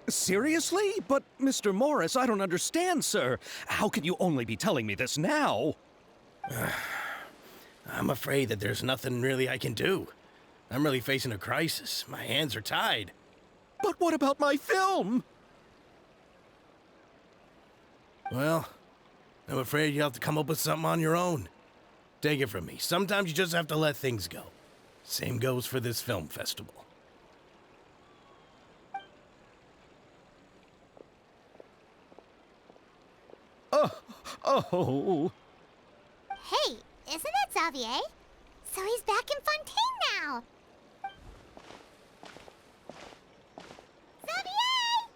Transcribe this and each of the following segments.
Seriously? But, Mr. Morris, I don't understand, sir. How can you only be telling me this now? I'm afraid that there's nothing really I can do. I'm really facing a crisis. My hands are tied. But what about my film? Well, I'm afraid you have to come up with something on your own. Take it from me. Sometimes you just have to let things go. Same goes for this film festival. Oh. Hey, isn't that Xavier? So he's back in Fontaine now. Xavier!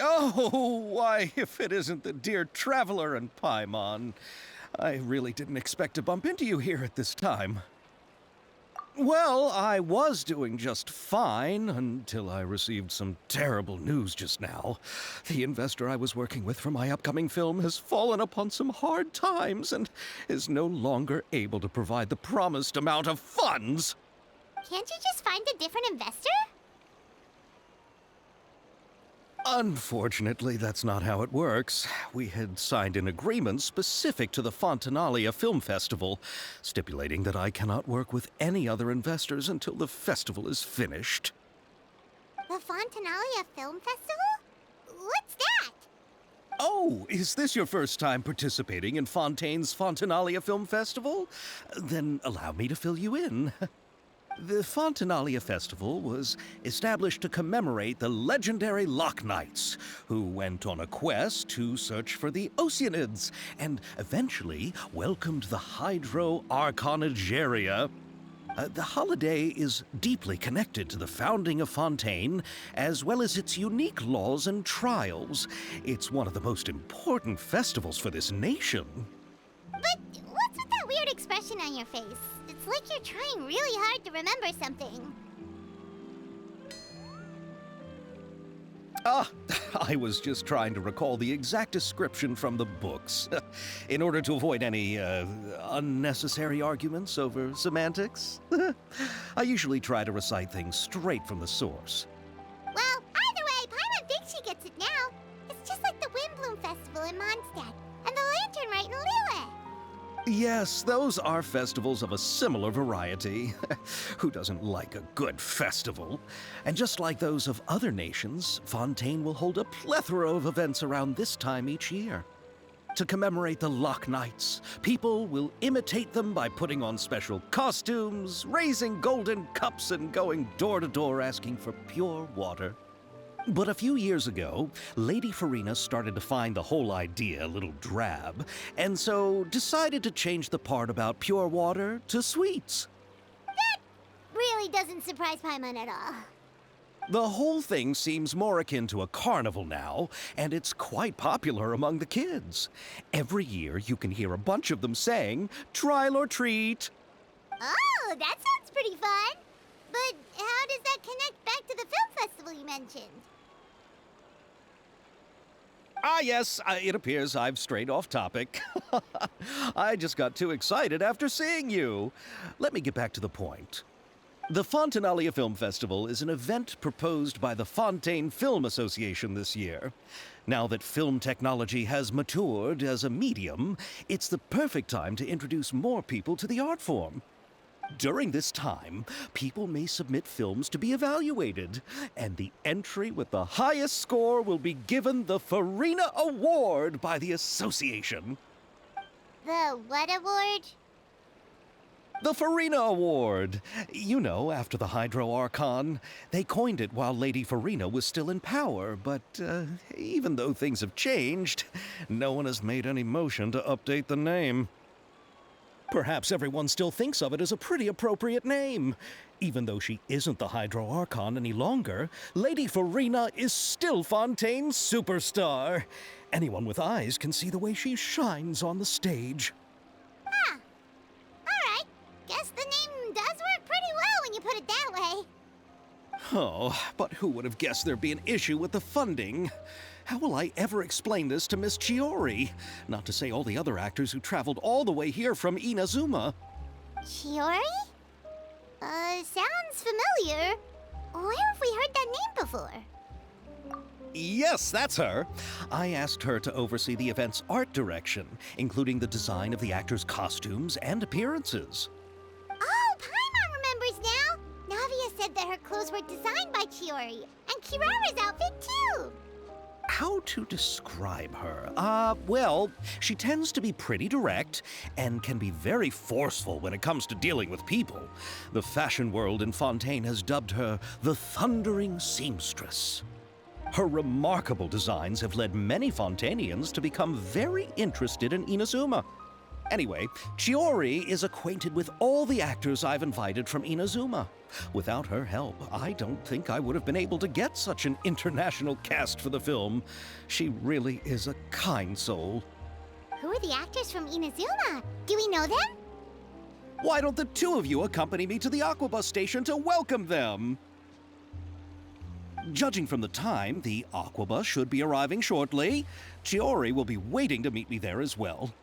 Oh, why, if it isn't the dear Traveler and Paimon. I really didn't expect to bump into you here at this time. Well, I was doing just fine until I received some terrible news just now. The investor I was working with for my upcoming film has fallen upon some hard times and is no longer able to provide the promised amount of funds. Can't you just find a different investor? Unfortunately, that's not how it works. We had signed an agreement specific to the Fontanalia Film Festival, stipulating that I cannot work with any other investors until the festival is finished. The Fontanalia Film Festival? What's that? Oh, is this your first time participating in Fontaine's Fontanalia Film Festival? Then allow me to fill you in. The Fontanalia Festival was established to commemorate the legendary Loch Knights, who went on a quest to search for the Oceanids and eventually welcomed the Hydro Arconageria. The holiday is deeply connected to the founding of Fontaine, as well as its unique laws and trials. It's one of the most important festivals for this nation. But what's with that weird expression on your face? It's like you're trying really hard to remember something. I was just trying to recall the exact description from the books, in order to avoid any unnecessary arguments over semantics. I usually try to recite things straight from the source. Well, either way, Paimon thinks she gets it now. It's just like the Windbloom Festival in Mondstadt, and the Lantern Rite in Lille. Yes, those are festivals of a similar variety. Who doesn't like a good festival? And just like those of other nations, Fontaine will hold a plethora of events around this time each year. To commemorate the Loch Knights, people will imitate them by putting on special costumes, raising golden cups, and going door to door asking for pure water. But a few years ago, Lady Farina started to find the whole idea a little drab, and so decided to change the part about pure water to sweets. That really doesn't surprise Paimon at all. The whole thing seems more akin to a carnival now, and it's quite popular among the kids. Every year you can hear a bunch of them saying, "Trial or treat." Oh, that sounds pretty fun. But how does that connect back to the film festival you mentioned? Ah, yes, it appears I've strayed off topic. I just got too excited after seeing you. Let me get back to the point. The Fontanalia Film Festival is an event proposed by the Fontaine Film Association this year. Now that film technology has matured as a medium, it's the perfect time to introduce more people to the art form. During this time, people may submit films to be evaluated, and the entry with the highest score will be given the Farina Award by the association. The what award? The Farina Award. You know, after the Hydro Archon. They coined it while Lady Farina was still in power, but even though things have changed, no one has made any motion to update the name. Perhaps everyone still thinks of it as a pretty appropriate name. Even though she isn't the Hydro Archon any longer, Lady Farina is still Fontaine's superstar. Anyone with eyes can see the way she shines on the stage. Huh. Alright. Guess the name does work pretty well when you put it that way. Oh, but who would have guessed there'd be an issue with the funding? How will I ever explain this to Miss Chiori? Not to say all the other actors who traveled all the way here from Inazuma. Chiori? Sounds familiar. Where have we heard that name before? Yes, that's her. I asked her to oversee the event's art direction, including the design of the actors' costumes and appearances. Oh, Paimon remembers now! Navia said that her clothes were designed by Chiori, and Kirara's outfit too! How to describe her? Well, she tends to be pretty direct and can be very forceful when it comes to dealing with people. The fashion world in Fontaine has dubbed her the Thundering Seamstress. Her remarkable designs have led many Fontainians to become very interested in Inazuma. Anyway, Chiori is acquainted with all the actors I've invited from Inazuma. Without her help, I don't think I would have been able to get such an international cast for the film. She really is a kind soul. Who are the actors from Inazuma? Do we know them? Why don't the two of you accompany me to the Aquabus station to welcome them? Judging from the time, the Aquabus should be arriving shortly. Chiori will be waiting to meet me there as well.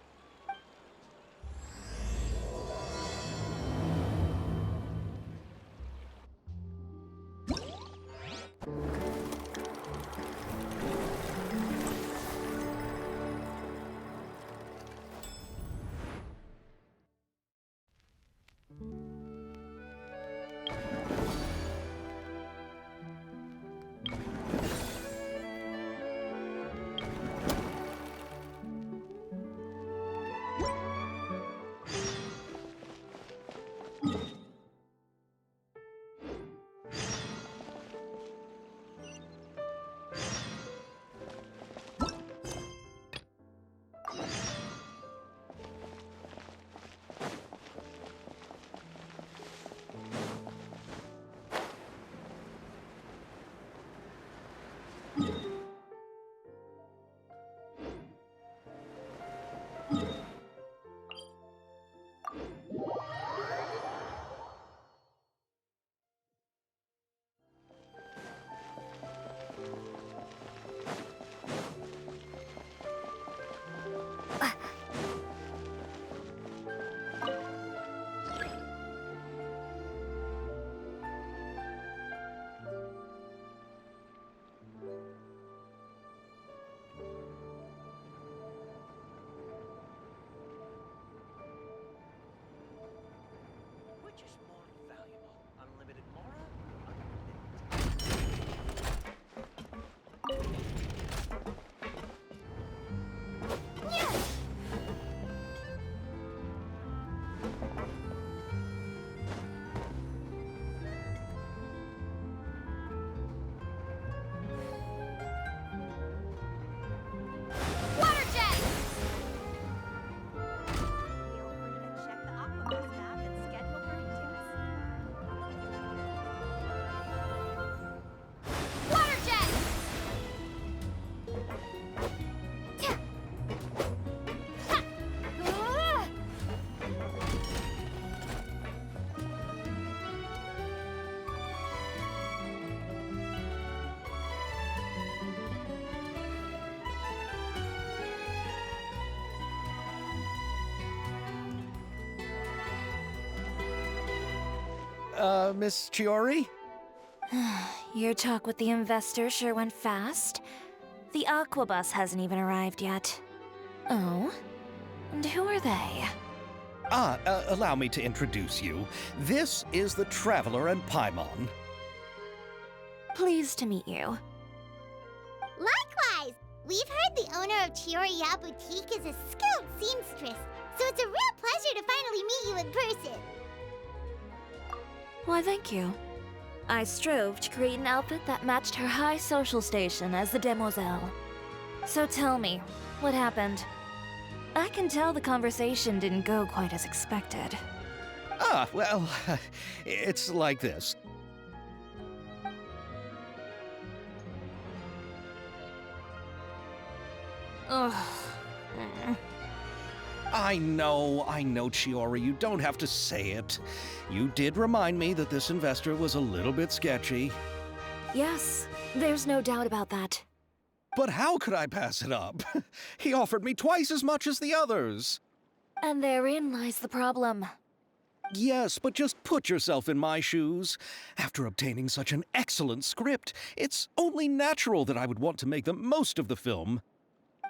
Which is more valuable? Unlimited Mora? Water jet! Feel free to check the Aquabus map and schedule for details. Water jet! Tja. Ha. Miss Chiori? Your talk with the investor sure went fast. The Aquabus hasn't even arrived yet. Oh? And who are they? Allow me to introduce you. This is the Traveler and Paimon. Pleased to meet you. Likewise! We've heard the owner of Chioriya Boutique is a skilled seamstress, so it's a real pleasure to finally meet you in person. Why, thank you. I strove to create an outfit that matched her high social station as the demoiselle. So tell me, what happened? I can tell the conversation didn't go quite as expected. Well, it's like this. Ugh. I know, Chiori, you don't have to say it. You did remind me that this investor was a little bit sketchy. Yes, there's no doubt about that. But how could I pass it up? He offered me twice as much as the others. And therein lies the problem. Yes, but just put yourself in my shoes. After obtaining such an excellent script, it's only natural that I would want to make the most of the film.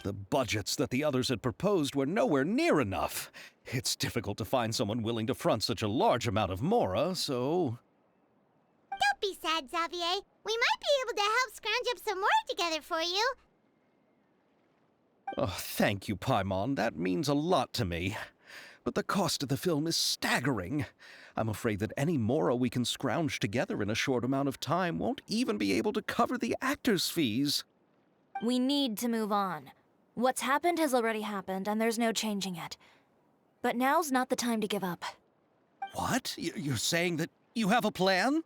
The budgets that the others had proposed were nowhere near enough. It's difficult to find someone willing to front such a large amount of mora, so... Don't be sad, Xavier. We might be able to help scrounge up some more together for you. Oh, thank you, Paimon. That means a lot to me. But the cost of the film is staggering. I'm afraid that any mora we can scrounge together in a short amount of time won't even be able to cover the actors' fees. We need to move on. What's happened has already happened, and there's no changing it. But now's not the time to give up. What? You're saying that you have a plan?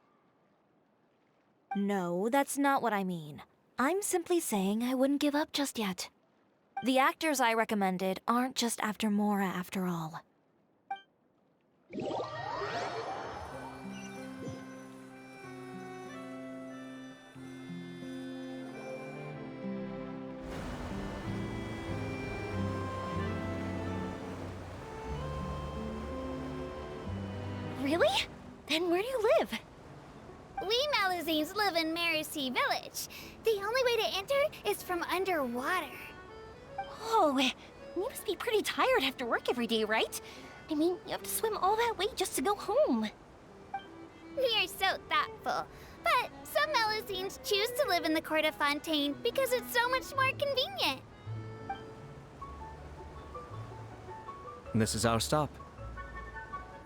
No, that's not what I mean. I'm simply saying I wouldn't give up just yet. The actors I recommended aren't just after Mora after all. Really? Then where do you live? We Malazines live in Marcy Village. The only way to enter is from underwater. Oh, you must be pretty tired after work every day, right? I mean, you have to swim all that way just to go home. We are so thoughtful. But some Malazines choose to live in the Court of Fontaine because it's so much more convenient. This is our stop.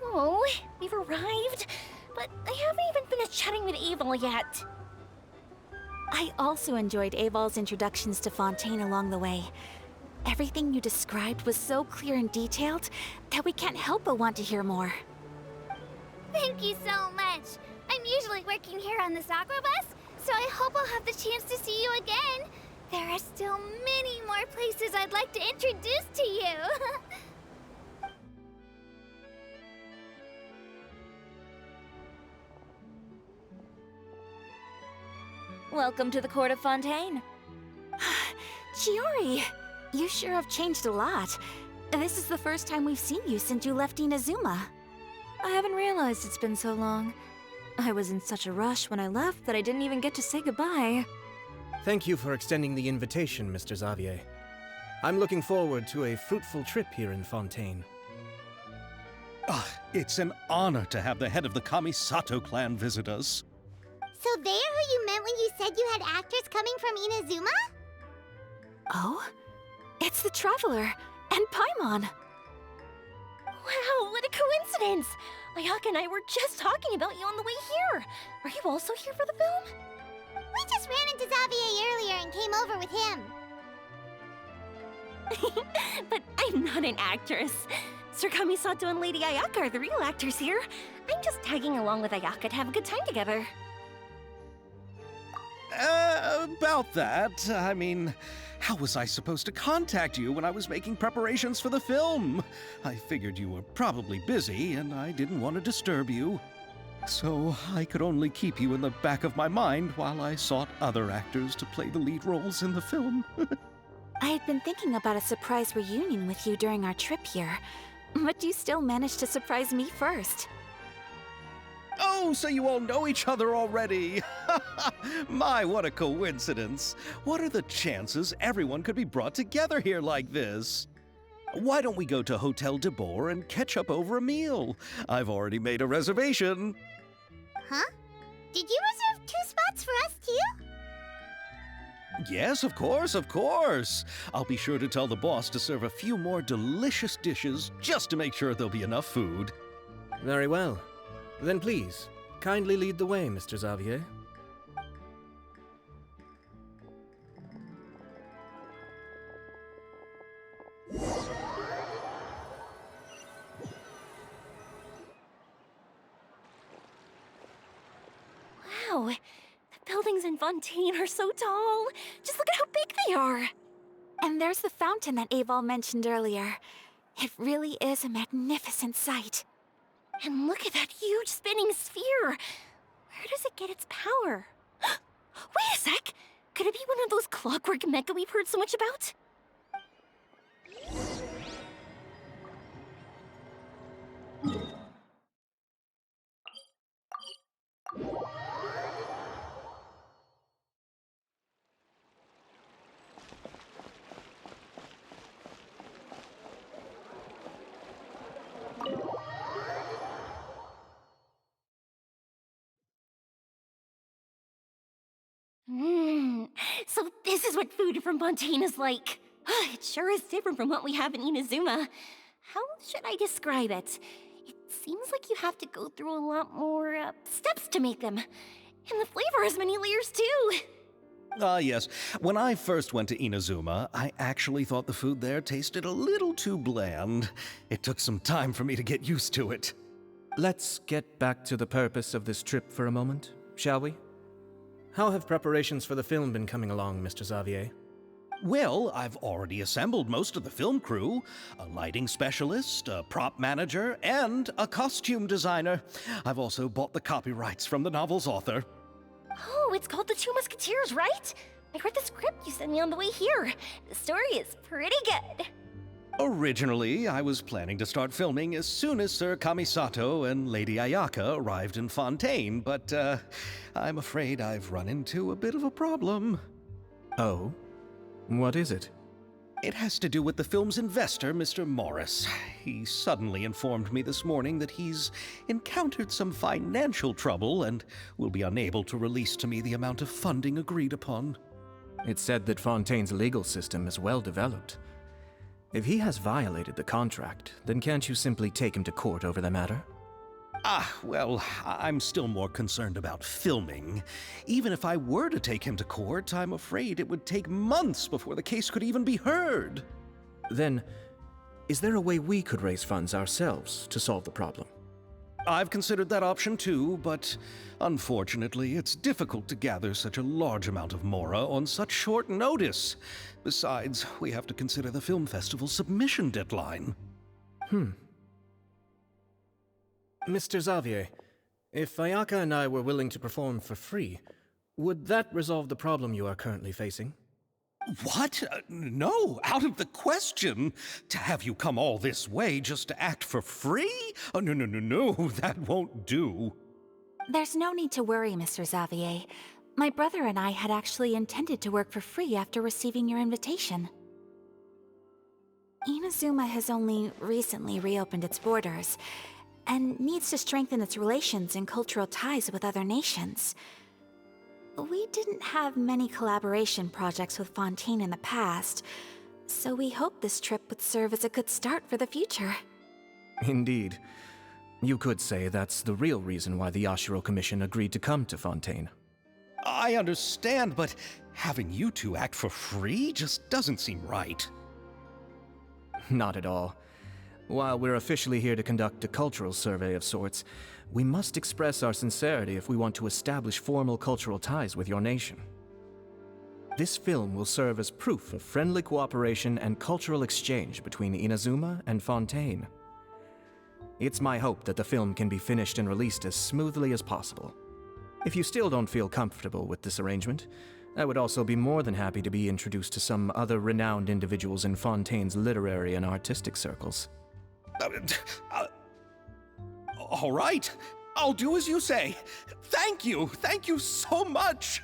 Oh, we've arrived, but I haven't even finished chatting with Aval yet. I also enjoyed Aval's introductions to Fontaine along the way. Everything you described was so clear and detailed that we can't help but want to hear more. Thank you so much. I'm usually working here on this aqua bus, so I hope I'll have the chance to see you again. There are still many more places I'd like to introduce to you. Welcome to the Court of Fontaine. Chiori, you sure have changed a lot. This is the first time we've seen you since you left Inazuma. I haven't realized it's been so long. I was in such a rush when I left that I didn't even get to say goodbye. Thank you for extending the invitation, Mr. Xavier. I'm looking forward to a fruitful trip here in Fontaine. It's an honor to have the head of the Kamisato clan visit us. So they're who you meant when you said you had actors coming from Inazuma? Oh? It's the Traveler and Paimon. Wow, what a coincidence! Ayaka and I were just talking about you on the way here. Are you also here for the film? We just ran into Xavier earlier and came over with him. But I'm not an actress. Sir Kamisato and Lady Ayaka are the real actors here. I'm just tagging along with Ayaka to have a good time together. About that, I mean, how was I supposed to contact you when I was making preparations for the film? I figured you were probably busy, and I didn't want to disturb you. So I could only keep you in the back of my mind while I sought other actors to play the lead roles in the film. I had been thinking about a surprise reunion with you during our trip here, but you still managed to surprise me first. Oh, so you all know each other already! My, what a coincidence! What are the chances everyone could be brought together here like this? Why don't we go to Hotel de Boer and catch up over a meal? I've already made a reservation. Huh? Did you reserve 2 spots for us too? Yes, of course, of course. I'll be sure to tell the boss to serve a few more delicious dishes just to make sure there'll be enough food. Very well. Then please, kindly lead the way, Mr. Xavier. Wow, the buildings in Fontaine are so tall. Just look at how big they are. And there's the fountain that Aval mentioned earlier. It really is a magnificent sight. And look at that huge spinning sphere! Where does it get its power? Wait a sec! Could it be one of those clockwork mecha we've heard so much about? So this is what food from Fontaine is like. It sure is different from what we have in Inazuma. How should I describe it? It seems like you have to go through a lot more steps to make them. And the flavor has many layers too. Ah, yes. When I first went to Inazuma, I actually thought the food there tasted a little too bland. It took some time for me to get used to it. Let's get back to the purpose of this trip for a moment, shall we? How have preparations for the film been coming along, Mr. Xavier? Well, I've already assembled most of the film crew, a lighting specialist, a prop manager, and a costume designer. I've also bought the copyrights from the novel's author. Oh, it's called The Two Musketeers, right? I read the script you sent me on the way here. The story is pretty good. Originally, I was planning to start filming as soon as Sir Kamisato and Lady Ayaka arrived in Fontaine, but I'm afraid I've run into a bit of a problem. Oh? What is it? It has to do with the film's investor, Mr. Morris. He suddenly informed me this morning that he's encountered some financial trouble and will be unable to release to me the amount of funding agreed upon. It's said that Fontaine's legal system is well developed. If he has violated the contract, then can't you simply take him to court over the matter? Well, I'm still more concerned about filming. Even if I were to take him to court, I'm afraid it would take months before the case could even be heard. Then, is there a way we could raise funds ourselves to solve the problem? I've considered that option too, but unfortunately, it's difficult to gather such a large amount of mora on such short notice. Besides, we have to consider the film festival's submission deadline. Mr. Xavier, if Ayaka and I were willing to perform for free, would that resolve the problem you are currently facing? What? No, out of the question. To have you come all this way just to act for free? Oh, no, that won't do. There's no need to worry, Mr. Xavier. My brother and I had actually intended to work for free after receiving your invitation. Inazuma has only recently reopened its borders, and needs to strengthen its relations and cultural ties with other nations. We didn't have many collaboration projects with Fontaine in the past, so we hoped this trip would serve as a good start for the future. Indeed. You could say that's the real reason why the Yashiro Commission agreed to come to Fontaine. I understand, but having you two act for free just doesn't seem right. Not at all. While we're officially here to conduct a cultural survey of sorts, we must express our sincerity if we want to establish formal cultural ties with your nation. This film will serve as proof of friendly cooperation and cultural exchange between Inazuma and Fontaine. It's my hope that the film can be finished and released as smoothly as possible. If you still don't feel comfortable with this arrangement, I would also be more than happy to be introduced to some other renowned individuals in Fontaine's literary and artistic circles. All right, I'll do as you say. Thank you so much.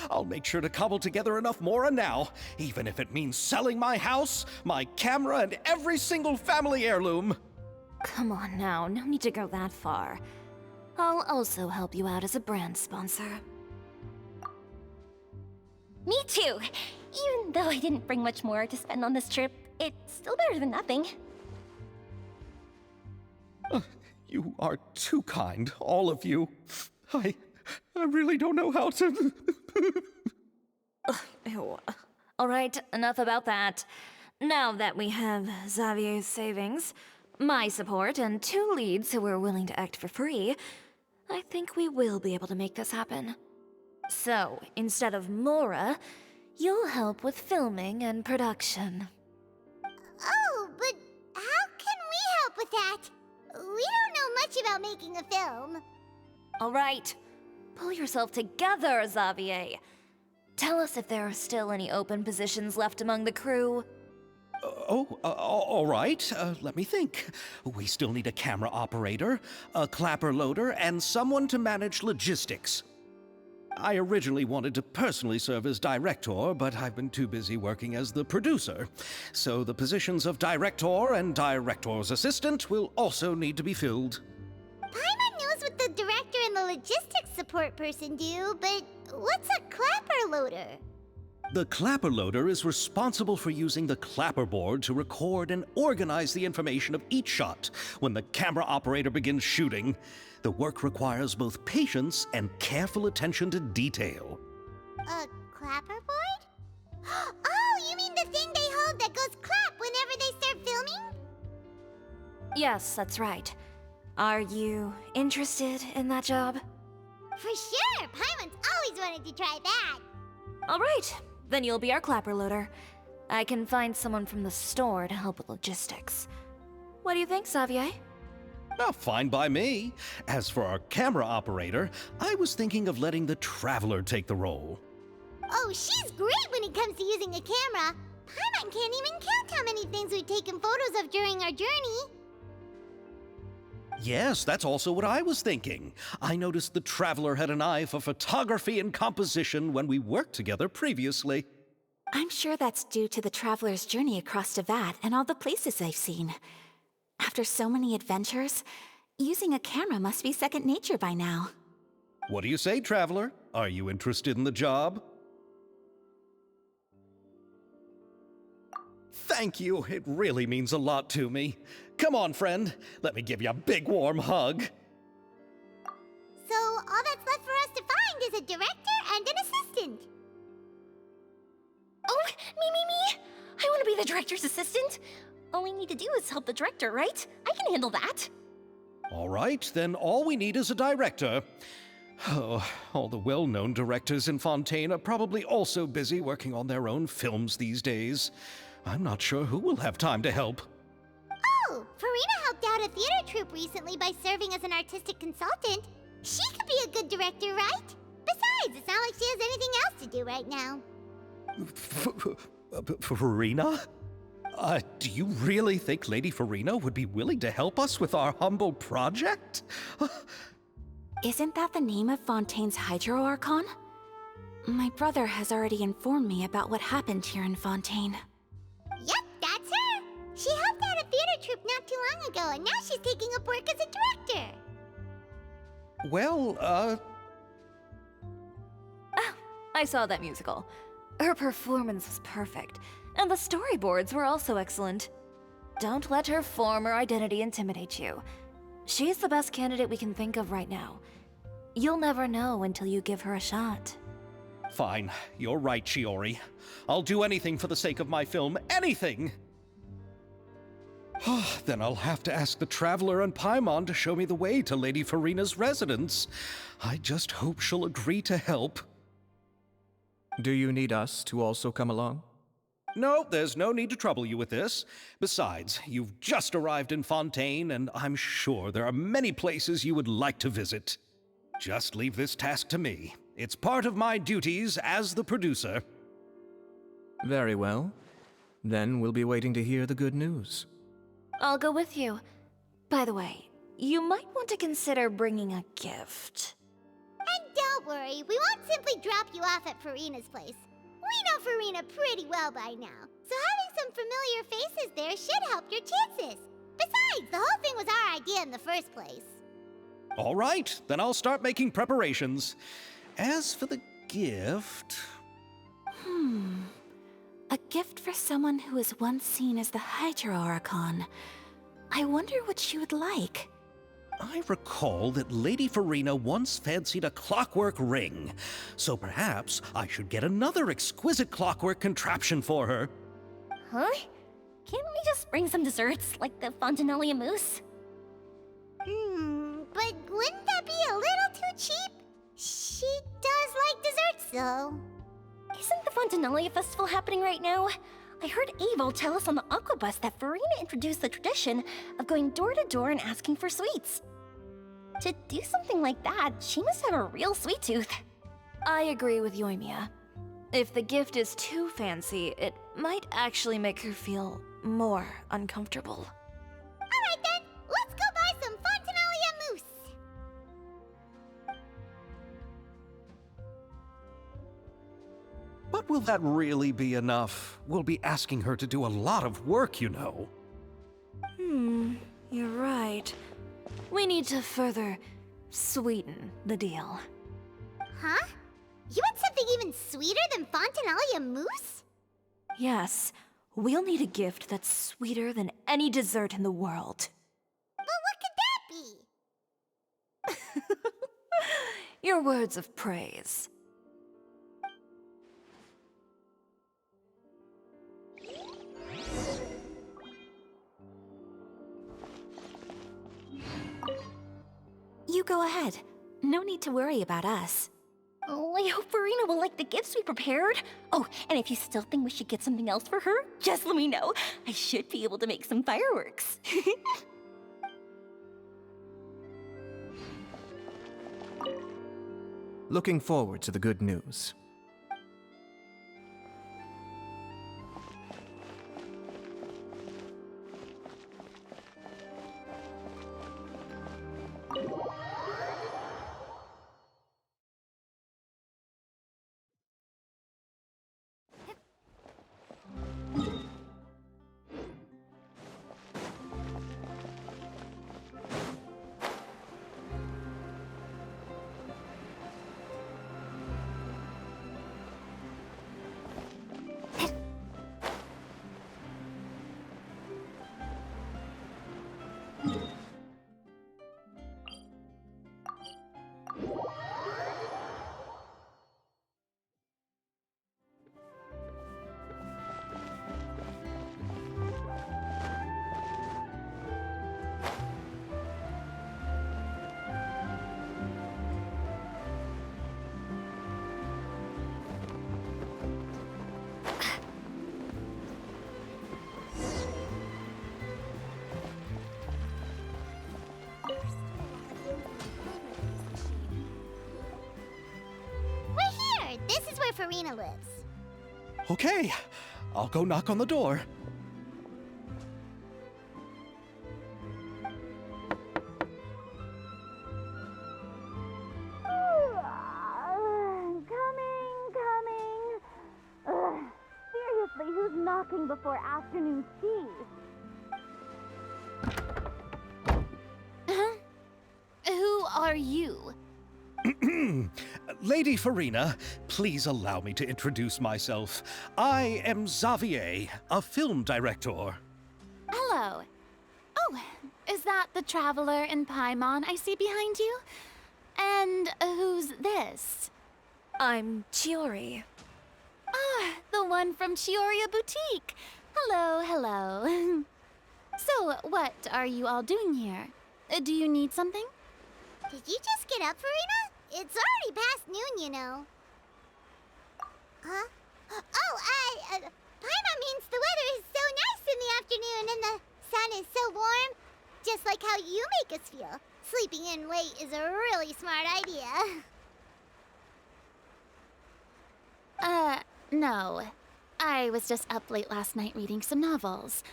I'll make sure to cobble together enough mora now, even if it means selling my house, my camera, and every single family heirloom. Come on now, no need to go that far. I'll also help you out as a brand sponsor. Me too! Even though I didn't bring much more to spend on this trip, it's still better than nothing. You are too kind, all of you. I really don't know how to... Ew. All right, enough about that. Now that we have Xavier's savings, my support, and 2 leads who are willing to act for free, I think we will be able to make this happen. So, instead of Mora, you'll help with filming and production. Oh, but how can we help with that? We don't know much about making a film. All right, pull yourself together, Xavier. Tell us if there are still any open positions left among the crew. All right. Let me think. We still need a camera operator, a clapper loader, and someone to manage logistics. I originally wanted to personally serve as director, but I've been too busy working as the producer. So the positions of director and director's assistant will also need to be filled. Paimon knows what the director and the logistics support person do, but what's a clapper loader? The clapper loader is responsible for using the clapper board to record and organize the information of each shot when the camera operator begins shooting. The work requires both patience and careful attention to detail. A clapper board? Oh, you mean the thing they hold that goes clap whenever they start filming? Yes, that's right. Are you interested in that job? For sure! Paimon's always wanted to try that! All right, then you'll be our clapper loader. I can find someone from the store to help with logistics. What do you think, Xavier? Oh, fine by me. As for our camera operator, I was thinking of letting the Traveler take the role. Oh, she's great when it comes to using a camera. Paimon can't even count how many things we've taken photos of during our journey. Yes, that's also what I was thinking. I noticed the Traveler had an eye for photography and composition when we worked together previously. I'm sure that's due to the traveler's journey across Devat and all the places they've seen. After so many adventures, using a camera must be second nature by now. What do you say, Traveler? Are you interested in the job? Thank you. It really means a lot to me. Come on, friend. Let me give you a big warm hug. So all that's left for us to find is a director and an assistant. Oh, me! I want to be the director's assistant. All we need to do is help the director, right? I can handle that. All right, then all we need is a director. Oh, all the well-known directors in Fontaine are probably also busy working on their own films these days. I'm not sure who will have time to help. Oh, Farina helped out a theater troupe recently by serving as an artistic consultant. She could be a good director, right? Besides, it's not like she has anything else to do right now. Farina? Do you really think Lady Farina would be willing to help us with our humble project? Isn't that the name of Fontaine's Hydro Archon? My brother has already informed me about what happened here in Fontaine. Yep, that's her. She helped out a theater troupe not too long ago, and now she's taking up work as a director. Well, Oh, I saw that musical. Her performance was perfect, and the storyboards were also excellent. Don't let her form or identity intimidate you. She's the best candidate we can think of right now. You'll never know until you give her a shot. Fine. You're right, Shiori. I'll do anything for the sake of my film. Anything! Then I'll have to ask the Traveler and Paimon to show me the way to Lady Farina's residence. I just hope she'll agree to help. Do you need us to also come along? No, there's no need to trouble you with this. Besides, you've just arrived in Fontaine, and I'm sure there are many places you would like to visit. Just leave this task to me. It's part of my duties as the producer. Very well. Then we'll be waiting to hear the good news. I'll go with you. By the way, you might want to consider bringing a gift. And don't worry, we won't simply drop you off at Farina's place. We know Farina pretty well by now, so having some familiar faces there should help your chances. Besides, the whole thing was our idea in the first place. All right, then I'll start making preparations. As for the gift... A gift for someone who was once seen as the Hydro Archon. I wonder what she would like. I recall that Lady Farina once fancied a clockwork ring, so perhaps I should get another exquisite clockwork contraption for her. Huh? Can't we just bring some desserts, like the Fontinalia mousse? But wouldn't that be a little too cheap? She does like desserts, though. Isn't the Fontinalia festival happening right now? I heard Abel tell us on the Aquabus that Farina introduced the tradition of going door to door and asking for sweets. To do something like that, she must have a real sweet tooth. I agree with Yoimiya. If the gift is too fancy, it might actually make her feel more uncomfortable. Alright then, let's go buy some Fontinalia mousse! But will that really be enough? We'll be asking her to do a lot of work, you know. You're right. We need to further sweeten the deal. Huh? You want something even sweeter than Fontinalia mousse? Yes, we'll need a gift that's sweeter than any dessert in the world. But what could that be? Your words of praise. You go ahead. No need to worry about us. Oh, I hope Farina will like the gifts we prepared. Oh, and if you still think we should get something else for her, just let me know. I should be able to make some fireworks. Looking forward to the good news. We're here! This is where Farina lives. Okay, I'll go knock on the door. Coming. Seriously, who's knocking before afternoon tea? Huh? Who are you? Lady Farina, please allow me to introduce myself. I am Xavier, a film director. Hello. Oh, is that the traveler in Paimon I see behind you? And who's this? I'm Chiori. Ah, the one from Chioria Boutique. Hello. So, what are you all doing here? Do you need something? Did you just get up, Farina? It's already past noon, you know. Huh? Paimon means the weather is so nice in the afternoon and the sun is so warm. Just like how you make us feel. Sleeping in late is a really smart idea. No. I was just up late last night reading some novels.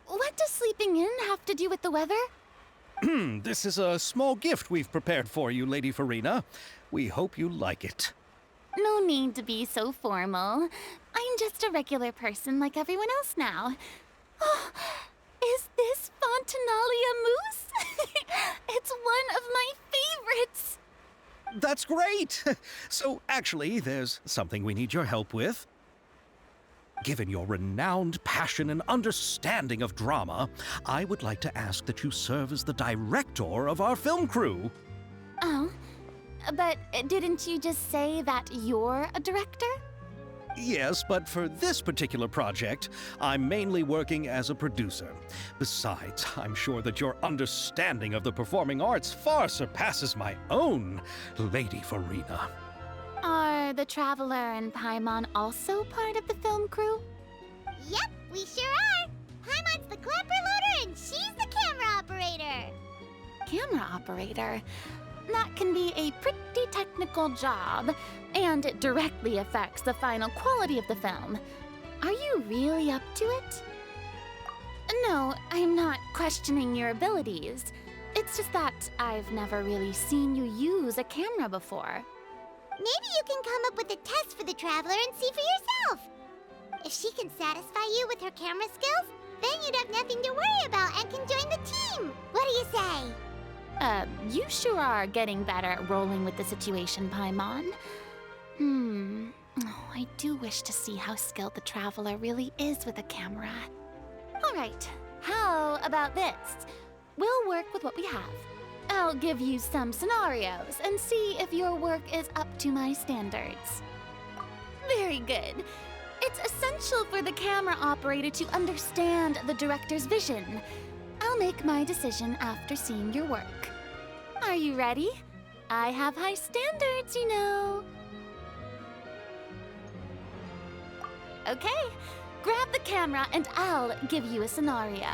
What does sleeping in have to do with the weather? This is a small gift we've prepared for you, Lady Farina. We hope you like it. No need to be so formal. I'm just a regular person like everyone else now. Oh, is this Fontinalia mousse? It's one of my favorites. That's great! So, actually, there's something we need your help with. Given your renowned passion and understanding of drama, I would like to ask that you serve as the director of our film crew. Oh, but didn't you just say that you're a director? Yes, but for this particular project, I'm mainly working as a producer. Besides, I'm sure that your understanding of the performing arts far surpasses my own, Lady Farina. Are the Traveler and Paimon also part of the film crew? Yep, we sure are. Paimon's the clapper loader and she's the camera operator. Camera operator? That can be a pretty technical job, and it directly affects the final quality of the film. Are you really up to it? No, I'm not questioning your abilities. It's just that I've never really seen you use a camera before. Maybe you can come up with a test for the Traveler and see for yourself. If she can satisfy you with her camera skills, then you'd have nothing to worry about and can join the team. What do you say? You sure are getting better at rolling with the situation, Paimon. Oh, I do wish to see how skilled the Traveler really is with a camera. Alright, how about this? We'll work with what we have. I'll give you some scenarios and see if your work is up to my standards. Very good. It's essential for the camera operator to understand the director's vision. I'll make my decision after seeing your work. Are you ready? I have high standards, you know. Okay, grab the camera and I'll give you a scenario.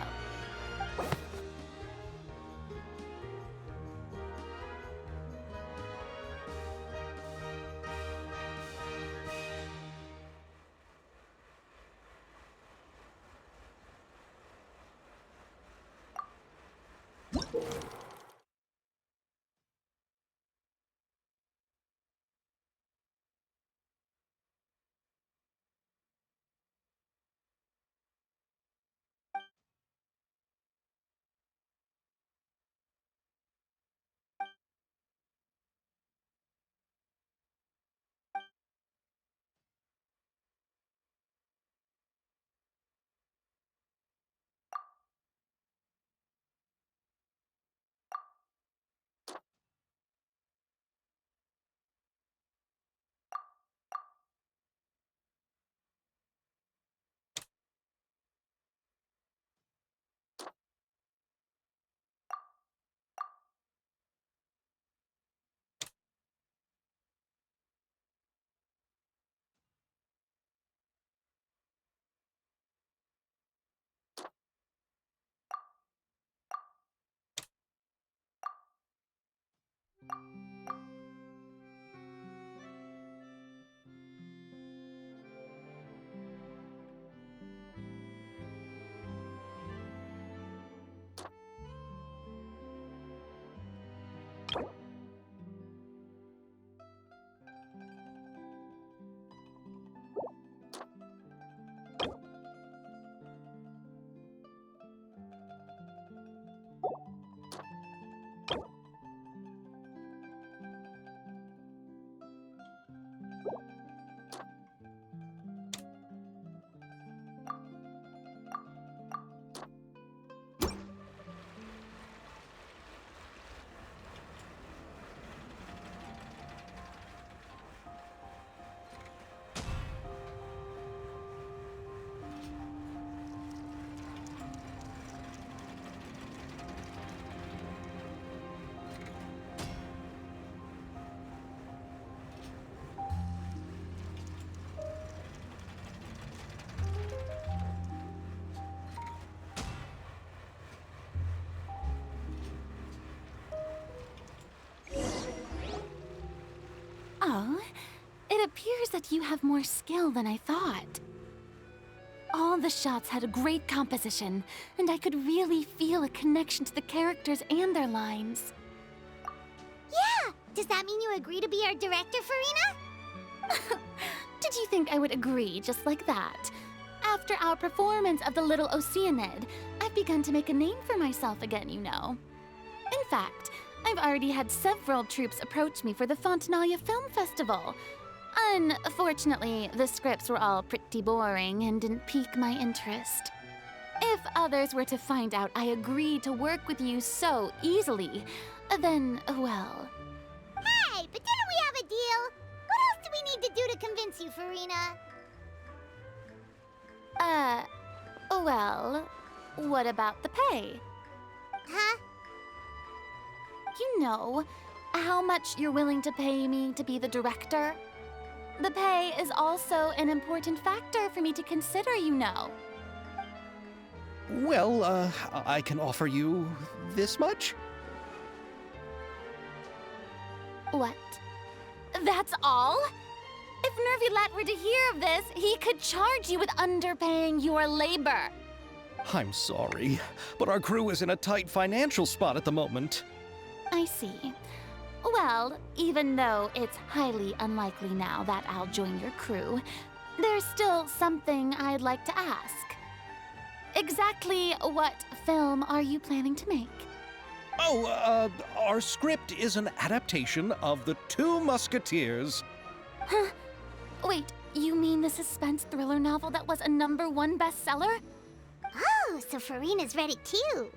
Oh, it appears that you have more skill than I thought. All the shots had a great composition, and I could really feel a connection to the characters and their lines. Yeah! Does that mean you agree to be our director, Farina? Did you think I would agree just like that? After our performance of The Little Oceanid, I've begun to make a name for myself again, you know. In fact, I've already had several troops approach me for the Fontanalia Film Festival. Unfortunately, the scripts were all pretty boring and didn't pique my interest. If others were to find out I agreed to work with you so easily, then, well... Hey, but didn't we have a deal? What else do we need to do to convince you, Farina? Well, what about the pay? Huh? You know, how much you're willing to pay me to be the director? The pay is also an important factor for me to consider, you know. Well, I can offer you this much? What? That's all? If Nervilet were to hear of this, he could charge you with underpaying your labor. I'm sorry, but our crew is in a tight financial spot at the moment. I see. Well, even though it's highly unlikely now that I'll join your crew, there's still something I'd like to ask. Exactly what film are you planning to make? Oh, our script is an adaptation of The Two Musketeers. Huh? Wait, you mean the suspense thriller novel that was a #1 bestseller? Oh, so Farina's read it too.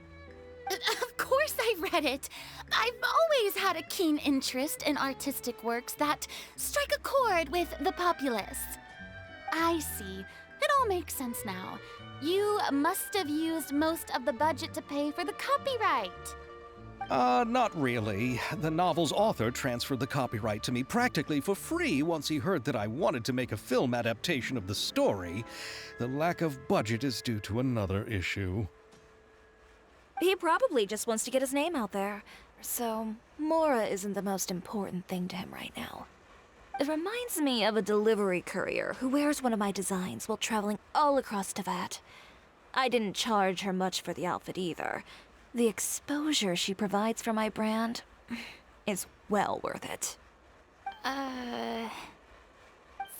Of course I read it. I've always had a keen interest in artistic works that strike a chord with the populace. I see. It all makes sense now. You must have used most of the budget to pay for the copyright. Not really. The novel's author transferred the copyright to me practically for free once he heard that I wanted to make a film adaptation of the story. The lack of budget is due to another issue. He probably just wants to get his name out there. So, Mora isn't the most important thing to him right now. It reminds me of a delivery courier who wears one of my designs while traveling all across Teyvat. I didn't charge her much for the outfit either. The exposure she provides for my brand is well worth it.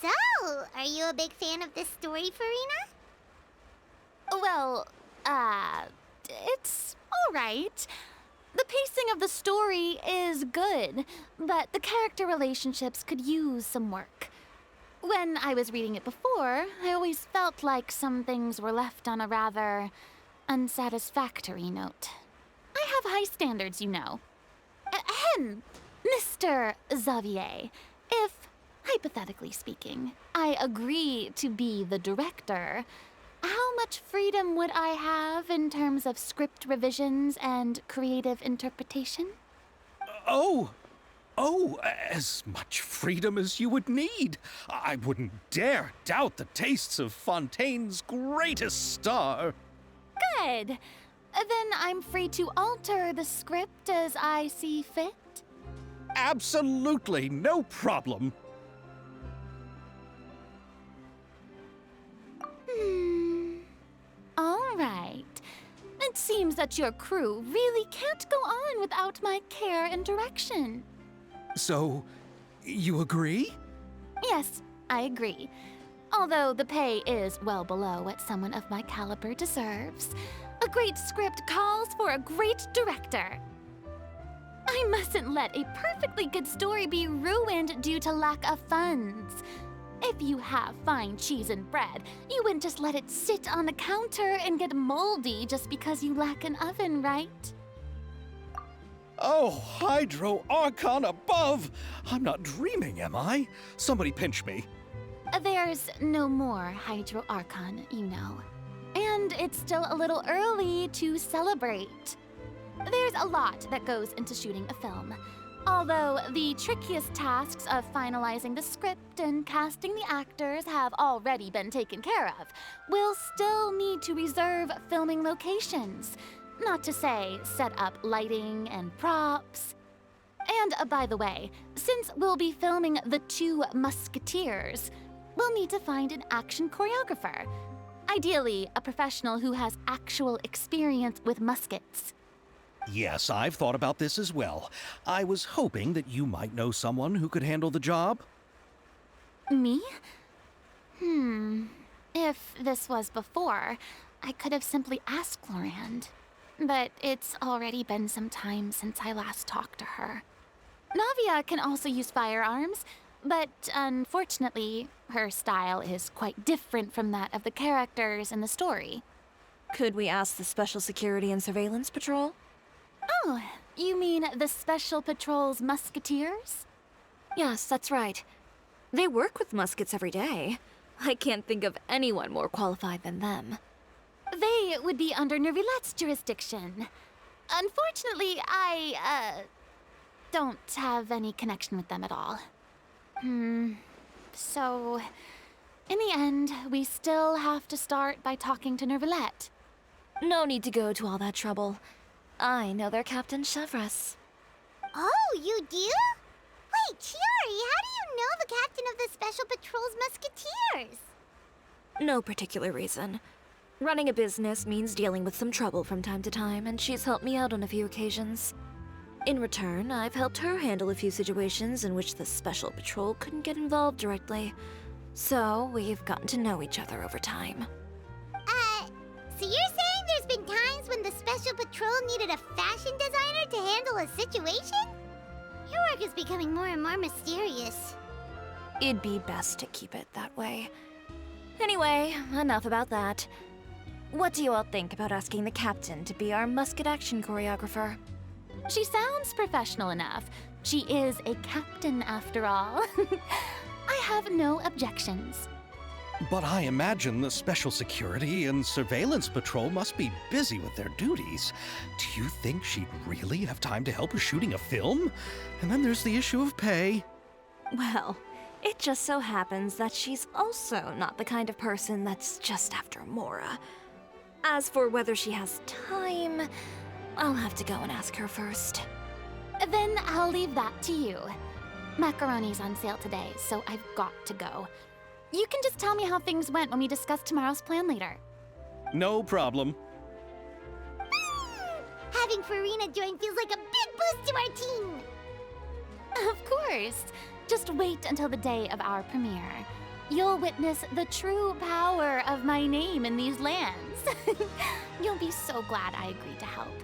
So, are you a big fan of this story, Farina? Well, it's alright. The pacing of the story is good, but the character relationships could use some work. When I was reading it before, I always felt like some things were left on a rather unsatisfactory note. I have high standards, you know. Ahem, Mr. Xavier, if, hypothetically speaking, I agree to be the director, how much freedom would I have in terms of script revisions and creative interpretation? As much freedom as you would need. I wouldn't dare doubt the tastes of Fontaine's greatest star. Good. Then I'm free to alter the script as I see fit? Absolutely, no problem. All right. It seems that your crew really can't go on without my care and direction. So, you agree? Yes, I agree. Although the pay is well below what someone of my caliber deserves. A great script calls for a great director. I mustn't let a perfectly good story be ruined due to lack of funds. If you have fine cheese and bread, you wouldn't just let it sit on the counter and get moldy just because you lack an oven, right? Oh, Hydro Archon above! I'm not dreaming, am I? Somebody pinch me. There's no more Hydro Archon, you know. And it's still a little early to celebrate. There's a lot that goes into shooting a film. Although the trickiest tasks of finalizing the script and casting the actors have already been taken care of, we'll still need to reserve filming locations. Not to say set up lighting and props. And by the way, since we'll be filming The Two Musketeers, we'll need to find an action choreographer. Ideally, a professional who has actual experience with muskets. Yes, I've thought about this as well. I was hoping that you might know someone who could handle the job. Me? If this was before, I could have simply asked Florand. But it's already been some time since I last talked to her. Navia can also use firearms, but unfortunately, her style is quite different from that of the characters in the story. Could we ask the Special Security and Surveillance Patrol? Oh, you mean the Special Patrol's Musketeers? Yes, that's right. They work with muskets every day. I can't think of anyone more qualified than them. They would be under Nervilet's jurisdiction. Unfortunately, I, don't have any connection with them at all. So, in the end, we still have to start by talking to Nervilet. No need to go to all that trouble. I know their Captain Chevres. Oh, you do? Wait, Chiori, how do you know the captain of the Special Patrol's Musketeers? No particular reason. Running a business means dealing with some trouble from time to time, and she's helped me out on a few occasions. In return, I've helped her handle a few situations in which the Special Patrol couldn't get involved directly. So, we've gotten to know each other over time. So you're saying there's been times when the Special Patrol needed a fashion designer to handle a situation? Your work is becoming more and more mysterious. It'd be best to keep it that way. Anyway, enough about that. What do you all think about asking the captain to be our musket action choreographer? She sounds professional enough. She is a captain after all. I have no objections. But I imagine the Special Security and Surveillance Patrol must be busy with their duties. Do you think she'd really have time to help with shooting a film? And then there's the issue of pay. Well, it just so happens that she's also not the kind of person that's just after Mora. As for whether she has time, I'll have to go and ask her first. Then I'll leave that to you. Macaroni's on sale today, so I've got to go. You can just tell me how things went when we discuss tomorrow's plan later. No problem. Having Farina join feels like a big boost to our team. Of course. Just wait until the day of our premiere. You'll witness the true power of my name in these lands. You'll be so glad I agreed to help.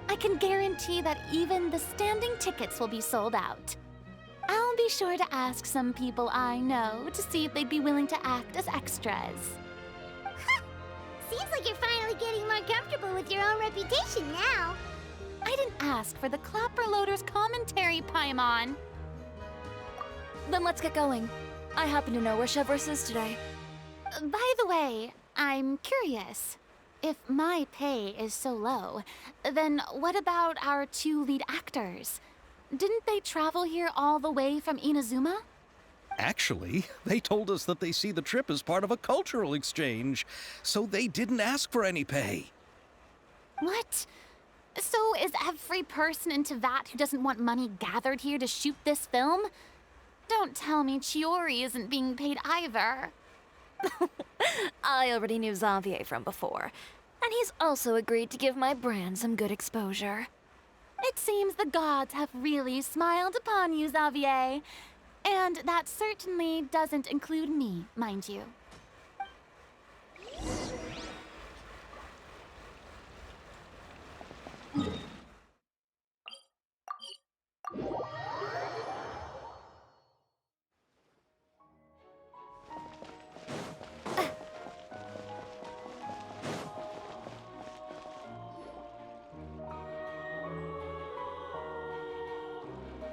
I can guarantee that even the standing tickets will be sold out. I'll be sure to ask some people I know to see if they'd be willing to act as extras. Seems like you're finally getting more comfortable with your own reputation now. I didn't ask for the Clapperloader's commentary, Paimon. Then let's get going. I happen to know where Chevrolet is today. By the way, I'm curious. If my pay is so low, then what about our two lead actors? Didn't they travel here all the way from Inazuma? Actually, they told us that they see the trip as part of a cultural exchange, so they didn't ask for any pay. What? So is every person in Teyvat who doesn't want money gathered here to shoot this film? Don't tell me Chiori isn't being paid either. I already knew Xavier from before, and he's also agreed to give my brand some good exposure. It seems the gods have really smiled upon you, Xavier. And that certainly doesn't include me, mind you.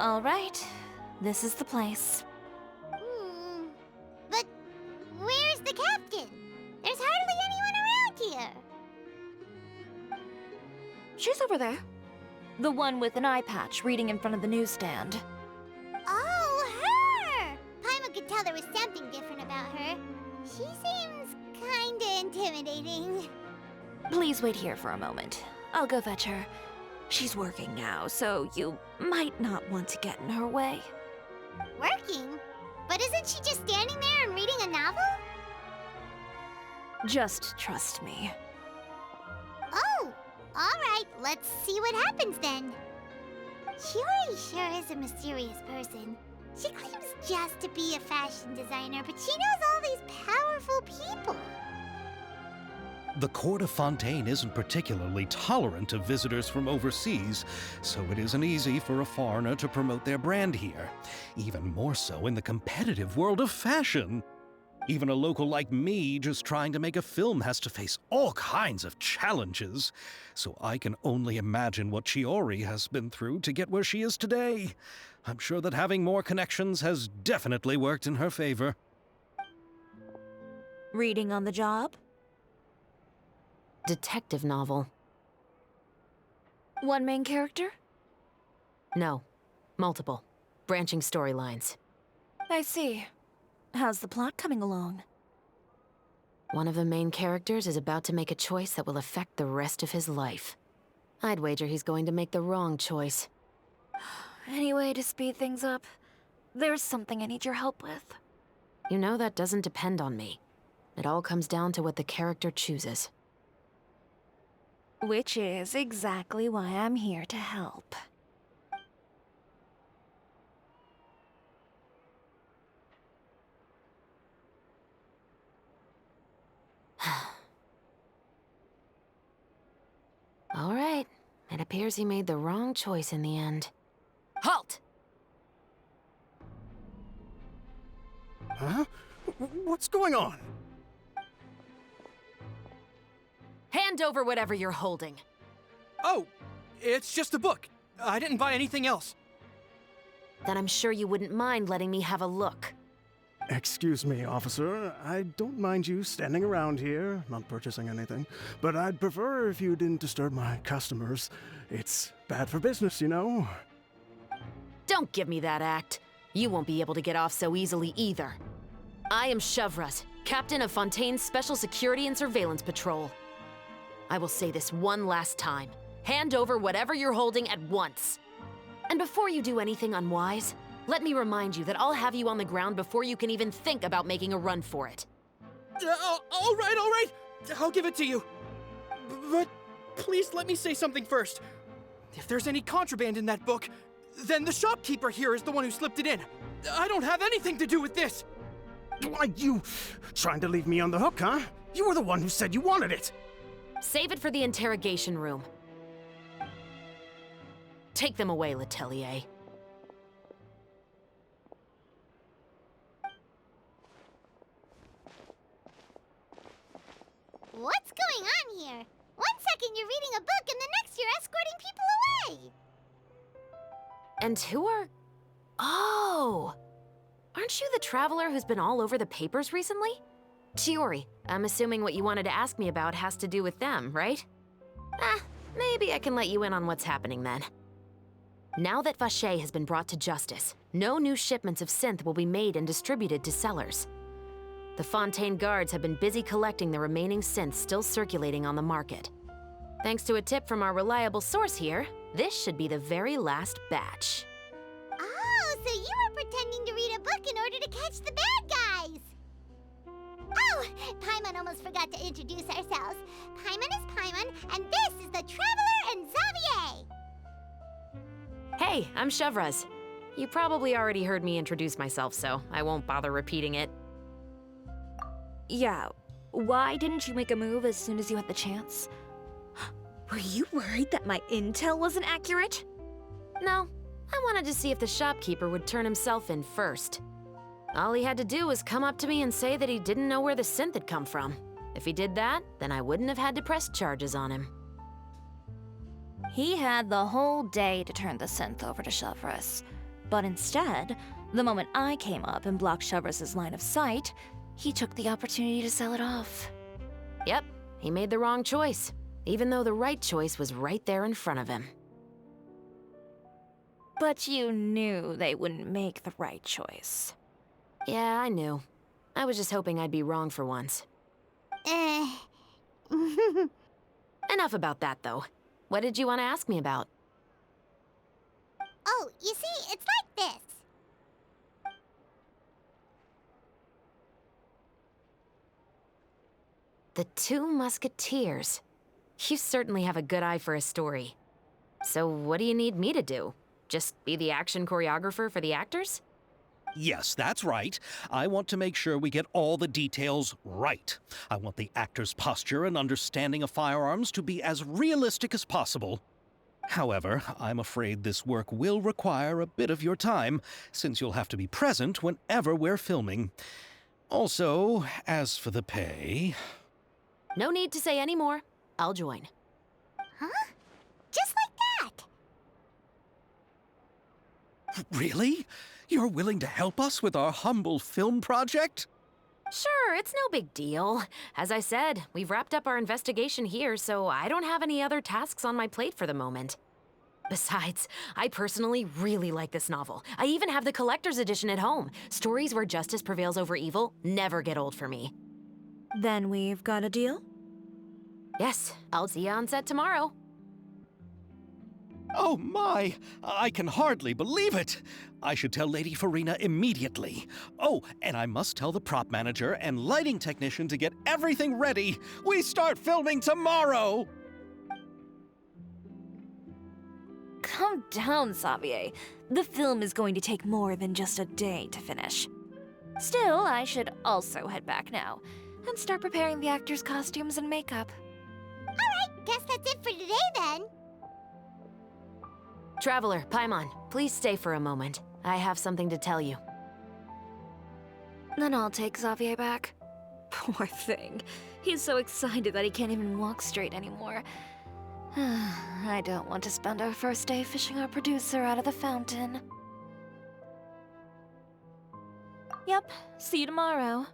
All right, this is the place. But where's the captain? There's hardly anyone around here. She's over there. The one with an eye patch reading in front of the newsstand. Oh, her! Paimon could tell there was something different about her. She seems kinda intimidating. Please wait here for a moment. I'll go fetch her. She's working now, so you might not want to get in her way. Working? But isn't she just standing there and reading a novel? Just trust me. Oh, alright, let's see what happens then. Chiori sure is a mysterious person. She claims just to be a fashion designer, but she knows all these powerful people. The court of Fontaine isn't particularly tolerant of visitors from overseas, so it isn't easy for a foreigner to promote their brand here. Even more so in the competitive world of fashion. Even a local like me just trying to make a film has to face all kinds of challenges. So I can only imagine what Chiori has been through to get where she is today. I'm sure that having more connections has definitely worked in her favor. Reading on the job? Detective novel. One main character? No. Multiple. Branching storylines. I see. How's the plot coming along? One of the main characters is about to make a choice that will affect the rest of his life. I'd wager he's going to make the wrong choice. Any way to speed things up? There's something I need your help with. You know that doesn't depend on me. It all comes down to what the character chooses. Which is exactly why I'm here to help. All right. It appears he made the wrong choice in the end. Halt! Huh? What's going on? Hand over whatever you're holding. Oh, it's just a book. I didn't buy anything else. Then I'm sure you wouldn't mind letting me have a look. Excuse me, officer. I don't mind you standing around here, not purchasing anything, but I'd prefer if you didn't disturb my customers. It's bad for business, you know? Don't give me that act. You won't be able to get off so easily either. I am Chevraz, captain of Fontaine's Special Security and Surveillance Patrol. I will say this one last time. Hand over whatever you're holding at once. And before you do anything unwise, let me remind you that I'll have you on the ground before you can even think about making a run for it. All right. I'll give it to you. But please let me say something first. If there's any contraband in that book, then the shopkeeper here is the one who slipped it in. I don't have anything to do with this. Why, you trying to leave me on the hook, huh? You were the one who said you wanted it. Save it for the interrogation room. Take them away, Letelier. What's going on here? One second you're reading a book and the next you're escorting people away. And who are... Oh! Aren't you the traveler who's been all over the papers recently? Chiori, I'm assuming what you wanted to ask me about has to do with them, right? Maybe I can let you in on what's happening then. Now that Vacher has been brought to justice, no new shipments of synth will be made and distributed to sellers. The Fontaine guards have been busy collecting the remaining synths still circulating on the market. Thanks to a tip from our reliable source here, this should be the very last batch. Oh, so you were pretending to read a book in order to catch the bad guys. Oh, Paimon almost forgot to introduce ourselves. Paimon is Paimon, and this is the Traveler and Xavier. Hey, I'm Chevraz. You probably already heard me introduce myself, so I won't bother repeating it. Yeah, why didn't you make a move as soon as you had the chance? Were you worried that my intel wasn't accurate? No, I wanted to see if the shopkeeper would turn himself in first. All he had to do was come up to me and say that he didn't know where the synth had come from. If he did that, then I wouldn't have had to press charges on him. He had the whole day to turn the synth over to Chevraz. But instead, the moment I came up and blocked Chevraz's line of sight, he took the opportunity to sell it off. Yep, he made the wrong choice, even though the right choice was right there in front of him. But you knew they wouldn't make the right choice. Yeah, I knew. I was just hoping I'd be wrong for once. Enough about that, though. What did you want to ask me about? Oh, you see, it's like this. The Two Musketeers. You certainly have a good eye for a story. So what do you need me to do? Just be the action choreographer for the actors? Yes, that's right. I want to make sure we get all the details right. I want the actor's posture and understanding of firearms to be as realistic as possible. However, I'm afraid this work will require a bit of your time, since you'll have to be present whenever we're filming. Also, as for the pay... No need to say any more. I'll join. Huh? Just like that? Really? You're willing to help us with our humble film project? Sure, it's no big deal. As I said, we've wrapped up our investigation here, so I don't have any other tasks on my plate for the moment. Besides, I personally really like this novel. I even have the collector's edition at home. Stories where justice prevails over evil never get old for me. Then we've got a deal? Yes, I'll see you on set tomorrow. Oh my! I can hardly believe it! I should tell Lady Farina immediately. Oh, and I must tell the prop manager and lighting technician to get everything ready. We start filming tomorrow! Calm down, Xavier. The film is going to take more than just a day to finish. Still, I should also head back now and start preparing the actors' costumes and makeup. Alright, guess that's it for today then. Traveler, Paimon, please stay for a moment. I have something to tell you. Then I'll take Xavier back. Poor thing. He's so excited that he can't even walk straight anymore. I don't want to spend our first day fishing our producer out of the fountain. Yep, see you tomorrow.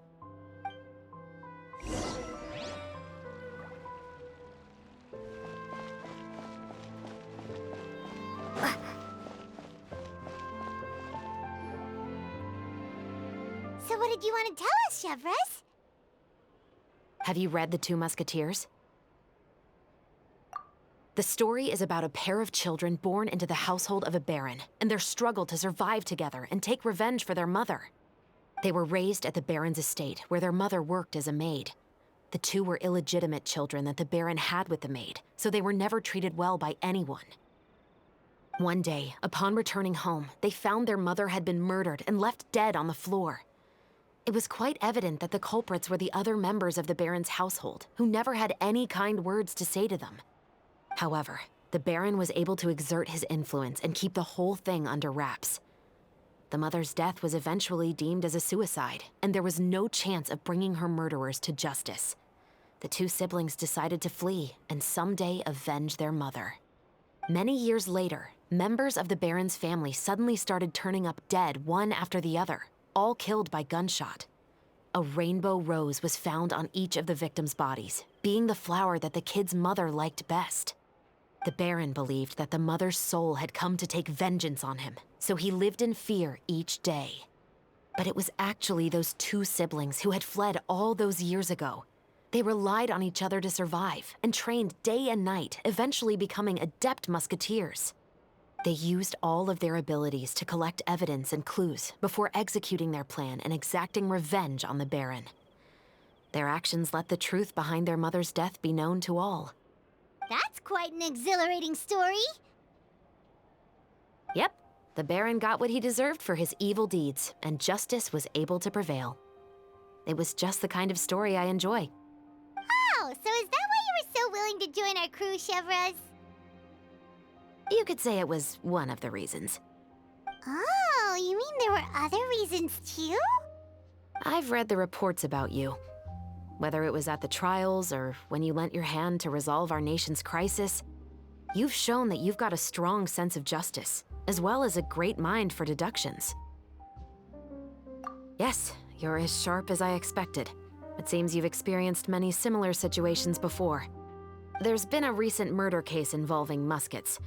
So what did you want to tell us, Chevres? Have you read The Two Musketeers? The story is about a pair of children born into the household of a baron, and their struggle to survive together and take revenge for their mother. They were raised at the baron's estate, where their mother worked as a maid. The two were illegitimate children that the baron had with the maid, so they were never treated well by anyone. One day, upon returning home, they found their mother had been murdered and left dead on the floor. It was quite evident that the culprits were the other members of the baron's household, who never had any kind words to say to them. However, the baron was able to exert his influence and keep the whole thing under wraps. The mother's death was eventually deemed as a suicide, and there was no chance of bringing her murderers to justice. The two siblings decided to flee and someday avenge their mother. Many years later, members of the baron's family suddenly started turning up dead one after the other, all killed by gunshot. A rainbow rose was found on each of the victims' bodies, being the flower that the kid's mother liked best. The baron believed that the mother's soul had come to take vengeance on him, so he lived in fear each day. But it was actually those two siblings who had fled all those years ago. They relied on each other to survive and trained day and night, eventually becoming adept musketeers. They used all of their abilities to collect evidence and clues before executing their plan and exacting revenge on the baron. Their actions let the truth behind their mother's death be known to all. That's quite an exhilarating story. Yep, the baron got what he deserved for his evil deeds, and justice was able to prevail. It was just the kind of story I enjoy. Oh, so is that why you were so willing to join our crew, Chevres? You could say it was one of the reasons. Oh, you mean there were other reasons too? I've read the reports about you. Whether it was at the trials or when you lent your hand to resolve our nation's crisis, you've shown that you've got a strong sense of justice, as well as a great mind for deductions. Yes, you're as sharp as I expected. It seems you've experienced many similar situations before. There's been a recent murder case involving Muskets.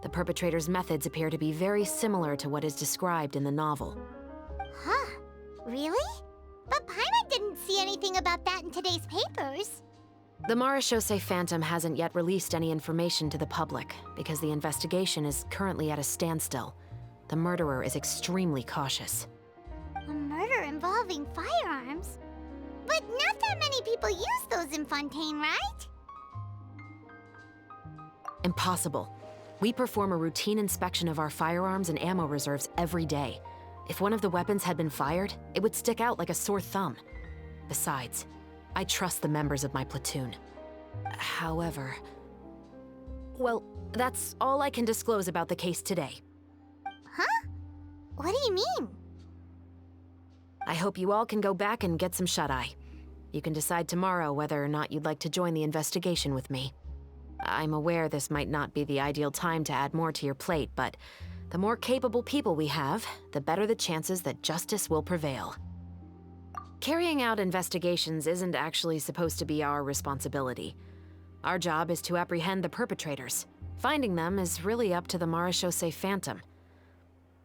The perpetrator's methods appear to be very similar to what is described in the novel. Huh? Really? But Paimon didn't see anything about that in today's papers. The Marechaussee Phantom hasn't yet released any information to the public because the investigation is currently at a standstill. The murderer is extremely cautious. A murder involving firearms? But not that many people use those in Fontaine, right? Impossible. We perform a routine inspection of our firearms and ammo reserves every day. If one of the weapons had been fired, it would stick out like a sore thumb. Besides, I trust the members of my platoon. However... Well, that's all I can disclose about the case today. Huh? What do you mean? I hope you all can go back and get some shut-eye. You can decide tomorrow whether or not you'd like to join the investigation with me. I'm aware this might not be the ideal time to add more to your plate, but the more capable people we have, the better the chances that justice will prevail. Carrying out investigations isn't actually supposed to be our responsibility. Our job is to apprehend the perpetrators. Finding them is really up to the Marechaussee Phantom.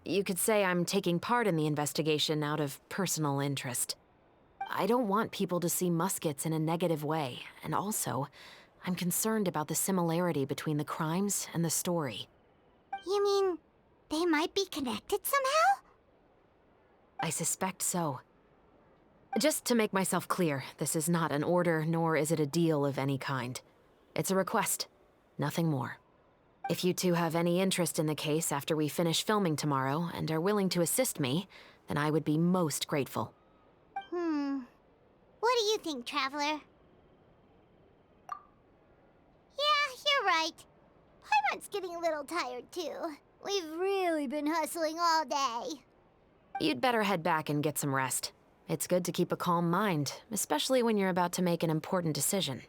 You could say I'm taking part in the investigation out of personal interest. I don't want people to see Muskets in a negative way, and also, I'm concerned about the similarity between the crimes and the story. You mean they might be connected somehow? I suspect so. Just to make myself clear, this is not an order, nor is it a deal of any kind. It's a request, nothing more. If you two have any interest in the case after we finish filming tomorrow and are willing to assist me, then I would be most grateful. What do you think, Traveler? Yeah, you're right. Paimon's getting a little tired, too. We've really been hustling all day. You'd better head back and get some rest. It's good to keep a calm mind, especially when you're about to make an important decision.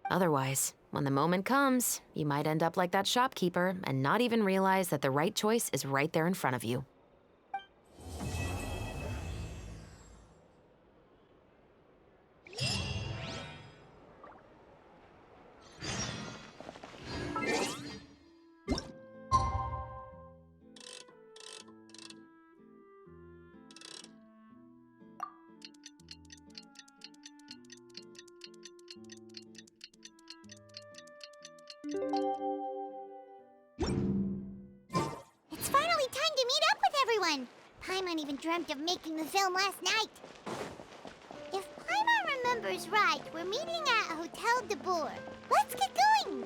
Otherwise, when the moment comes, you might end up like that shopkeeper and not even realize that the right choice is right there in front of you. It's finally time to meet up with everyone. Paimon even dreamt of making the film last night. If Paimon remembers right, we're meeting at Hotel de Boer. Let's get going!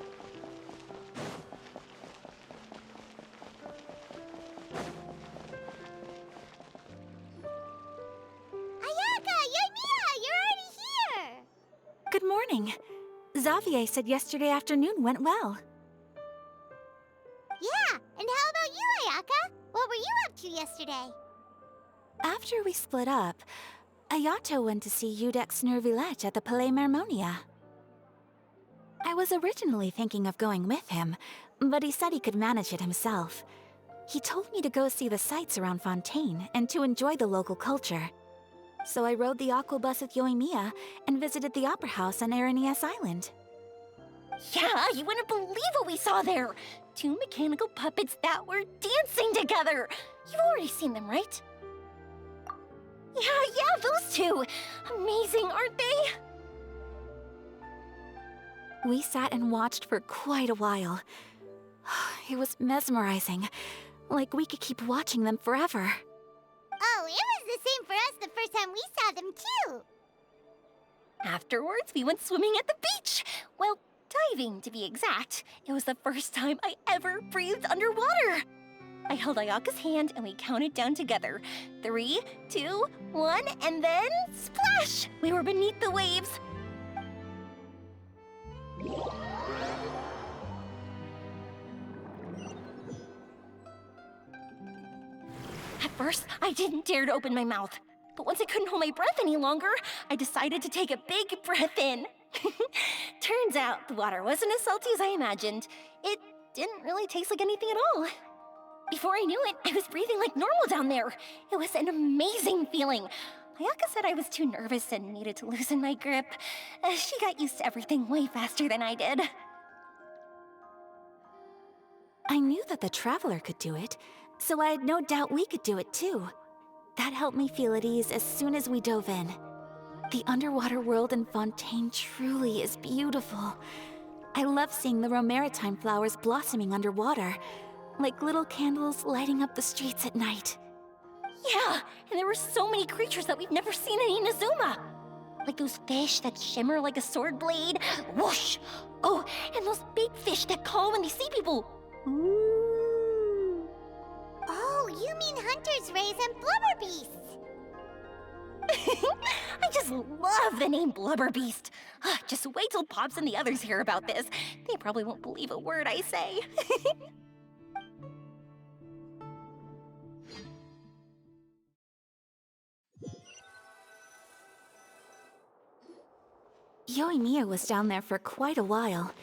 Ayaka! Yoimiya! You're already here! Good morning. Xavier said yesterday afternoon went well. Yeah, and how about you, Ayaka? What were you up to yesterday? After we split up, Ayato went to see Udex Nervillet at the Palais Mermonia. I was originally thinking of going with him, but he said he could manage it himself. He told me to go see the sights around Fontaine and to enjoy the local culture. So I rode the aquabus with Yoimiya and visited the opera house on Aranias Island. Yeah, you wouldn't believe what we saw there! 2 mechanical puppets that were dancing together! You've already seen them, right? Yeah, those two! Amazing, aren't they? We sat and watched for quite a while. It was mesmerizing. Like we could keep watching them forever. Oh, it was the same for us the first time we saw them, too! Afterwards, we went swimming at the beach! Well, diving, to be exact. It was the first time I ever breathed underwater! I held Ayaka's hand and we counted down together. 3, 2, 1, and then splash! We were beneath the waves. At first, I didn't dare to open my mouth. But once I couldn't hold my breath any longer, I decided to take a big breath in. Turns out the water wasn't as salty as I imagined. It didn't really taste like anything at all. Before I knew it, I was breathing like normal down there. It was an amazing feeling. Ayaka said I was too nervous and needed to loosen my grip. She got used to everything way faster than I did. I knew that the Traveler could do it, so I had no doubt we could do it too. That helped me feel at ease as soon as we dove in. The underwater world in Fontaine truly is beautiful. I love seeing the romaritime flowers blossoming underwater, like little candles lighting up the streets at night. Yeah, and there were so many creatures that we've never seen in Inazuma. Like those fish that shimmer like a sword blade. Whoosh! Oh, and those big fish that call when they see people. Ooh. Oh, you mean Hunter's Rays and Blubber Beasts. I just love the name Blubber Beast. Just wait till Pops and the others hear about this. They probably won't believe a word I say. Yoimiya was down there for quite a while.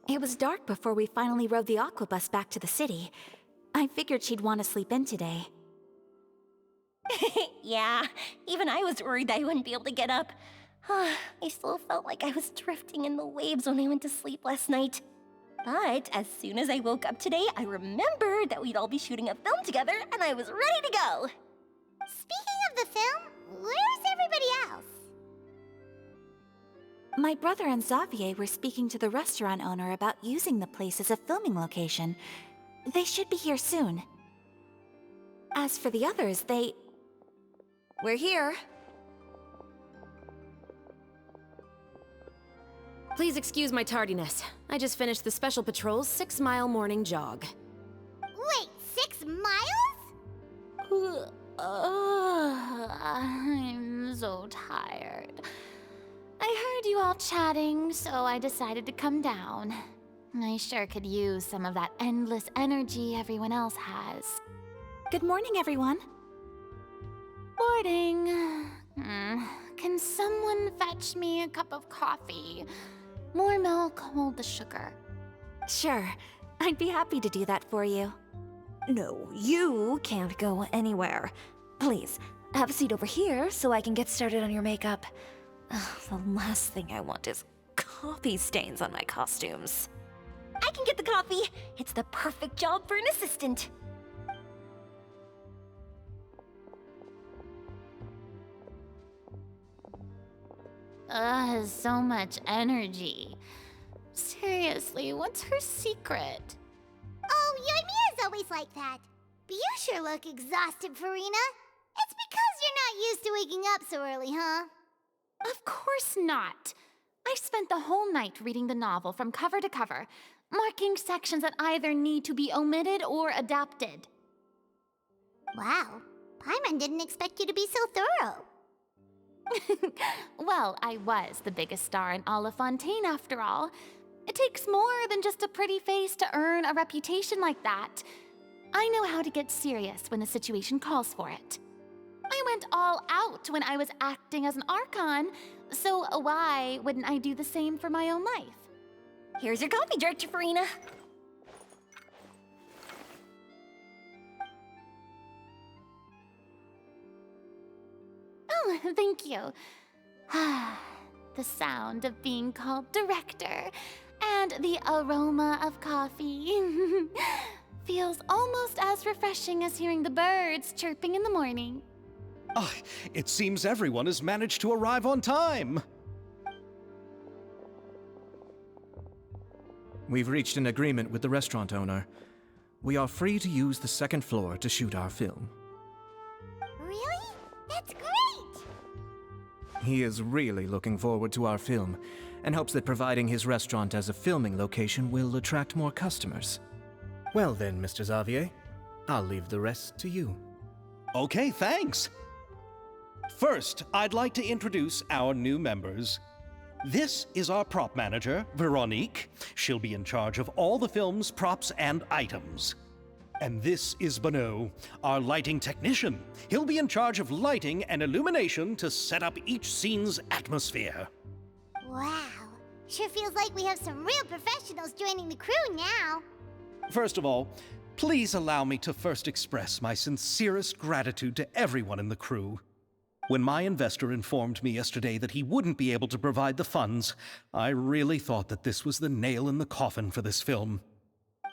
It was dark before we finally rode the aquabus back to the city. I figured she'd want to sleep in today. Yeah, even I was worried that I wouldn't be able to get up. I still felt like I was drifting in the waves when I went to sleep last night. But as soon as I woke up today, I remembered that we'd all be shooting a film together, and I was ready to go. Speaking of the film, where's everybody else? My brother and Xavier were speaking to the restaurant owner about using the place as a filming location. They should be here soon. As for the others, we're here. Please excuse my tardiness. I just finished the Special Patrol's 6-mile morning jog. Wait, 6 miles? I'm so tired. I heard you all chatting, so I decided to come down. I sure could use some of that endless energy everyone else has. Good morning, everyone. Morning. Can someone fetch me a cup of coffee? More milk, hold the sugar. Sure, I'd be happy to do that for you. No, you can't go anywhere. Please, have a seat over here so I can get started on your makeup. The last thing I want is coffee stains on my costumes. I can get the coffee. It's the perfect job for an assistant. So much energy. Seriously, what's her secret? Oh, Yoimiya's always like that. But you sure look exhausted, Farina. It's because you're not used to waking up so early, huh? Of course not. I spent the whole night reading the novel from cover to cover, marking sections that either need to be omitted or adapted. Wow, Paimon didn't expect you to be so thorough. Well, I was the biggest star in all of Fontaine after all. It takes more than just a pretty face to earn a reputation like that. I know how to get serious when the situation calls for it. I went all out when I was acting as an Archon, so why wouldn't I do the same for my own life? Here's your coffee, Director Farina. Oh, thank you. The sound of being called director and the aroma of coffee feels almost as refreshing as hearing the birds chirping in the morning. It seems everyone has managed to arrive on time. We've reached an agreement with the restaurant owner. We are free to use the second floor to shoot our film. Really? That's great! He is really looking forward to our film, and hopes that providing his restaurant as a filming location will attract more customers. Well then, Mr. Xavier, I'll leave the rest to you. Okay, thanks. First, I'd like to introduce our new members. This is our prop manager, Veronique. She'll be in charge of all the film's props and items. And this is Bonneau, our lighting technician. He'll be in charge of lighting and illumination to set up each scene's atmosphere. Wow, sure feels like we have some real professionals joining the crew now. First of all, please allow me to first express my sincerest gratitude to everyone in the crew. When my investor informed me yesterday that he wouldn't be able to provide the funds, I really thought that this was the nail in the coffin for this film.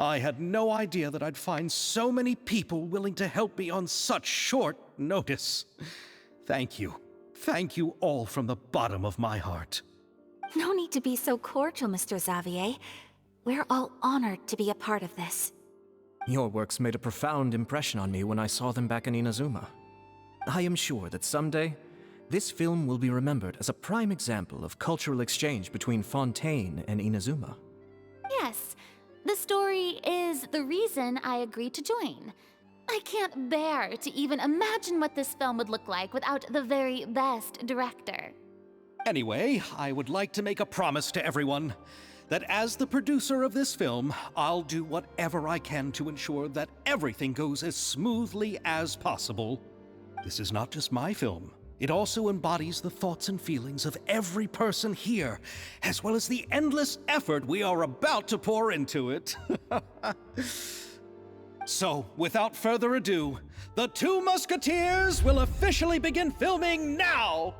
I had no idea that I'd find so many people willing to help me on such short notice. Thank you. Thank you all from the bottom of my heart. No need to be so cordial, Mr. Xavier. We're all honored to be a part of this. Your works made a profound impression on me when I saw them back in Inazuma. I am sure that someday, this film will be remembered as a prime example of cultural exchange between Fontaine and Inazuma. Yes, the story is the reason I agreed to join. I can't bear to even imagine what this film would look like without the very best director. Anyway, I would like to make a promise to everyone that as the producer of this film, I'll do whatever I can to ensure that everything goes as smoothly as possible. This is not just my film. It also embodies the thoughts and feelings of every person here, as well as the endless effort we are about to pour into it. So, without further ado, the Two Musketeers will officially begin filming now!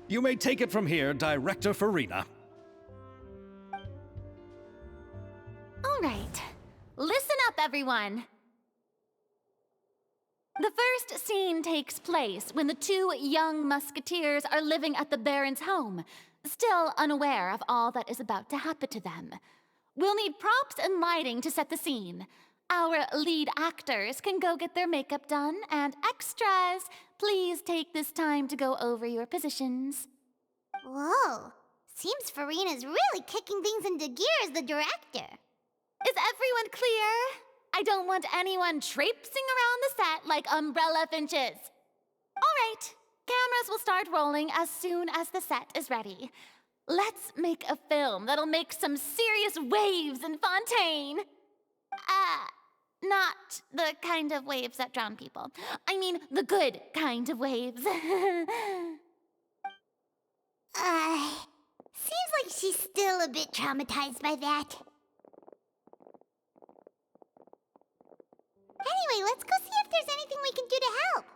You may take it from here, Director Farina. All right, listen up, everyone. The first scene takes place when the two young musketeers are living at the Baron's home, still unaware of all that is about to happen to them. We'll need props and lighting to set the scene. Our lead actors can go get their makeup done, and extras, please take this time to go over your positions. Whoa. Seems Farina's really kicking things into gear as the director. Is everyone clear? I don't want anyone traipsing around the set like umbrella finches. All right, cameras will start rolling as soon as the set is ready. Let's make a film that'll make some serious waves in Fontaine. Not the kind of waves that drown people. I mean, the good kind of waves. Seems like she's still a bit traumatized by that. Anyway, let's go see if there's anything we can do to help.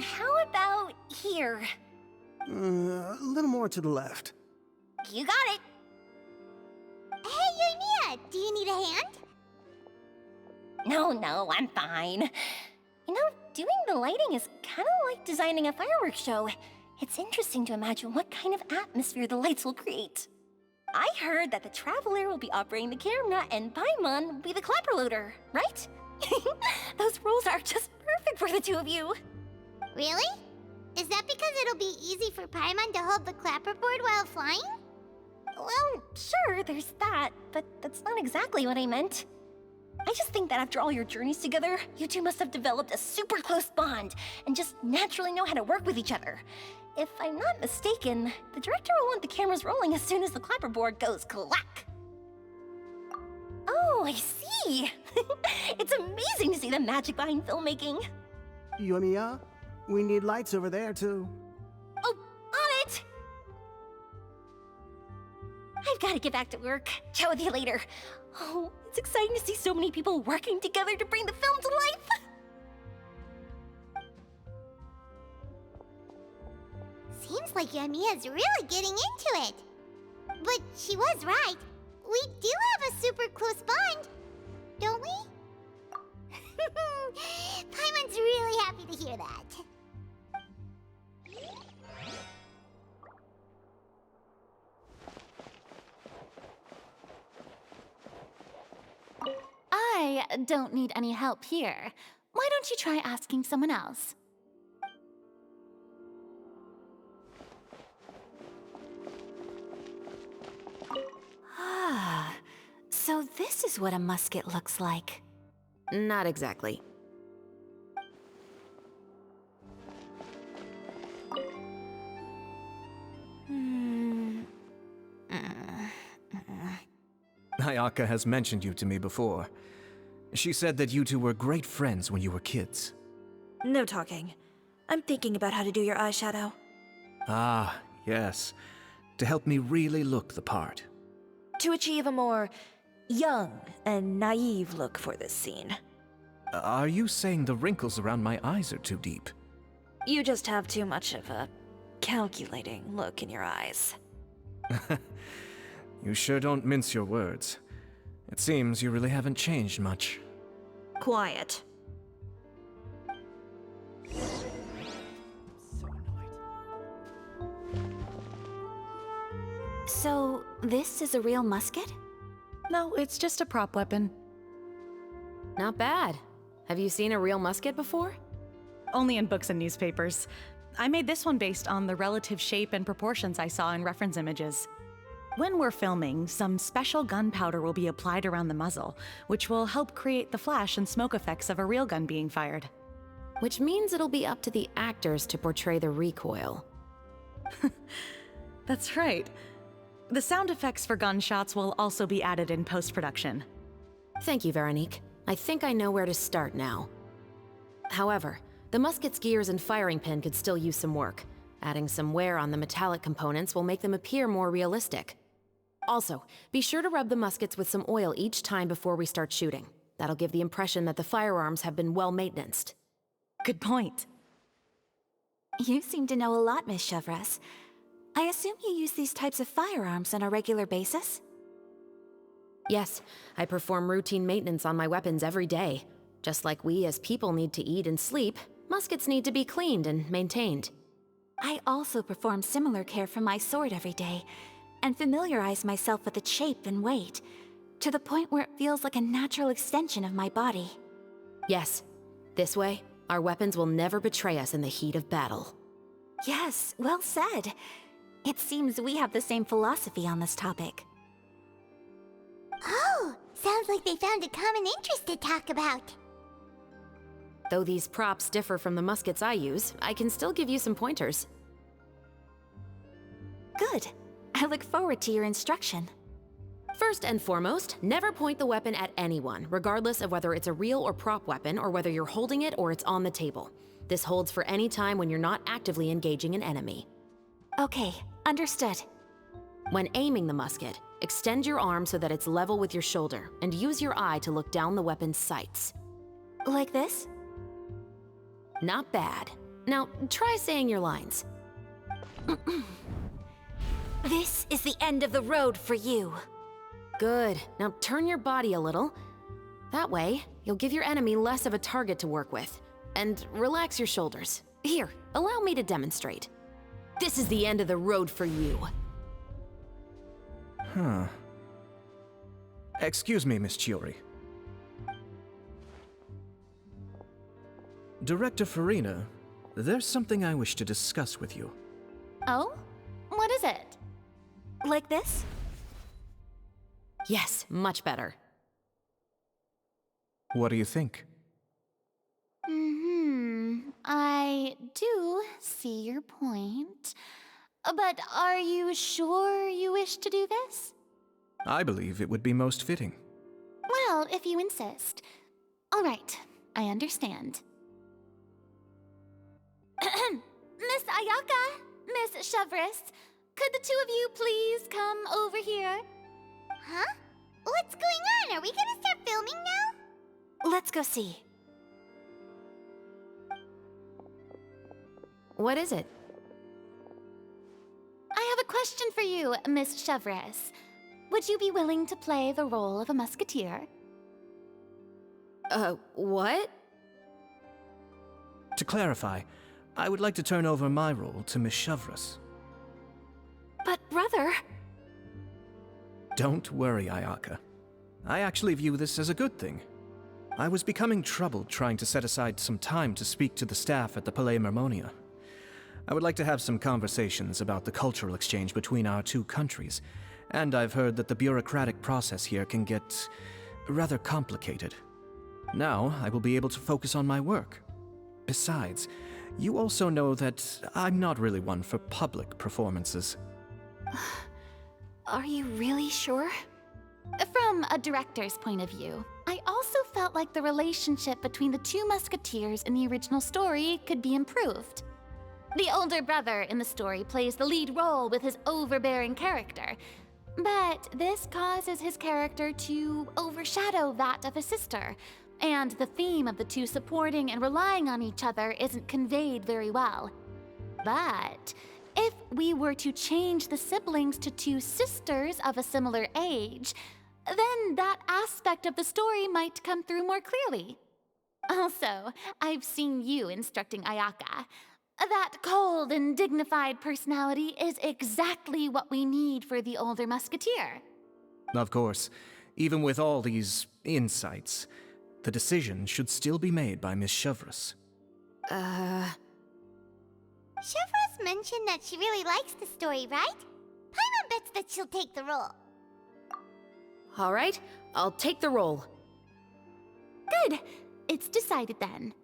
How about here? A little more to the left. You got it. Hey, Yoimiya, do you need a hand? No, I'm fine. You know, doing the lighting is kind of like designing a fireworks show. It's interesting to imagine what kind of atmosphere the lights will create. I heard that the Traveler will be operating the camera and Paimon will be the clapper loader, right? Those roles are just perfect for the two of you. Really? Is that because it'll be easy for Paimon to hold the clapperboard while flying? Well, sure, there's that, but that's not exactly what I meant. I just think that after all your journeys together, you two must have developed a super close bond and just naturally know how to work with each other. If I'm not mistaken, the director will want the cameras rolling as soon as the clapperboard goes clack. Oh, I see. It's amazing to see the magic behind filmmaking. Yoimiya, we need lights over there, too. Oh, on it! I've got to get back to work. Chat with you later. Oh, it's exciting to see so many people working together to bring the film to life. Seems like Yoimiya's really getting into it. But she was right. We do have a super close bond, don't we? Paimon's really happy to hear that. I don't need any help here. Why don't you try asking someone else? Ah, so this is what a musket looks like. Not exactly. Ayaka has mentioned you to me before. She said that you two were great friends when you were kids. No talking. I'm thinking about how to do your eyeshadow. Ah, yes. To help me really look the part. To achieve a more young and naive look for this scene. Are you saying the wrinkles around my eyes are too deep? You just have too much of a calculating look in your eyes. You sure don't mince your words. It seems you really haven't changed much. Quiet. So, this is a real musket? No, it's just a prop weapon. Not bad. Have you seen a real musket before? Only in books and newspapers. I made this one based on the relative shape and proportions I saw in reference images. When we're filming, some special gunpowder will be applied around the muzzle, which will help create the flash and smoke effects of a real gun being fired. Which means it'll be up to the actors to portray the recoil. That's right. The sound effects for gunshots will also be added in post-production. Thank you, Veronique. I think I know where to start now. However, the musket's gears and firing pin could still use some work. Adding some wear on the metallic components will make them appear more realistic. Also, be sure to rub the muskets with some oil each time before we start shooting. That'll give the impression that the firearms have been well maintenanced. Good point. You seem to know a lot, Miss Chevres. I assume you use these types of firearms on a regular basis? Yes, I perform routine maintenance on my weapons every day. Just like we as people need to eat and sleep, muskets need to be cleaned and maintained. I also perform similar care for my sword every day, and familiarize myself with its shape and weight, to the point where it feels like a natural extension of my body. Yes, this way, our weapons will never betray us in the heat of battle. Yes, well said. It seems we have the same philosophy on this topic. Oh, sounds like they found a common interest to talk about. Though these props differ from the muskets I use, I can still give you some pointers. Good. I look forward to your instruction. First and foremost, never point the weapon at anyone, regardless of whether it's a real or prop weapon, or whether you're holding it or it's on the table. This holds for any time when you're not actively engaging an enemy. Okay, understood. When aiming the musket, extend your arm so that it's level with your shoulder, and use your eye to look down the weapon's sights. Like this? Not bad. Now, try saying your lines. This is the end of the road for you. Good. Now turn your body a little. That way, you'll give your enemy less of a target to work with. And relax your shoulders. Here, allow me to demonstrate. This is the end of the road for you. Huh. Excuse me, Miss Chiori. Director Farina, there's something I wish to discuss with you. Oh? What is it? Like this? Yes, much better. What do you think? I do see your point. But are you sure you wish to do this? I believe it would be most fitting. Well, if you insist. All right, I understand. Miss Ayaka, Miss Chevris, could the two of you please come over here? Huh? What's going on? Are we gonna start filming now? Let's go see. What is it? I have a question for you, Miss Chevris. Would you be willing to play the role of a musketeer? What? To clarify, I would like to turn over my role to Miss Chevris. But brother... Don't worry, Ayaka. I actually view this as a good thing. I was becoming troubled trying to set aside some time to speak to the staff at the Palais Mermonia. I would like to have some conversations about the cultural exchange between our two countries, and I've heard that the bureaucratic process here can get rather complicated. Now, I will be able to focus on my work. Besides, you also know that I'm not really one for public performances. Are you really sure? From a director's point of view, I also felt like the relationship between the two musketeers in the original story could be improved. The older brother in the story plays the lead role with his overbearing character, but this causes his character to overshadow that of his sister, and the theme of the two supporting and relying on each other isn't conveyed very well. But if we were to change the siblings to two sisters of a similar age, then that aspect of the story might come through more clearly. Also, I've seen you instructing Ayaka. That cold and dignified personality is exactly what we need for the older musketeer. Of course, even with all these insights, the decision should still be made by Miss Chevris. Chevros mentioned that she really likes the story, right? Paimon bets that she'll take the role. All right, I'll take the role. Good. It's decided then.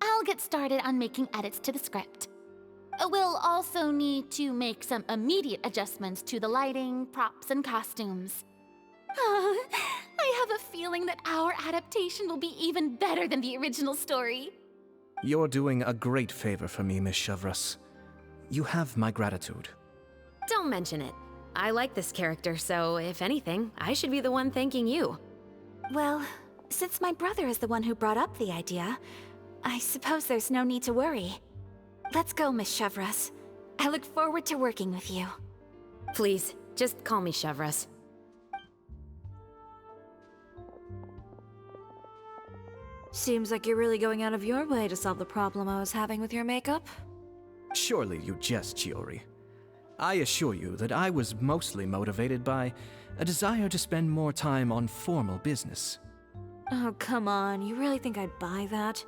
I'll get started on making edits to the script. We'll also need to make some immediate adjustments to the lighting, props, and costumes. I have a feeling that our adaptation will be even better than the original story. You're doing a great favor for me, Miss Chevris. You have my gratitude. Don't mention it. I like this character, so if anything, I should be the one thanking you. Well, since my brother is the one who brought up the idea, I suppose there's no need to worry. Let's go, Miss Chevris. I look forward to working with you. Please, just call me Chevres. Seems like you're really going out of your way to solve the problem I was having with your makeup. Surely you jest, Chiori. I assure you that I was mostly motivated by a desire to spend more time on formal business. Oh, come on. You really think I'd buy that?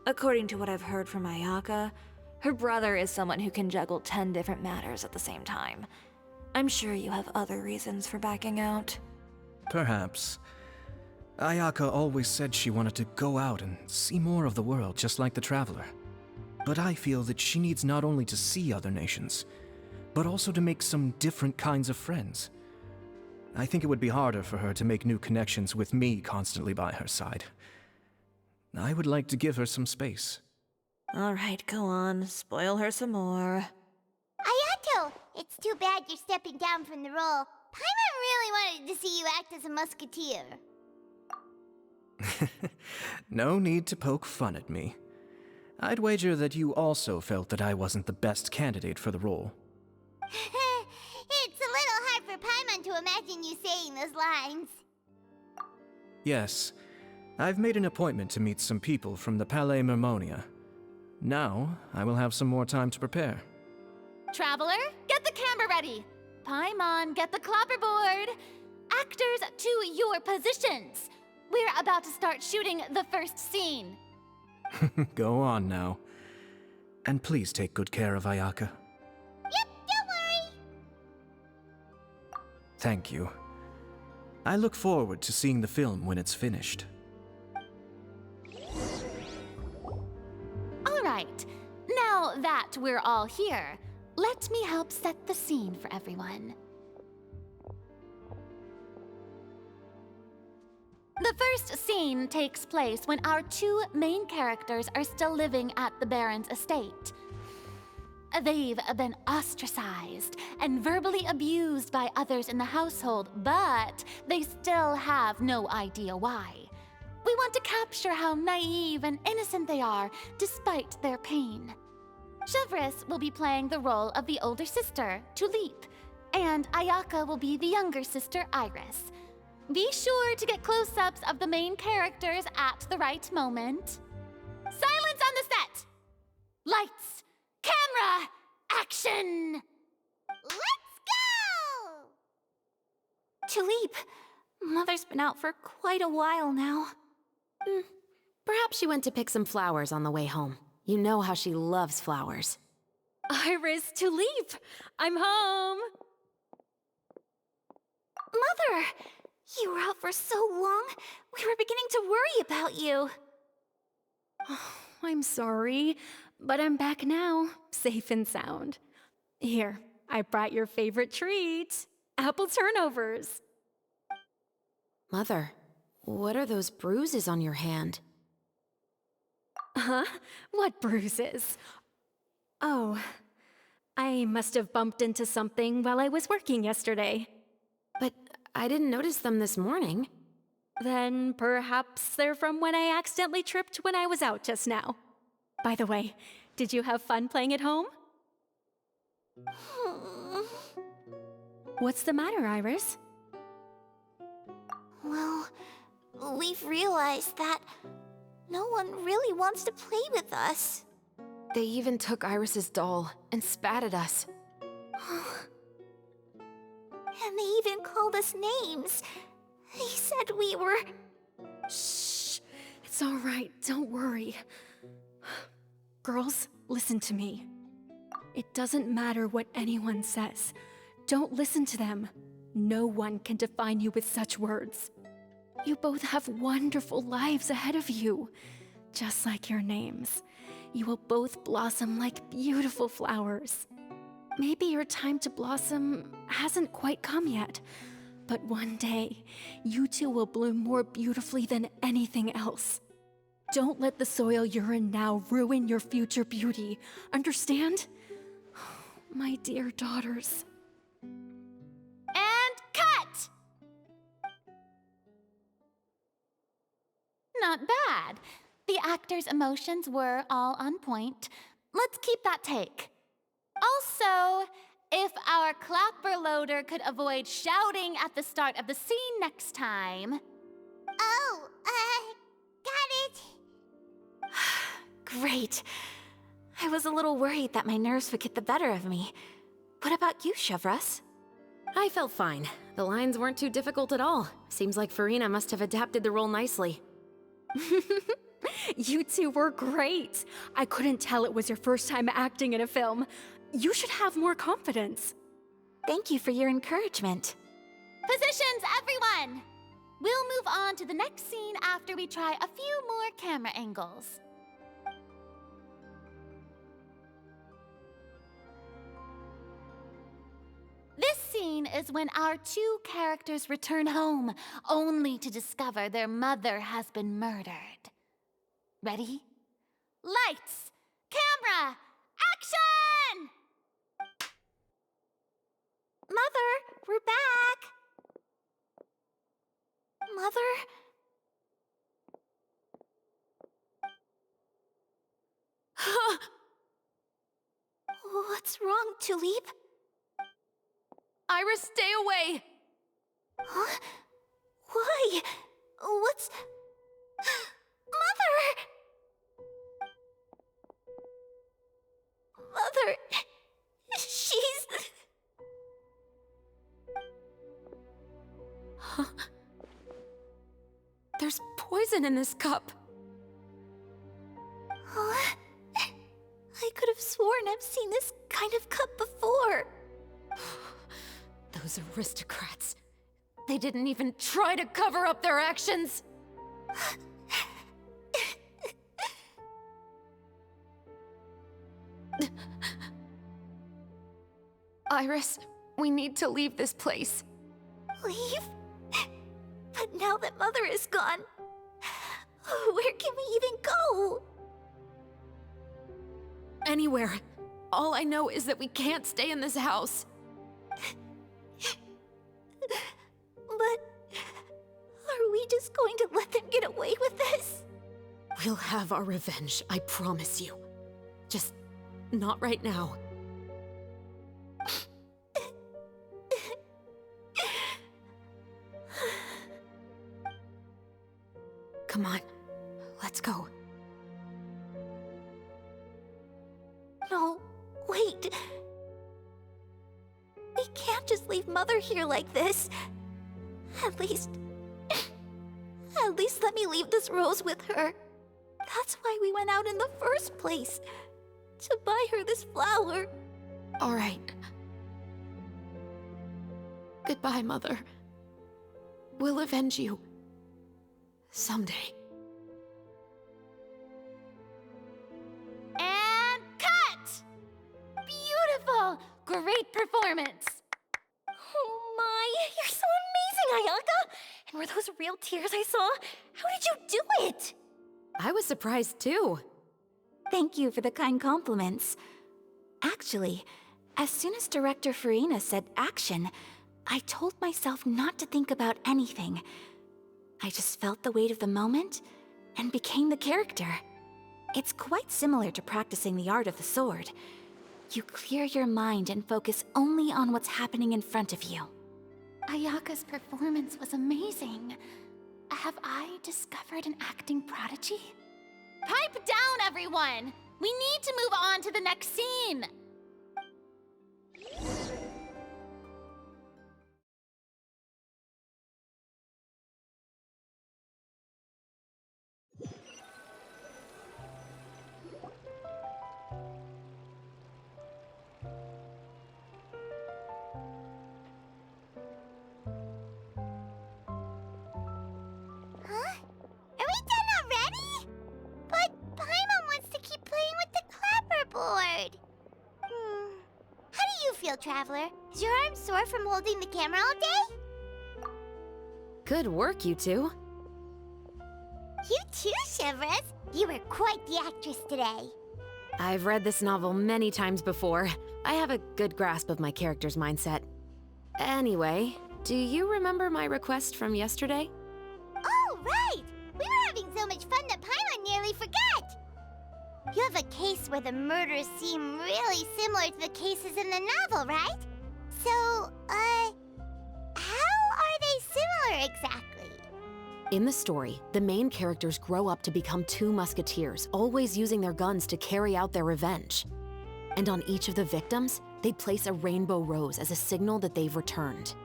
According to what I've heard from Ayaka, her brother is someone who can juggle 10 different matters at the same time. I'm sure you have other reasons for backing out. Perhaps. Ayaka always said she wanted to go out and see more of the world, just like the Traveler. But I feel that she needs not only to see other nations, but also to make some different kinds of friends. I think it would be harder for her to make new connections with me constantly by her side. I would like to give her some space. All right, go on. Spoil her some more. Ayato! It's too bad you're stepping down from the role. Paimon really wanted to see you act as a musketeer. No need to poke fun at me. I'd wager that you also felt that I wasn't the best candidate for the role. It's a little hard for Paimon to imagine you saying those lines. Yes, I've made an appointment to meet some people from the Palais Mermonia. Now, I will have some more time to prepare. Traveler, get the camera ready. Paimon, get the clapperboard. Actors, to your positions. We're about to start shooting the first scene. Go on now. And please take good care of Ayaka. Yep, don't worry. Thank you. I look forward to seeing the film when it's finished. All right, now that we're all here, let me help set the scene for everyone. The first scene takes place when our two main characters are still living at the Baron's estate. They've been ostracized and verbally abused by others in the household, but they still have no idea why. We want to capture how naive and innocent they are despite their pain. Chevres will be playing the role of the older sister, Tulip, and Ayaka will be the younger sister, Iris. Be sure to get close-ups of the main characters at the right moment. Silence on the set! Lights, camera, action! Let's go! Tulip, Mother's been out for quite a while now. Perhaps she went to pick some flowers on the way home. You know how she loves flowers. Iris, Tulip, I'm home. Mother! You were out for so long, we were beginning to worry about you. I'm sorry, but I'm back now, safe and sound. Here, I brought your favorite treat, apple turnovers. Mother, what are those bruises on your hand? Huh? What bruises? Oh, I must have bumped into something while I was working yesterday. But I didn't notice them this morning. Then perhaps they're from when I accidentally tripped when I was out just now. By the way, did you have fun playing at home? What's the matter, Iris? Well, we've realized that no one really wants to play with us. They even took Iris's doll and spat at us. And they even called us names. They said we were... Shh. It's all right. Don't worry. Girls, listen to me. It doesn't matter what anyone says. Don't listen to them. No one can define you with such words. You both have wonderful lives ahead of you. Just like your names. You will both blossom like beautiful flowers. Maybe your time to blossom hasn't quite come yet, but one day, you two will bloom more beautifully than anything else. Don't let the soil you're in now ruin your future beauty, understand? My dear daughters. And cut! Not bad. The actors' emotions were all on point. Let's keep that take. Also, if our clapper loader could avoid shouting at the start of the scene next time. Oh, got it. Great. I was a little worried that my nerves would get the better of me. What about you, Chevros? I felt fine. The lines weren't too difficult at all. Seems like Farina must have adapted the role nicely. You two were great. I couldn't tell it was your first time acting in a film. You should have more confidence. Thank you for your encouragement. Positions, everyone! We'll move on to the next scene after we try a few more camera angles. This scene is when our two characters return home, only to discover their mother has been murdered. Ready? Lights! Camera! Action! Mother, we're back! Mother? What's wrong, Tulip? Iris, stay away! Huh? Why? What's... Mother! Mother... She's... Huh? There's poison in this cup. Huh? I could have sworn I've seen this kind of cup before. Those aristocrats. They didn't even try to cover up their actions. Iris, we need to leave this place. Leave? But now that Mother is gone, where can we even go? Anywhere. All I know is that we can't stay in this house. But are we just going to let them get away with this? We'll have our revenge, I promise you. Just not right now. Come on, let's go. No, wait. We can't just leave Mother here like this. At least let me leave this rose with her. That's why we went out in the first place. To buy her this flower. All right. Goodbye, Mother. We'll avenge you. Someday. And cut! Beautiful! Great performance! Oh my, you're so amazing, Ayaka! And were those real tears I saw? How did you do it? I was surprised too. Thank you for the kind compliments. Actually, as soon as Director Farina said action, I told myself not to think about anything. I just felt the weight of the moment and became the character. It's quite similar to practicing the art of the sword. You clear your mind and focus only on what's happening in front of you. Ayaka's performance was amazing. Have I discovered an acting prodigy? Pipe down, everyone! We need to move on to the next scene! Traveler. Is your arm sore from holding the camera all day? Good work, you two. You too, Chevros. You were quite the actress today. I've read this novel many times before. I have a good grasp of my character's mindset. Anyway, do you remember my request from yesterday? Oh, right! We were having so much fun that Paimon nearly forgot! You have a case where the murders seem really similar to the cases in the novel, right? So, how are they similar exactly? In the story, the main characters grow up to become two musketeers, always using their guns to carry out their revenge. And on each of the victims, they place a rainbow rose as a signal that they've returned.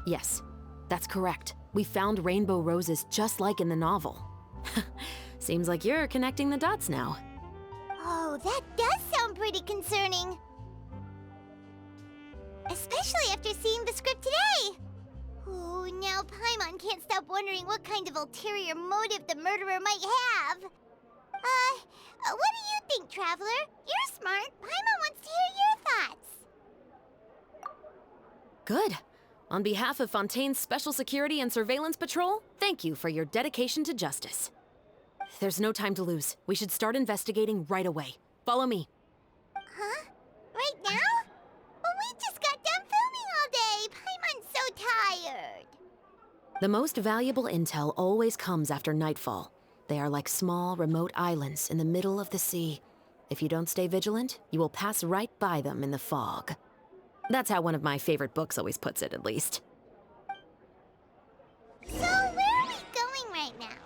Yes, that's correct. We found rainbow roses just like in the novel. Seems like you're connecting the dots now. Oh, that does sound pretty concerning. Especially after seeing the script today. Oh, now Paimon can't stop wondering what kind of ulterior motive the murderer might have. What do you think, Traveler? You're smart. Paimon wants to hear your thoughts. Good. On behalf of Fontaine's Special Security and Surveillance Patrol, thank you for your dedication to justice. There's no time to lose. We should start investigating right away. Follow me. Huh? Right now? But we just got done filming all day. Paimon's so tired. The most valuable intel always comes after nightfall. They are like small, remote islands in the middle of the sea. If you don't stay vigilant, you will pass right by them in the fog. That's how one of my favorite books always puts it, at least. So, where are we going right now?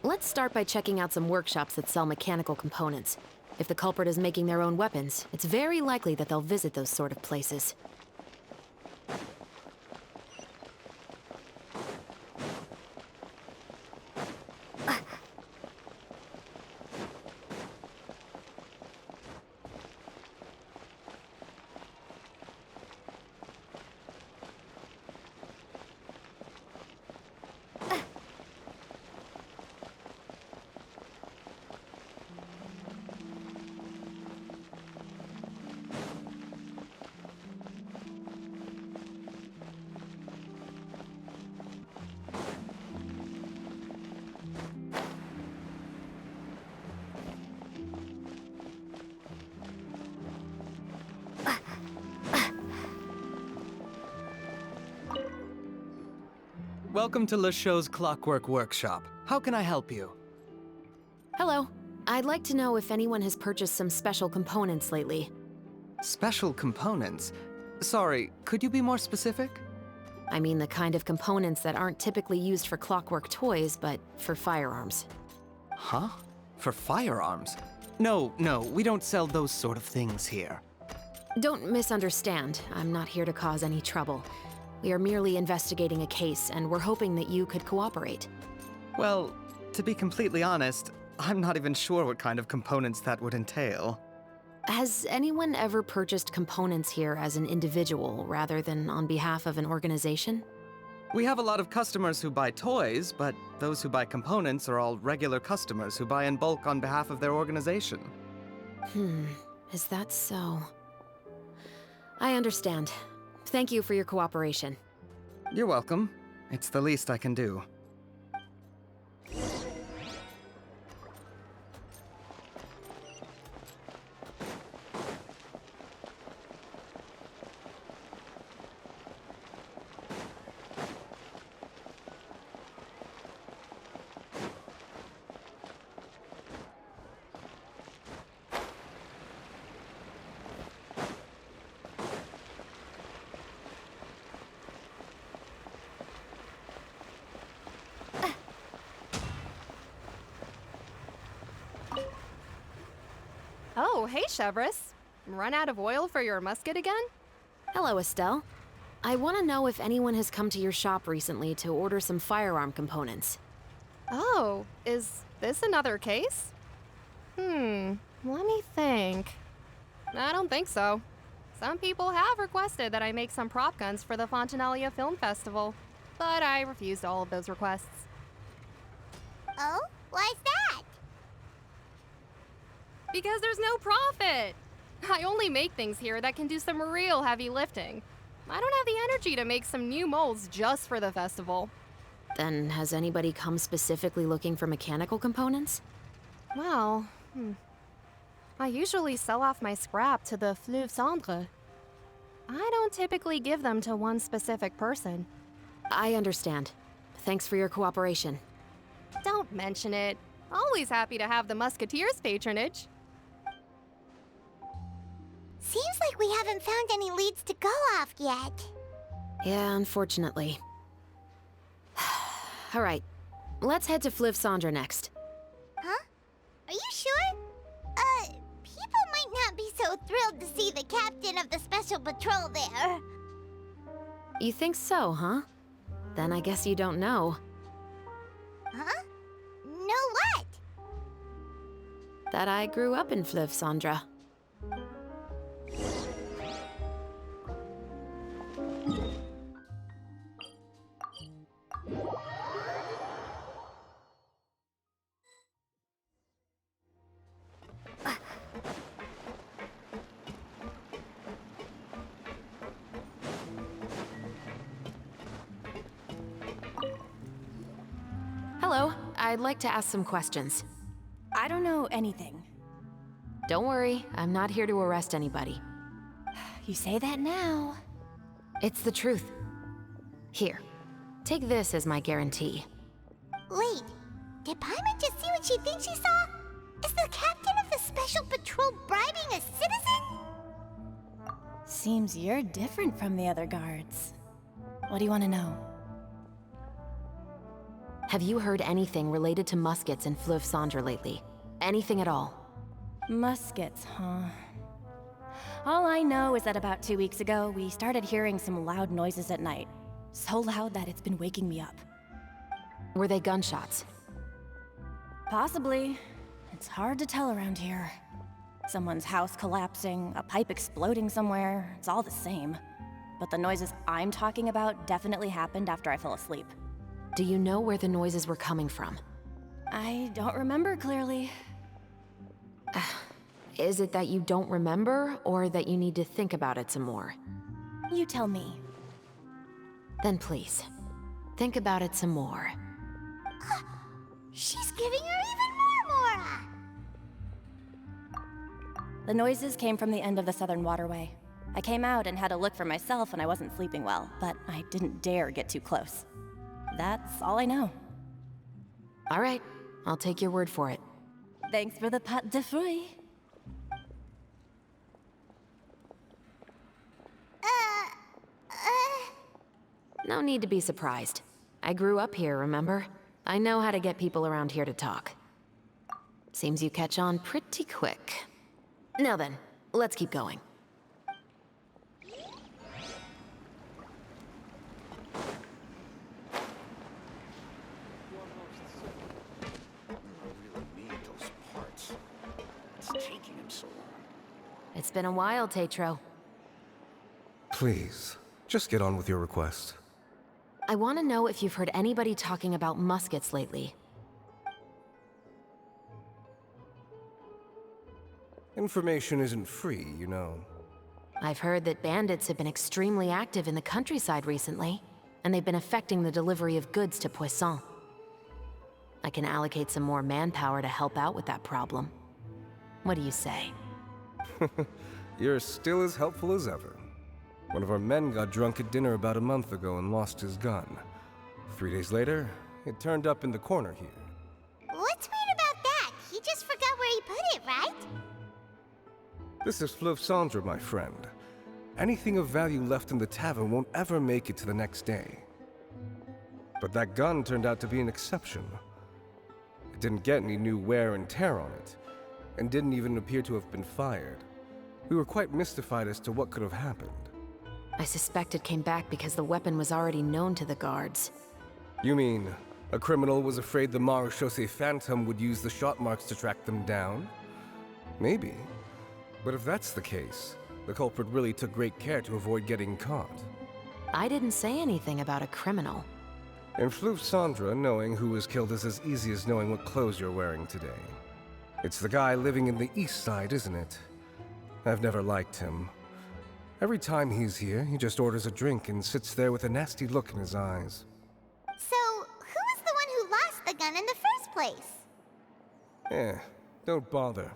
Let's start by checking out some workshops that sell mechanical components. If the culprit is making their own weapons, it's very likely that they'll visit those sort of places. Welcome to Le Show's Clockwork Workshop. How can I help you? Hello. I'd like to know if anyone has purchased some special components lately. Special components? Sorry, could you be more specific? I mean the kind of components that aren't typically used for clockwork toys, but for firearms. Huh? For firearms? No, we don't sell those sort of things here. Don't misunderstand. I'm not here to cause any trouble. We are merely investigating a case, and we're hoping that you could cooperate. Well, to be completely honest, I'm not even sure what kind of components that would entail. Has anyone ever purchased components here as an individual rather than on behalf of an organization? We have a lot of customers who buy toys, but those who buy components are all regular customers who buy in bulk on behalf of their organization. Is that so? I understand. Thank you for your cooperation. You're welcome. It's the least I can do. Oh, hey, Chevris. Run out of oil for your musket again? Hello, Estelle. I want to know if anyone has come to your shop recently to order some firearm components. Oh, is this another case? Let me think. I don't think so. Some people have requested that I make some prop guns for the Fontanalia Film Festival, but I refused all of those requests. Oh? Why's that? Because there's no profit! I only make things here that can do some real heavy lifting. I don't have the energy to make some new molds just for the festival. Then has anybody come specifically looking for mechanical components? Well, I usually sell off my scrap to the Fleuve Cendre. I don't typically give them to one specific person. I understand. Thanks for your cooperation. Don't mention it. Always happy to have the Musketeers' patronage. Seems like we haven't found any leads to go off yet. Yeah, unfortunately. All right, let's head to Fliv Sandra next. Huh? Are you sure? People might not be so thrilled to see the captain of the special patrol there. You think so, huh? Then I guess you don't know. Huh? Know what? That I grew up in Fliv Sandra. Hello, I'd like to ask some questions. I don't know anything. Don't worry, I'm not here to arrest anybody. You say that now. It's the truth. Here, take this as my guarantee. Wait, did Paimon just see what she thinks she saw? Is the captain of the special patrol bribing a citizen? Seems you're different from the other guards. What do you want to know? Have you heard anything related to Muskets in Fliv Sandra lately? Anything at all? Muskets, huh? All I know is that about 2 weeks ago, we started hearing some loud noises at night. So loud that it's been waking me up. Were they gunshots? Possibly. It's hard to tell around here. Someone's house collapsing, a pipe exploding somewhere, it's all the same. But the noises I'm talking about definitely happened after I fell asleep. Do you know where the noises were coming from? I don't remember clearly. Is it that you don't remember, or that you need to think about it some more? You tell me. Then please, think about it some more. She's giving her even more Mora! The noises came from the end of the Southern Waterway. I came out and had a look for myself when I wasn't sleeping well, but I didn't dare get too close. That's all I know. All right, I'll take your word for it. Thanks for the pâte de fruits. No need to be surprised. I grew up here, remember? I know how to get people around here to talk. Seems you catch on pretty quick. Now then, let's keep going. It's been a while, Tetro. Please, just get on with your request. I want to know if you've heard anybody talking about muskets lately. Information isn't free, you know. I've heard that bandits have been extremely active in the countryside recently, and they've been affecting the delivery of goods to Poisson. I can allocate some more manpower to help out with that problem. What do you say? You're still as helpful as ever. One of our men got drunk at dinner about a month ago and lost his gun. 3 days later, it turned up in the corner here. What's weird about that? He just forgot where he put it, right? This is Fliv Sandra, my friend. Anything of value left in the tavern won't ever make it to the next day. But that gun turned out to be an exception. It didn't get any new wear and tear on it, and didn't even appear to have been fired. We were quite mystified as to what could have happened. I suspect it came back because the weapon was already known to the guards. You mean, a criminal was afraid the Marechaussee Phantom would use the shot marks to track them down? Maybe. But if that's the case, the culprit really took great care to avoid getting caught. I didn't say anything about a criminal. In Fliv Sandra, knowing who was killed is as easy as knowing what clothes you're wearing today. It's the guy living in the East Side, isn't it? I've never liked him. Every time he's here, he just orders a drink and sits there with a nasty look in his eyes. So, who was the one who lost the gun in the first place? Don't bother.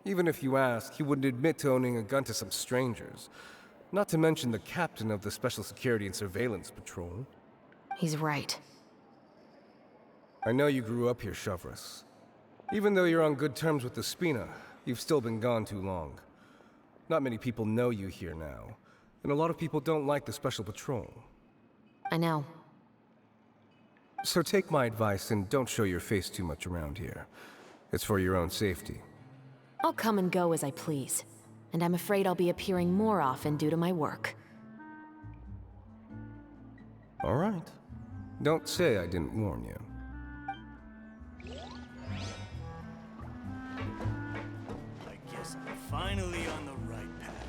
Even if you ask, he wouldn't admit to owning a gun to some strangers. Not to mention the captain of the Special Security and Surveillance Patrol. He's right. I know you grew up here, Shovris. Even though you're on good terms with the Spina, you've still been gone too long. Not many people know you here now, and a lot of people don't like the Special Patrol. I know. So take my advice and don't show your face too much around here. It's for your own safety. I'll come and go as I please, and I'm afraid I'll be appearing more often due to my work. All right. Don't say I didn't warn you. I guess I'm finally on the right path.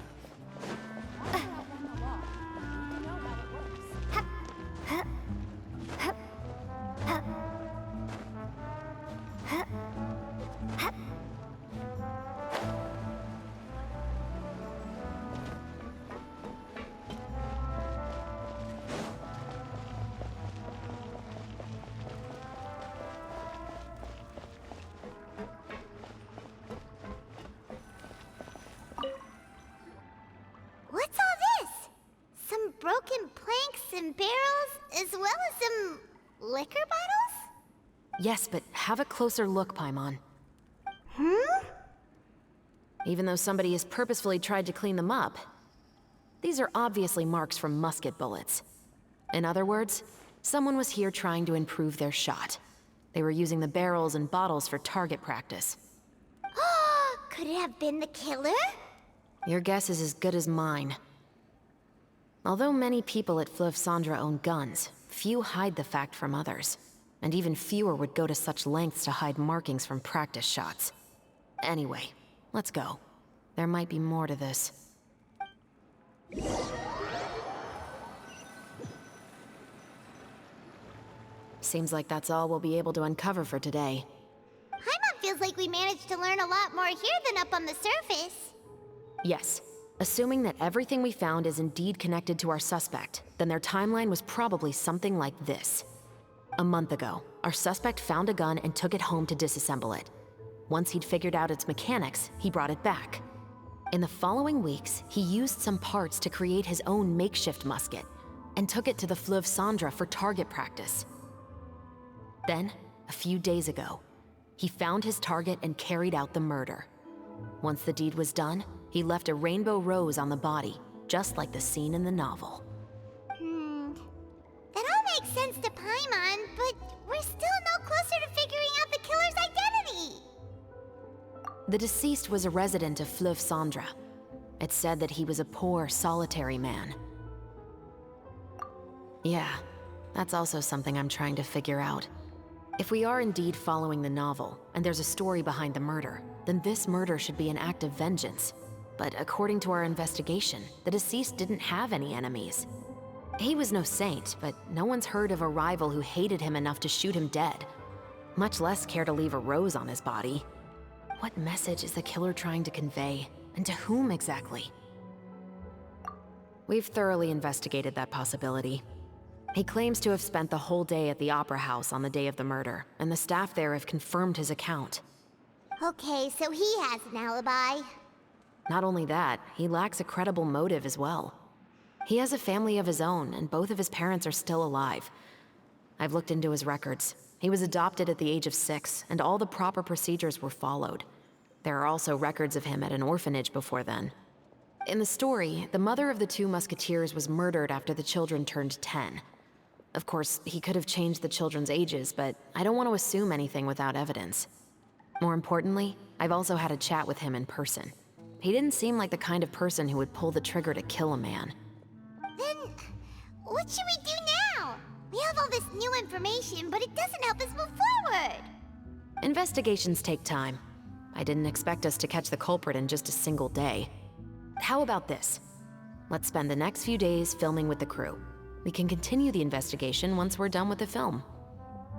What's all this? Some broken planks and barrels, as well as some liquor bottles? Yes, but have a closer look, Paimon. Even though somebody has purposefully tried to clean them up, these are obviously marks from musket bullets. In other words, someone was here trying to improve their shot. They were using the barrels and bottles for target practice. Could it have been the killer? Your guess is as good as mine. Although many people at Fleuve Cendres own guns, few hide the fact from others. And even fewer would go to such lengths to hide markings from practice shots. Anyway, let's go. There might be more to this. Seems like that's all we'll be able to uncover for today. Paimon feels like we managed to learn a lot more here than up on the surface. Yes. Assuming that everything we found is indeed connected to our suspect, then their timeline was probably something like this. A month ago, our suspect found a gun and took it home to disassemble it. Once he'd figured out its mechanics, he brought it back. In the following weeks, he used some parts to create his own makeshift musket, and took it to the Fleuve Cendres for target practice. Then, a few days ago, he found his target and carried out the murder. Once the deed was done, he left a rainbow rose on the body, just like the scene in the novel. That all makes sense to Paimon, but we're still no closer to figuring out the killer's identity. The deceased was a resident of Fleuve Cendres. It's said that he was a poor, solitary man. Yeah, that's also something I'm trying to figure out. If we are indeed following the novel, and there's a story behind the murder, then this murder should be an act of vengeance. But according to our investigation, the deceased didn't have any enemies. He was no saint, but no one's heard of a rival who hated him enough to shoot him dead, much less care to leave a rose on his body. What message is the killer trying to convey, and to whom exactly? We've thoroughly investigated that possibility. He claims to have spent the whole day at the Opera House on the day of the murder, and the staff there have confirmed his account. Okay, so he has an alibi. Not only that, he lacks a credible motive as well. He has a family of his own, and both of his parents are still alive. I've looked into his records. He was adopted at the age of 6, and all the proper procedures were followed. There are also records of him at an orphanage before then. In the story, the mother of the 2 musketeers was murdered after the children turned 10. Of course, he could have changed the children's ages, but I don't want to assume anything without evidence. More importantly, I've also had a chat with him in person. He didn't seem like the kind of person who would pull the trigger to kill a man. Then, what should we do now? We have all this new information, but it doesn't help us move forward. Investigations take time. I didn't expect us to catch the culprit in just a single day. How about this? Let's spend the next few days filming with the crew. We can continue the investigation once we're done with the film.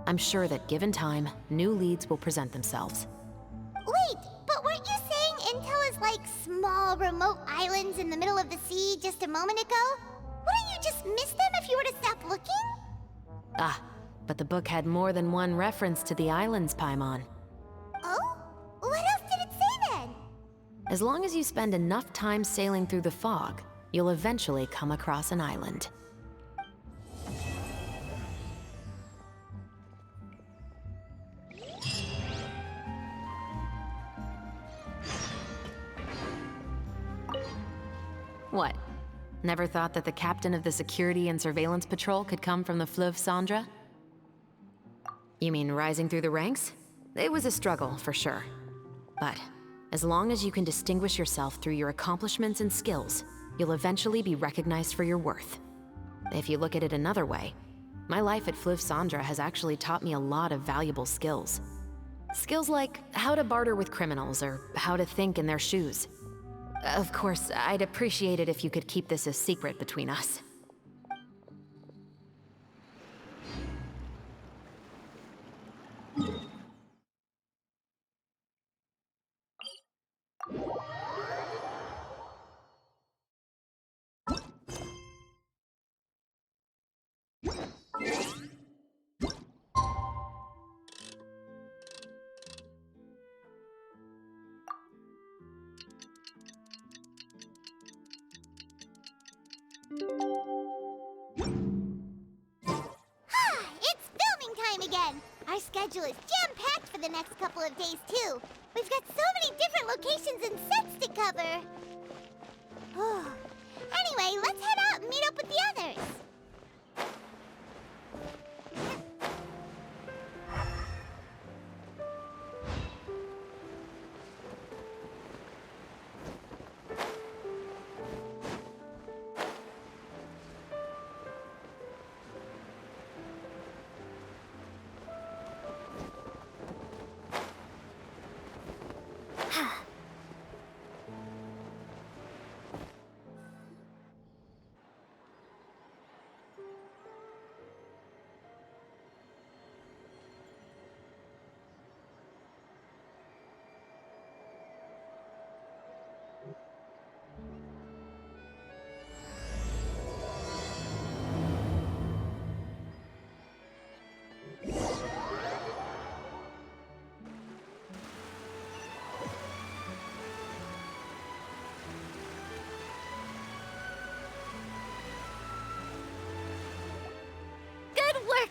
I'm sure that given time, new leads will present themselves. Wait, but weren't you saying intel is like small, remote islands in the middle of the sea just a moment ago? Wouldn't you just miss them if you were to stop looking? Ah, but the book had more than one reference to the islands, Paimon. Oh? What else did it say then? As long as you spend enough time sailing through the fog, you'll eventually come across an island. What? Never thought that the captain of the security and surveillance patrol could come from the Fleuve Cendre? You mean rising through the ranks? It was a struggle, for sure. But as long as you can distinguish yourself through your accomplishments and skills, you'll eventually be recognized for your worth. If you look at it another way, my life at Fleuve Cendre has actually taught me a lot of valuable skills. Skills like how to barter with criminals or how to think in their shoes. Of course, I'd appreciate it if you could keep this a secret between us. It's filming time again! Our schedule is jam-packed for the next couple of days, too. We've got so many different locations and sets to cover. Anyway, let's head out and meet up with the others.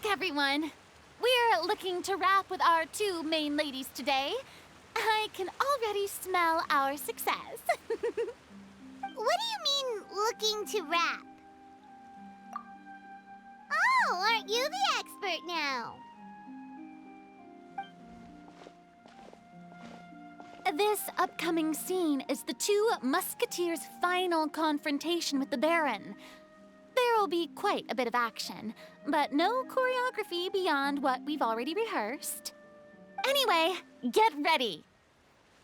Everyone, we're looking to wrap with our two main ladies today. I can already smell our success. What do you mean, looking to wrap? Oh, aren't you the expert now? This upcoming scene is the two Musketeers' final confrontation with the Baron. There will be quite a bit of action, but no choreography beyond what we've already rehearsed. Anyway, get ready.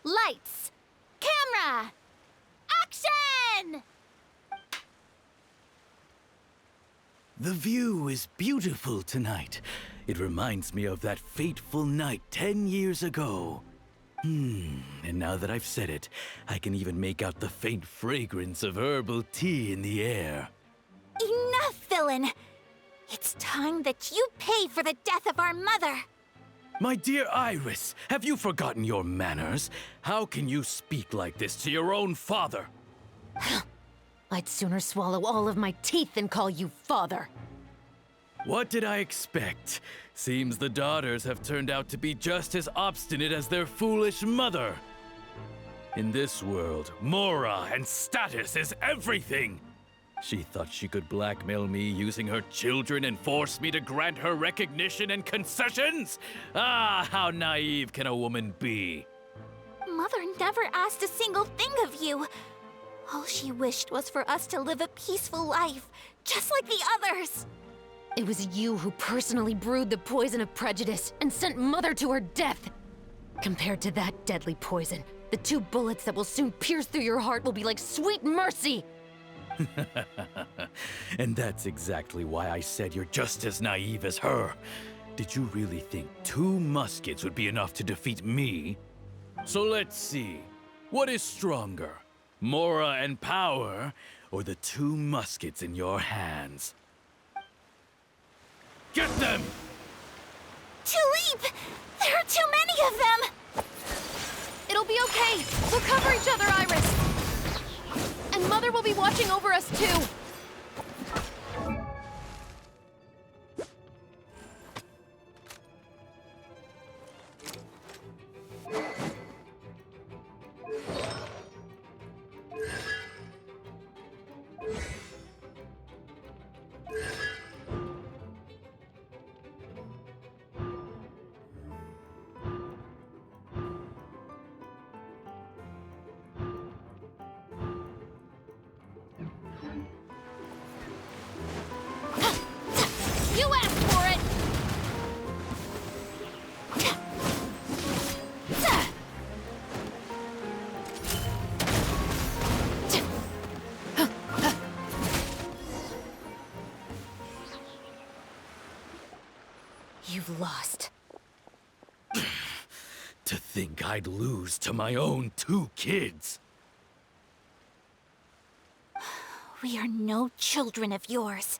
Lights, camera, action! The view is beautiful tonight. It reminds me of that fateful night 10 years ago. And now that I've said it, I can even make out the faint fragrance of herbal tea in the air. Enough, villain! It's time that you pay for the death of our mother! My dear Iris, have you forgotten your manners? How can you speak like this to your own father? I'd sooner swallow all of my teeth than call you father. What did I expect? Seems the daughters have turned out to be just as obstinate as their foolish mother. In this world, Mora and status is everything! She thought she could blackmail me using her children and force me to grant her recognition and concessions? Ah, how naive can a woman be? Mother never asked a single thing of you. All she wished was for us to live a peaceful life, just like the others. It was you who personally brewed the poison of prejudice and sent Mother to her death. Compared to that deadly poison, the 2 bullets that will soon pierce through your heart will be like sweet mercy. And that's exactly why I said you're just as naive as her. Did you really think 2 muskets would be enough to defeat me? So let's see. What is stronger? Mora and power, or the 2 muskets in your hands? Get them! Tulip! There are too many of them! It'll be okay. We'll cover each other, Iris. And Mother will be watching over us, too. You've lost. To think I'd lose to my own 2 kids. We are no children of yours,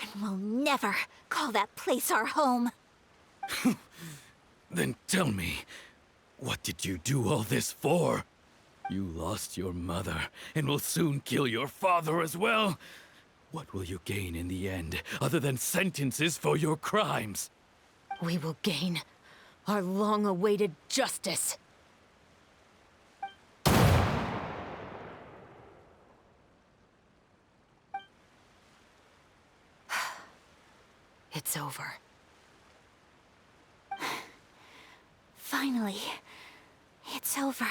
and we'll never call that place our home. Then tell me, what did you do all this for? You lost your mother, and will soon kill your father as well. What will you gain in the end, other than sentences for your crimes? We will gain our long-awaited justice. It's over. Finally, it's over.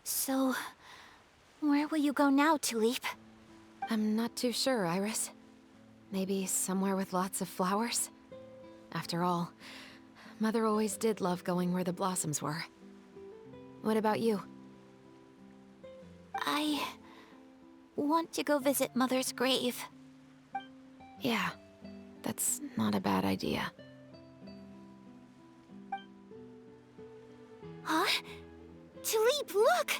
So, where will you go now, Tulip? I'm not too sure, Iris. Maybe somewhere with lots of flowers? After all, Mother always did love going where the blossoms were. What about you? I want to go visit Mother's grave. Yeah, that's not a bad idea. Huh? Tulip, look!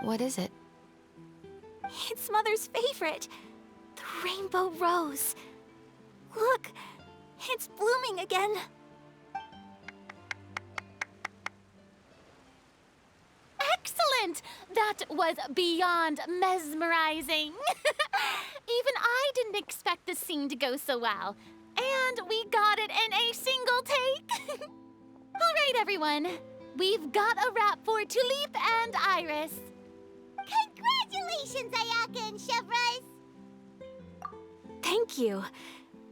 What is it? It's Mother's favorite. The rainbow rose. Look, it's blooming again. Excellent! That was beyond mesmerizing. Even I didn't expect this scene to go so well. And we got it in a single take. All right, everyone. We've got a wrap for Tulip and Iris. Congratulations, Ayaka and Chevrolet! Thank you.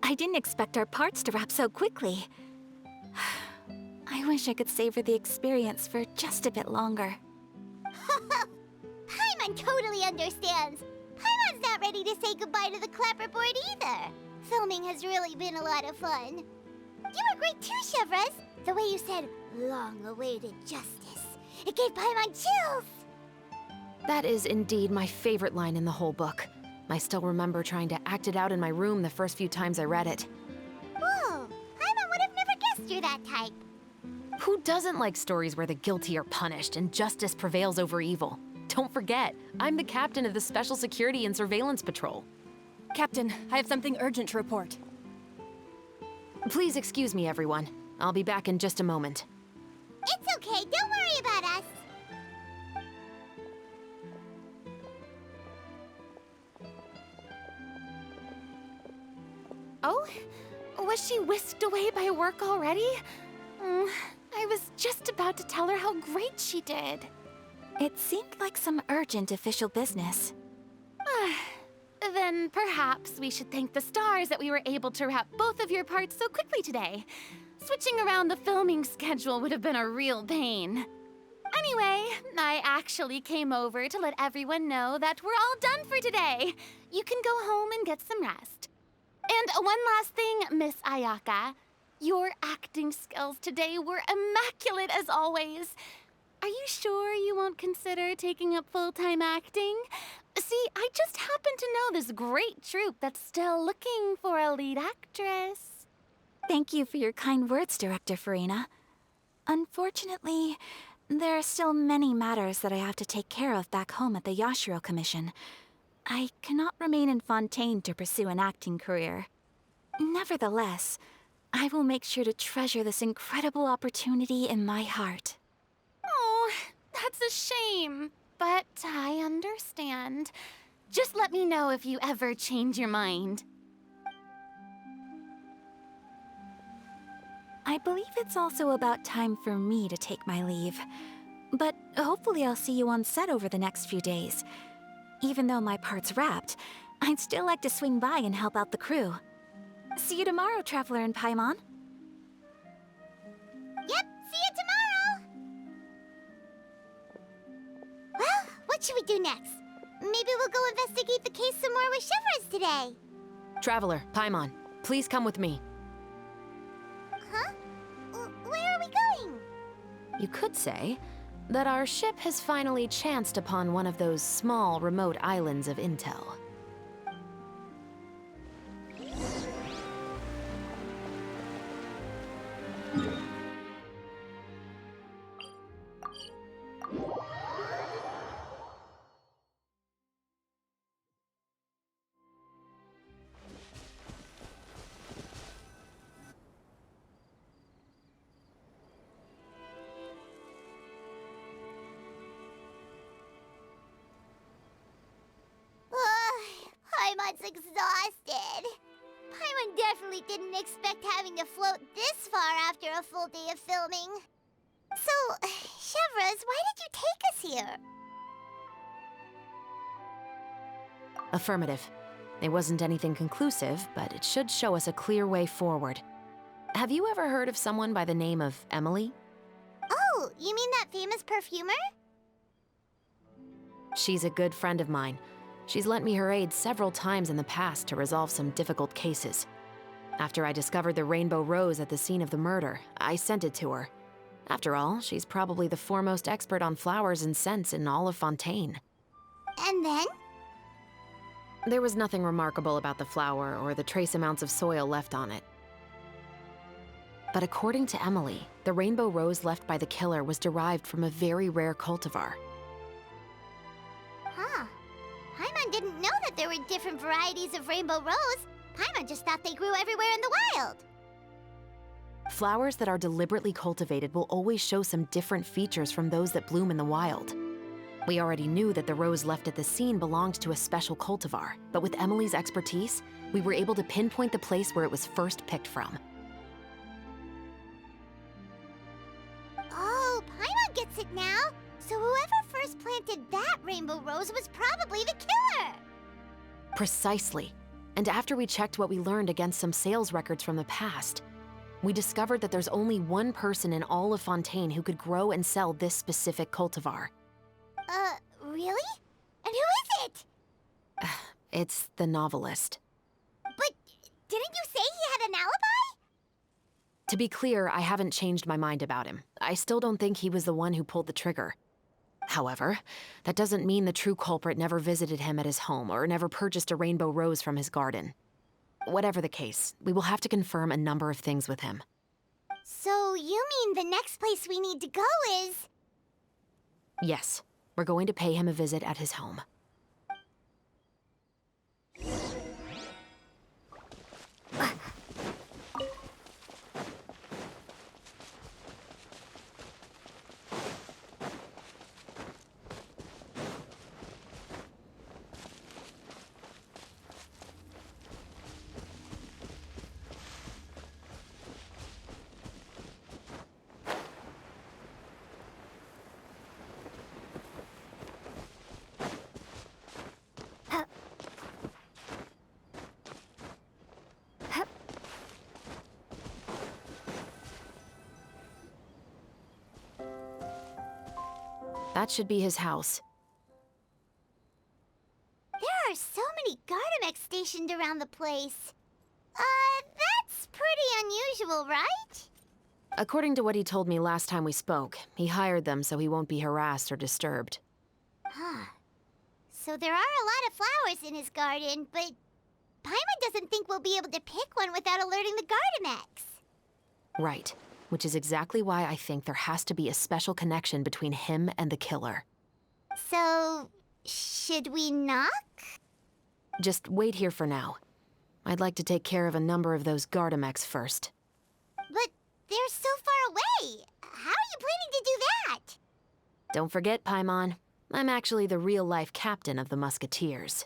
I didn't expect our parts to wrap so quickly. I wish I could savor the experience for just a bit longer. Paimon totally understands. Paimon's not ready to say goodbye to the clapperboard either. Filming has really been a lot of fun. You were great too, Chevrolet. The way you said, long-awaited justice. It gave Paimon chills. That is indeed my favorite line in the whole book. I still remember trying to act it out in my room the first few times I read it. Whoa, Paimon would have never guessed you're that type. Who doesn't like stories where the guilty are punished and justice prevails over evil? Don't forget, I'm the captain of the Special Security and Surveillance Patrol. Captain, I have something urgent to report. Please excuse me, everyone. I'll be back in just a moment. It's okay, don't worry about us. Oh? Was she whisked away by work already? I was just about to tell her how great she did. It seemed like some urgent official business. Then perhaps we should thank the stars that we were able to wrap both of your parts so quickly today. Switching around the filming schedule would have been a real pain. Anyway, I actually came over to let everyone know that we're all done for today. You can go home and get some rest. And one last thing, Miss Ayaka. Your acting skills today were immaculate as always. Are you sure you won't consider taking up full-time acting? See, I just happen to know this great troupe that's still looking for a lead actress. Thank you for your kind words, Director Farina. Unfortunately, there are still many matters that I have to take care of back home at the Yashiro Commission. I cannot remain in Fontaine to pursue an acting career. Nevertheless, I will make sure to treasure this incredible opportunity in my heart. Oh, that's a shame, but I understand. Just let me know if you ever change your mind. I believe it's also about time for me to take my leave. But hopefully I'll see you on set over the next few days. Even though my part's wrapped, I'd still like to swing by and help out the crew. See you tomorrow, Traveler and Paimon. Yep, see you tomorrow! Well, what should we do next? Maybe we'll go investigate the case some more with Chevrolet today. Traveler, Paimon, please come with me. Huh? Where You could say that our ship has finally chanced upon one of those small, remote islands of intel. Paimon's exhausted. Paimon definitely didn't expect having to float this far after a full day of filming. So, Chevres, why did you take us here? Affirmative. It wasn't anything conclusive, but it should show us a clear way forward. Have you ever heard of someone by the name of Emily? Oh, you mean that famous perfumer? She's a good friend of mine. She's lent me her aid several times in the past to resolve some difficult cases. After I discovered the rainbow rose at the scene of the murder, I sent it to her. After all, she's probably the foremost expert on flowers and scents in all of Fontaine. And then? There was nothing remarkable about the flower or the trace amounts of soil left on it. But according to Emily, the rainbow rose left by the killer was derived from a very rare cultivar. Huh. Paimon didn't know that there were different varieties of rainbow rose. Paimon just thought they grew everywhere in the wild. Flowers that are deliberately cultivated will always show some different features from those that bloom in the wild. We already knew that the rose left at the scene belonged to a special cultivar, but with Emily's expertise, we were able to pinpoint the place where it was first picked from. Oh, Paimon gets it now. So whoever first planted that rainbow rose was probably the killer. Precisely. And after we checked what we learned against some sales records from the past, we discovered that there's only one person in all of Fontaine who could grow and sell this specific cultivar. Really? And who is it? It's the novelist. But didn't you say he had an alibi? To be clear, I haven't changed my mind about him. I still don't think he was the one who pulled the trigger. However, that doesn't mean the true culprit never visited him at his home or never purchased a rainbow rose from his garden. Whatever the case, we will have to confirm a number of things with him. So you mean the next place we need to go is... Yes, we're going to pay him a visit at his home. That should be his house. There are so many Gardamex stationed around the place. That's pretty unusual, right? According to what he told me last time we spoke, he hired them so he won't be harassed or disturbed. Huh. So there are a lot of flowers in his garden, but Paimon doesn't think we'll be able to pick one without alerting the Gardamex. Right. Which is exactly why I think there has to be a special connection between him and the killer. So, should we knock? Just wait here for now. I'd like to take care of a number of those Gardamex first. But they're so far away. How are you planning to do that? Don't forget, Paimon. I'm actually the real-life captain of the Musketeers.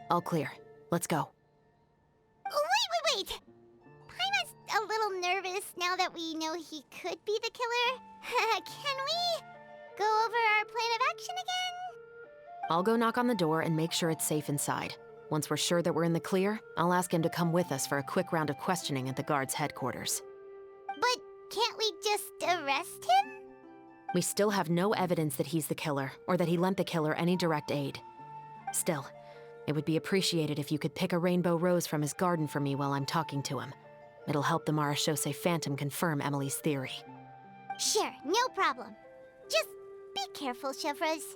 All clear. Let's go. Wait! Paimon's a little nervous now that we know he could be the killer. Can we go over our plan of action again? I'll go knock on the door and make sure it's safe inside. Once we're sure that we're in the clear, I'll ask him to come with us for a quick round of questioning at the guard's headquarters. But can't we just arrest him? We still have no evidence that he's the killer, or that he lent the killer any direct aid. Still, it would be appreciated if you could pick a rainbow rose from his garden for me while I'm talking to him. It'll help the Marachose Phantom confirm Emily's theory. Sure, no problem. Just be careful, Chevreuse.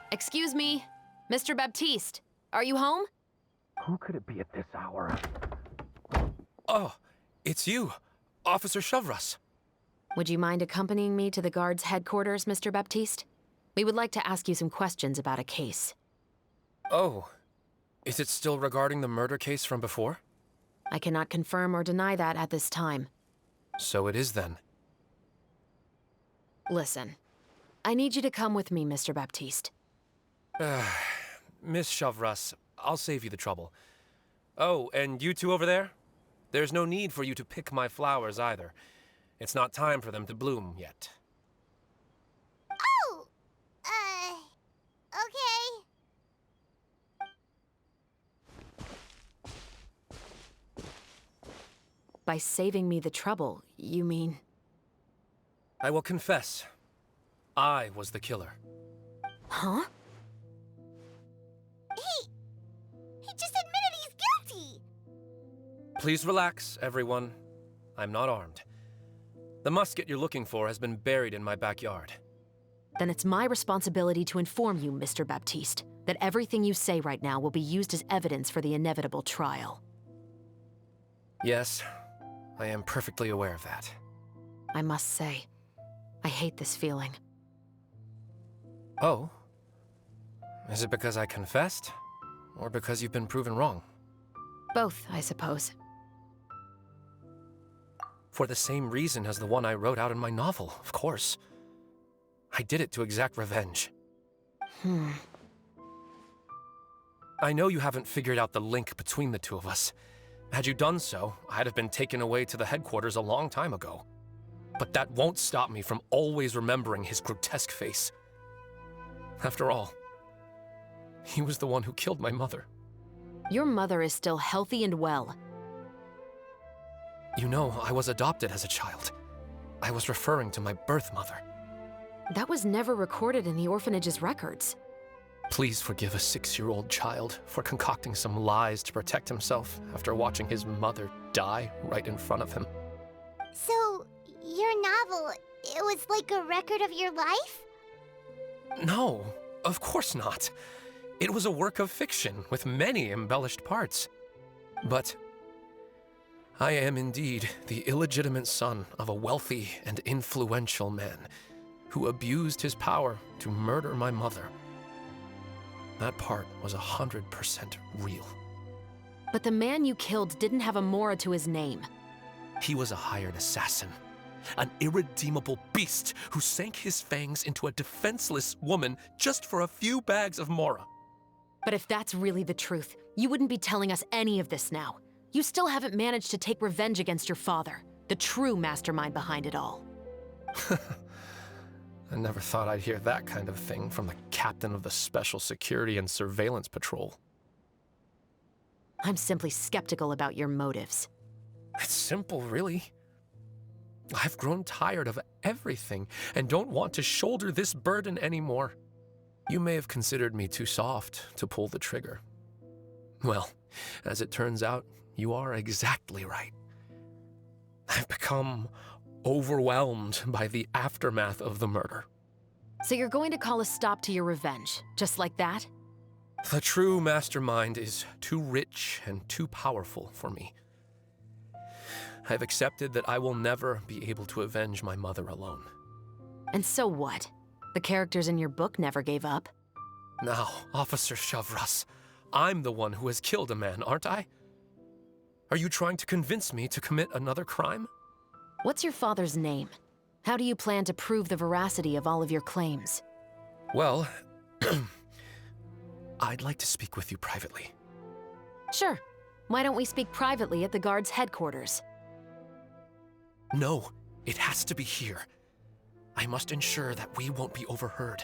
Excuse me, Mr. Baptiste, are you home? Who could it be at this hour? Oh, it's you, Officer Chevreuse. Would you mind accompanying me to the guard's headquarters, Mr. Baptiste? We would like to ask you some questions about a case. Oh, is it still regarding the murder case from before? I cannot confirm or deny that at this time. So it is then. Listen, I need you to come with me, Mr. Baptiste. Miss Chevreuse, I'll save you the trouble. Oh, and you two over there? There's no need for you to pick my flowers either. It's not time for them to bloom yet. Oh! Okay. By saving me the trouble, you mean... I will confess. I was the killer. Huh? He just admitted he's guilty! Please relax, everyone. I'm not armed. The musket you're looking for has been buried in my backyard. Then it's my responsibility to inform you, Mr. Baptiste, that everything you say right now will be used as evidence for the inevitable trial. Yes, I am perfectly aware of that. I must say, I hate this feeling. Oh? Is it because I confessed? Or because you've been proven wrong? Both, I suppose. For the same reason as the one I wrote out in my novel, of course. I did it to exact revenge. I know you haven't figured out the link between the two of us. Had you done so, I'd have been taken away to the headquarters a long time ago. But that won't stop me from always remembering his grotesque face. After all, he was the one who killed my mother. Your mother is still healthy and well. You know, I was adopted as a child. I was referring to my birth mother. That was never recorded in the orphanage's records. Please forgive a 6-year-old child for concocting some lies to protect himself after watching his mother die right in front of him. So, your novel, it was like a record of your life? No, of course not. It was a work of fiction with many embellished parts. But I am indeed the illegitimate son of a wealthy and influential man who abused his power to murder my mother. That part was 100% real. But the man you killed didn't have a Mora to his name. He was a hired assassin. An irredeemable beast who sank his fangs into a defenseless woman just for a few bags of Mora. But if that's really the truth, you wouldn't be telling us any of this now. You still haven't managed to take revenge against your father, the true mastermind behind it all. I never thought I'd hear that kind of thing from the captain of the Special Security and Surveillance Patrol. I'm simply skeptical about your motives. It's simple, really. I've grown tired of everything and don't want to shoulder this burden anymore. You may have considered me too soft to pull the trigger. Well, as it turns out, you are exactly right. I've become overwhelmed by the aftermath of the murder. So you're going to call a stop to your revenge, just like that? The true mastermind is too rich and too powerful for me. I've accepted that I will never be able to avenge my mother alone. And so what? The characters in your book never gave up. Now, Officer Shavras, I'm the one who has killed a man, aren't I? Are you trying to convince me to commit another crime? What's your father's name? How do you plan to prove the veracity of all of your claims? Well, I'd like to speak with you privately. Sure. Why don't we speak privately at the guard's headquarters? No, it has to be here. I must ensure that we won't be overheard.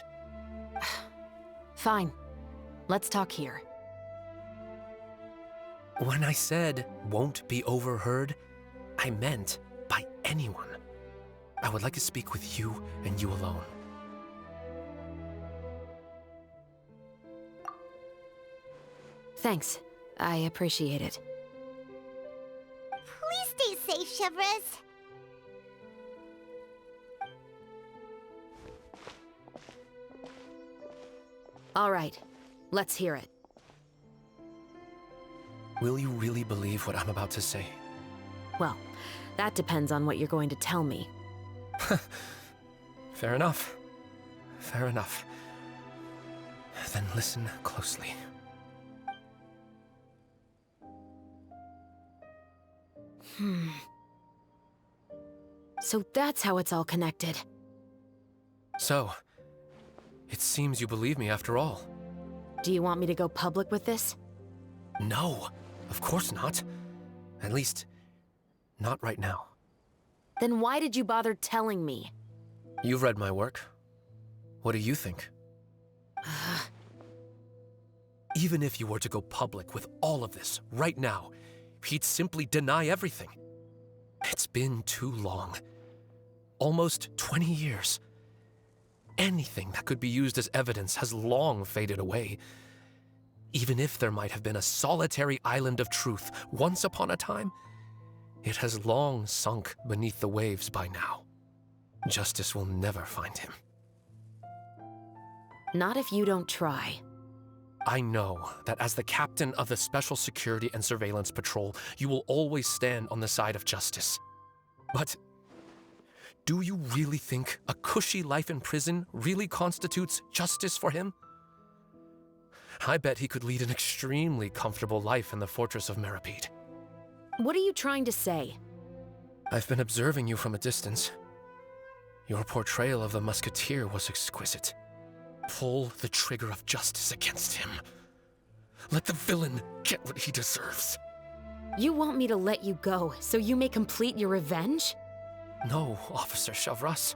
Fine. Let's talk here. When I said won't be overheard, I meant by anyone. I would like to speak with you and you alone. Thanks. I appreciate it. Please stay safe, Shavras. All right. Let's hear it. Will you really believe what I'm about to say? Well, that depends on what you're going to tell me. Fair enough. Fair enough. Then listen closely. So that's how it's all connected. So, it seems you believe me after all. Do you want me to go public with this? No, of course not. At least, not right now. Then why did you bother telling me? You've read my work. What do you think? Even if you were to go public with all of this right now, he'd simply deny everything. It's been too long. Almost 20 years. Anything that could be used as evidence has long faded away. Even if there might have been a solitary island of truth once upon a time, it has long sunk beneath the waves by now. Justice will never find him. Not if you don't try. I know that as the captain of the Special Security and Surveillance Patrol, you will always stand on the side of justice. But do you really think a cushy life in prison really constitutes justice for him? I bet he could lead an extremely comfortable life in the fortress of Meripede. What are you trying to say? I've been observing you from a distance. Your portrayal of the Musketeer was exquisite. Pull the trigger of justice against him. Let the villain get what he deserves. You want me to let you go so you may complete your revenge? No, Officer Shavras.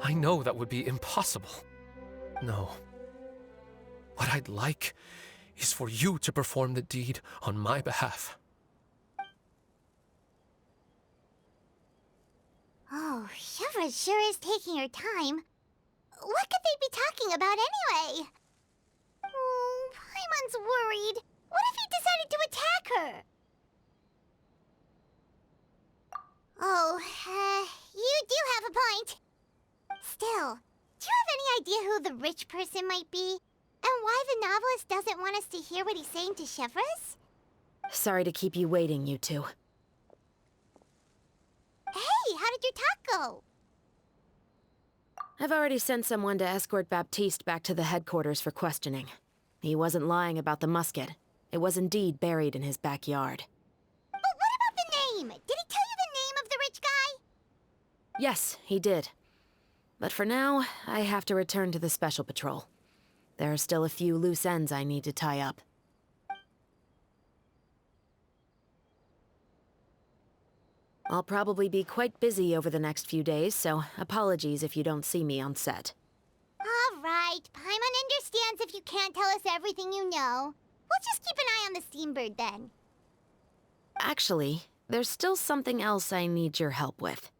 I know that would be impossible. No. What I'd like is for you to perform the deed on my behalf. Oh, Shavras sure is taking her time. What could they be talking about anyway? Oh, Paimon's worried. What if he decided to attack her? Oh, you do have a point. Still, do you have any idea who the rich person might be? And why the novelist doesn't want us to hear what he's saying to Shavras? Sorry to keep you waiting, you two. Hey, how did your talk go? I've already sent someone to escort Baptiste back to the headquarters for questioning. He wasn't lying about the musket. It was indeed buried in his backyard. But what about the name? Did he tell you the name of the rich guy? Yes, he did. But for now, I have to return to the Special Patrol. There are still a few loose ends I need to tie up. I'll probably be quite busy over the next few days, so apologies if you don't see me on set. All right, Paimon understands if you can't tell us everything you know. We'll just keep an eye on the Steambird then. Actually, there's still something else I need your help with.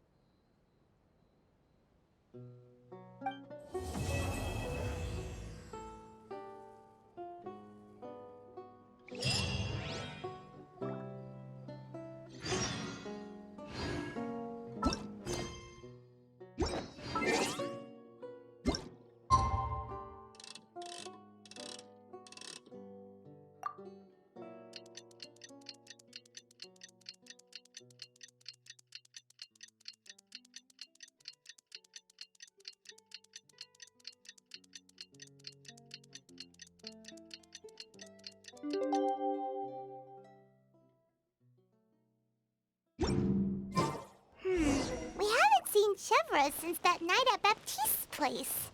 for us since that night at Baptiste's place.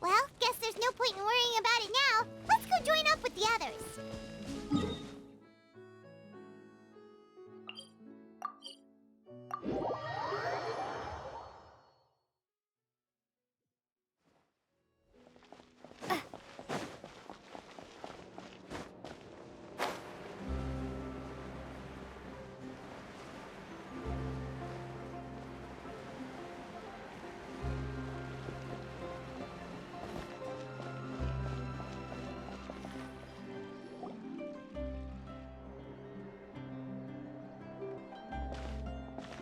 Well, guess there's no point in worrying about it now. Let's go join up with the others.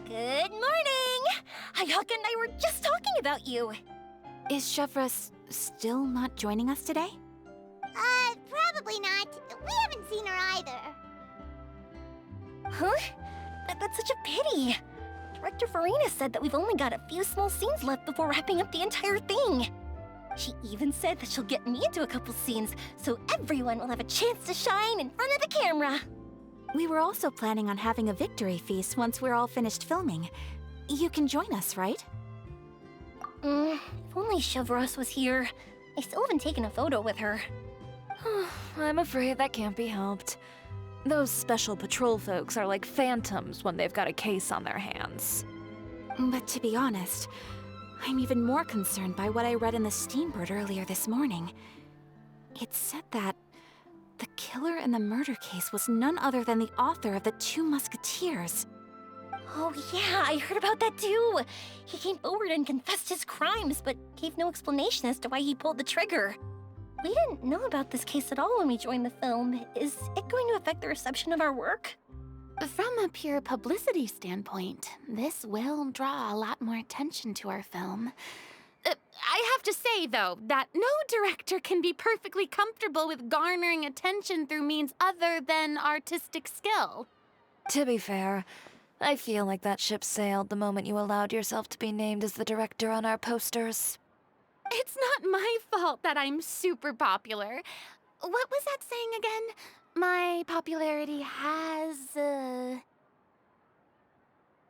Good morning! Ayaka and I were just talking about you. Is Chevreuse still not joining us today? Probably not. We haven't seen her either. Huh? That's such a pity. Director Farina said that we've only got a few small scenes left before wrapping up the entire thing. She even said that she'll get me into a couple scenes, so everyone will have a chance to shine in front of the camera. We were also planning on having a victory feast once we're all finished filming. You can join us, right? If only Chevreuse was here. I still haven't taken a photo with her. I'm afraid that can't be helped. Those special patrol folks are like phantoms when they've got a case on their hands. But to be honest, I'm even more concerned by what I read in the Steambird earlier this morning. It said that the killer in the murder case was none other than the author of the 2 Musketeers. Oh yeah, I heard about that too. He came forward and confessed his crimes, but gave no explanation as to why he pulled the trigger. We didn't know about this case at all when we joined the film. Is it going to affect the reception of our work? From a pure publicity standpoint, this will draw a lot more attention to our film. I have to say, though, that no director can be perfectly comfortable with garnering attention through means other than artistic skill. To be fair, I feel like that ship sailed the moment you allowed yourself to be named as the director on our posters. It's not my fault that I'm super popular. What was that saying again? My popularity has,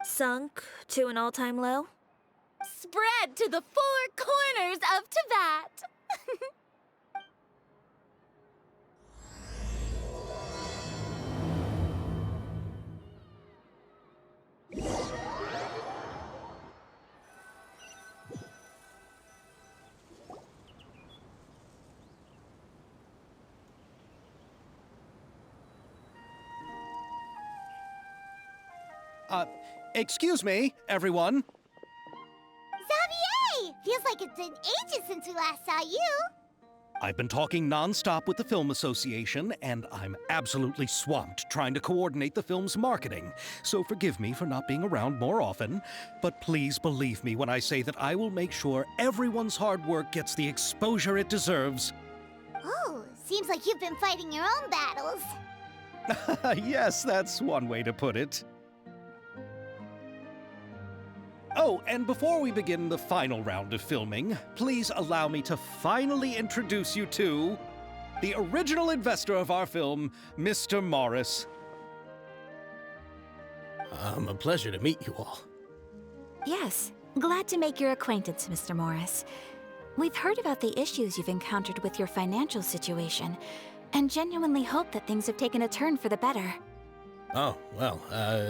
Sunk to an all-time low? spread to the 4 corners of Teyvat. Excuse me, everyone. Xavier! Feels like it's been ages since we last saw you. I've been talking non-stop with the Film Association, and I'm absolutely swamped trying to coordinate the film's marketing. So forgive me for not being around more often, but please believe me when I say that I will make sure everyone's hard work gets the exposure it deserves. Oh, seems like you've been fighting your own battles. Yes, that's one way to put it. Oh, and before we begin the final round of filming, please allow me to finally introduce you to the original investor of our film, Mr. Morris. A pleasure to meet you all. Yes, glad to make your acquaintance, Mr. Morris. We've heard about the issues you've encountered with your financial situation, and genuinely hope that things have taken a turn for the better. Oh, well,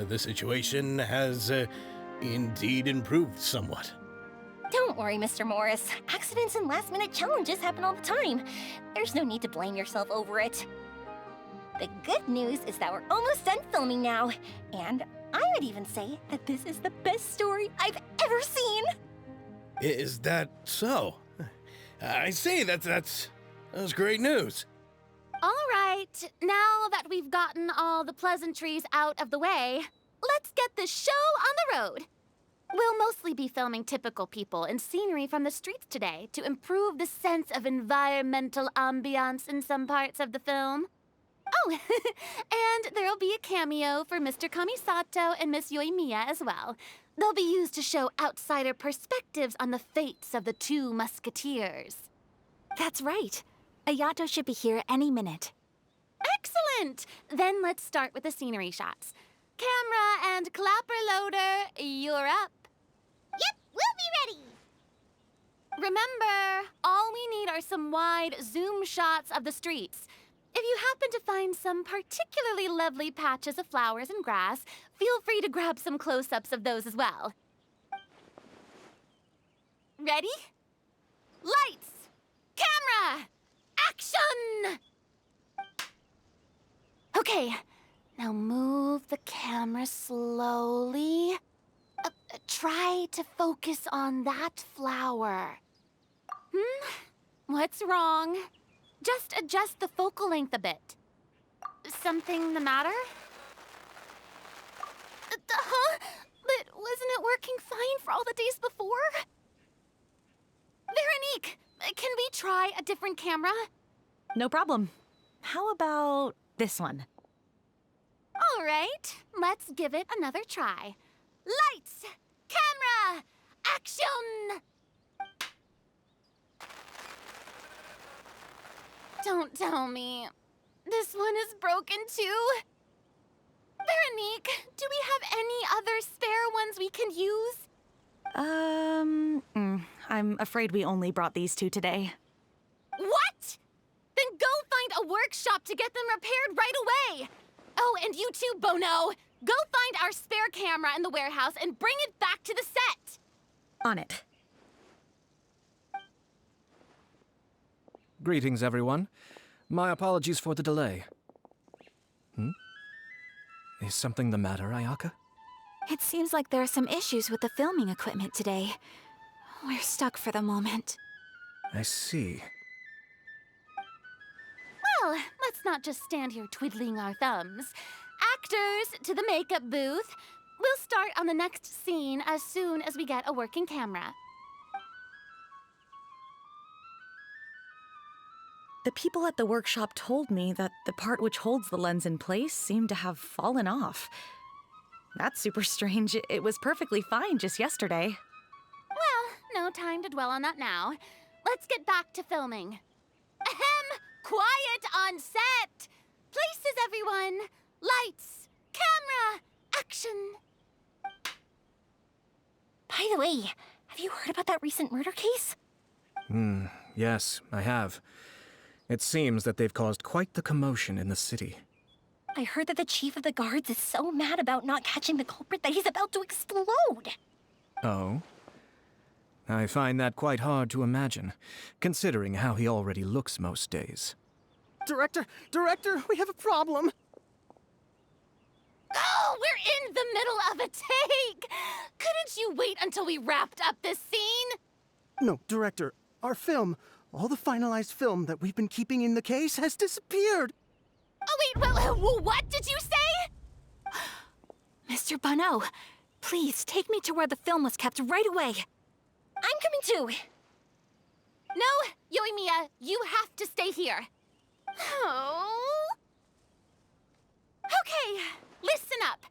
the situation has indeed improved somewhat. Don't worry, Mr. Morris. Accidents and last-minute challenges happen all the time. There's no need to blame yourself over it. The good news is that we're almost done filming now, and I would even say that this is the best story I've ever seen. Is that so? I see, that's great news. All right, now that we've gotten all the pleasantries out of the way, let's get this show on the road. We'll mostly be filming typical people and scenery from the streets today to improve the sense of environmental ambiance in some parts of the film. Oh, and there'll be a cameo for Mr. Kamisato and Miss Yoimiya as well. They'll be used to show outsider perspectives on the fates of the 2 Musketeers. That's right. Ayato should be here any minute. Excellent! Then let's start with the scenery shots. Camera and clapper loader, you're up. Yep, Remember, all we need are some wide zoom shots of the streets. If you happen to find some particularly lovely patches of flowers and grass, feel free to grab some close-ups of those as well. Ready? Lights! Camera! Action! Okay, now move the camera slowly. Try to focus on that flower. What's wrong? Just adjust the focal length a bit. Something the matter? Huh? But wasn't it working fine for all the days before? Veronique, can we try a different camera? No problem. How about this one? All right, let's give it another try. Lights! Camera! Action! Don't tell me. This one is broken too? Veronique, do we have any other spare ones we can use? I'm afraid we only brought these two today. What? Then go find a workshop to get them repaired right away. Oh, and you too, Bono. Go find our spare camera in the warehouse and bring it back to the set. On it. Greetings, everyone. My apologies for the delay. Is something the matter, Ayaka? It seems like there are some issues with the filming equipment today. We're stuck for the moment. I see. Well, let's not just stand here twiddling our thumbs. Actors, to the makeup booth. We'll start on the next scene as soon as we get a working camera. The people at the workshop told me that the part which holds the lens in place seemed to have fallen off. That's super strange. It was perfectly fine just yesterday. Well, no time to dwell on that now. Let's get back to filming. Ahem! Quiet on set! Places, everyone! Lights! Camera! Action! By the way, have you heard about that recent murder case? Yes, I have. It seems that they've caused quite the commotion in the city. I heard that the chief of the guards is so mad about not catching the culprit that he's about to explode. Oh? I find that quite hard to imagine, considering how he already looks most days. Director, we have a problem. Oh, we're in the middle of a take! Couldn't you wait until we wrapped up this scene? No, Director, our film, all the finalized film that we've been keeping in the case has disappeared. Oh, wait, what did you say? Mr. Bono, please take me to where the film was kept right away. I'm coming too. No, Yoimiya, you have to stay here. Oh. Okay, listen up.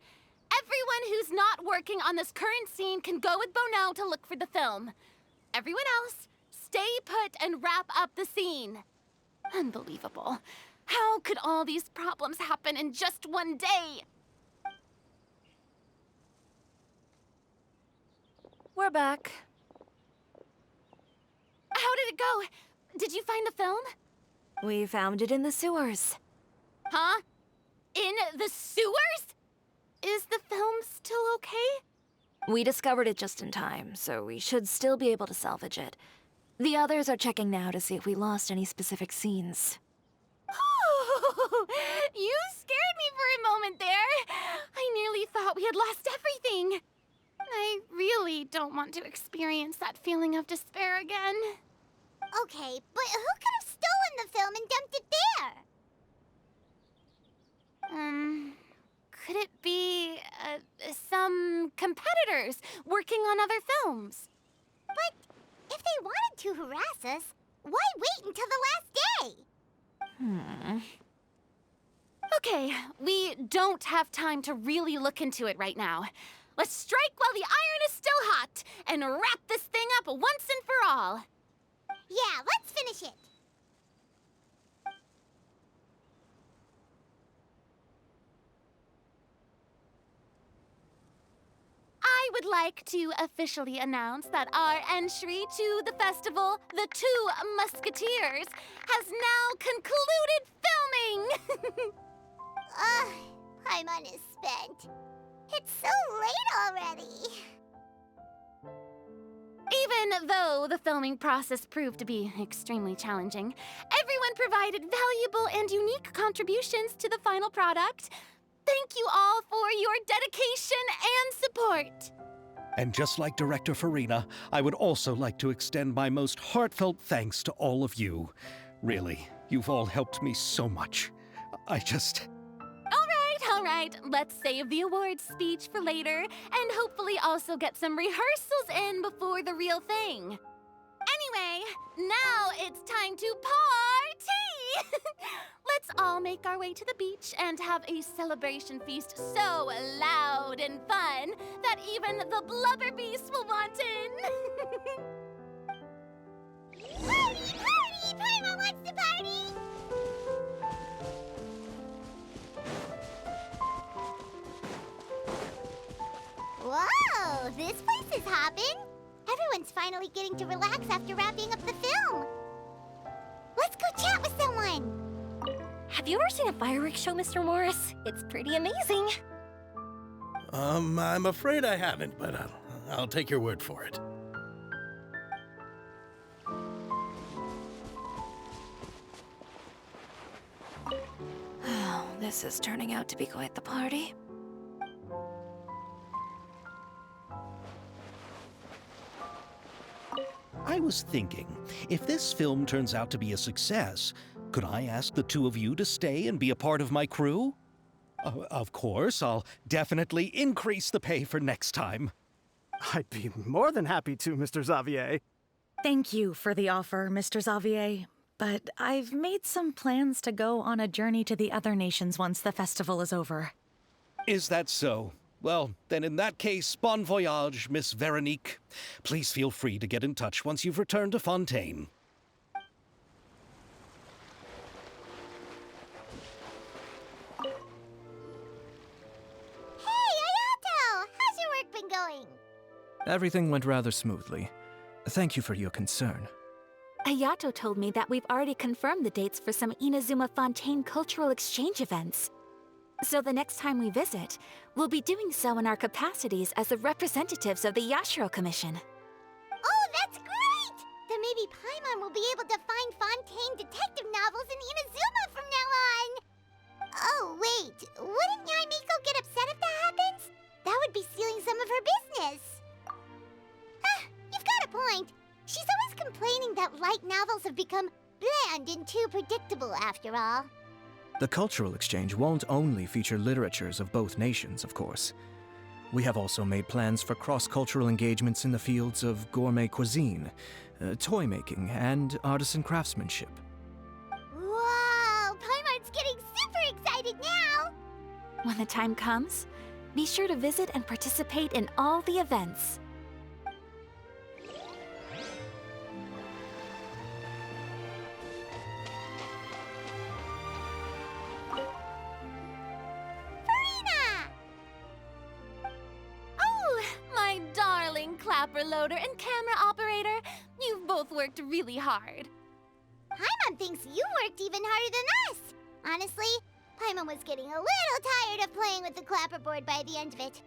Everyone who's not working on this current scene can go with Bono to look for the film. Everyone else, stay put and wrap up the scene. Unbelievable. How could all these problems happen in just one day? We're back. How did it go? Did you find the film? We found it in the sewers. Huh? In the sewers? Is the film still okay? We discovered it just in time, so we should still be able to salvage it. The others are checking now to see if we lost any specific scenes. You scared me for a moment there. I nearly thought we had lost everything. I really don't want to experience that feeling of despair again. Okay, but who could have stolen the film and dumped it there? Could it be, some competitors working on other films? But if they wanted to harass us, why wait until the last day? Okay, we don't have time to really look into it right now. Let's strike while the iron is still hot and wrap this thing up once and for all. Yeah, let's finish it. I I would like to officially announce that our entry to the festival, The Two Musketeers, has now concluded filming! Paimon is spent. It's so late already. Even though the filming process proved to be extremely challenging, everyone provided valuable and unique contributions to the final product. Thank you all for your dedication and support. And just like Director Farina, I would also like to extend my most heartfelt thanks to all of you. Really, you've all helped me so much. All right, let's save the awards speech for later, and hopefully also get some rehearsals in before the real thing. Anyway, now it's time to party! Let's all make our way to the beach and have a celebration feast so loud and fun that even the blubber beast will want in. Party! Party! Paimon wants to party! Whoa! This place is hopping! Everyone's finally getting to relax after wrapping up the film. Let's go chat with someone! Have you ever seen a fireworks show, Mr. Morris? It's pretty amazing. I'm afraid I haven't, but I'll take your word for it. Oh, this is turning out to be quite the party. I was thinking, if this film turns out to be a success, could I ask the two of you to stay and be a part of my crew? Of course, I'll definitely increase the pay for next time. I'd be more than happy to, Mr. Xavier. Thank you for the offer, Mr. Xavier. But I've made some plans to go on a journey to the other nations once the festival is over. Is that so? Well, then in that case, bon voyage, Miss Veronique. Please feel free to get in touch once you've returned to Fontaine. Hey, Ayato! How's your work been going? Everything went rather smoothly. Thank you for your concern. Ayato told me that we've already confirmed the dates for some Inazuma Fontaine cultural exchange events. So the next time we visit, we'll be doing so in our capacities as the representatives of the Yashiro Commission. Oh, that's great! Then maybe Paimon will be able to find Fontaine detective novels in Inazuma from now on! Oh, wait. Wouldn't Yaimiko get upset if that happens? That would be stealing some of her business. You've got a point. She's always complaining that light novels have become bland and too predictable after all. The cultural exchange won't only feature literatures of both nations, of course. We have also made plans for cross-cultural engagements in the fields of gourmet cuisine, toy making, and artisan craftsmanship. Whoa! Paimon's getting super excited now! When the time comes, be sure to visit and participate in all the events. Clapper loader and camera operator, you've both worked really hard. Paimon thinks you worked even harder than us. Honestly, Paimon was getting a little tired of playing with the clapperboard by the end of it.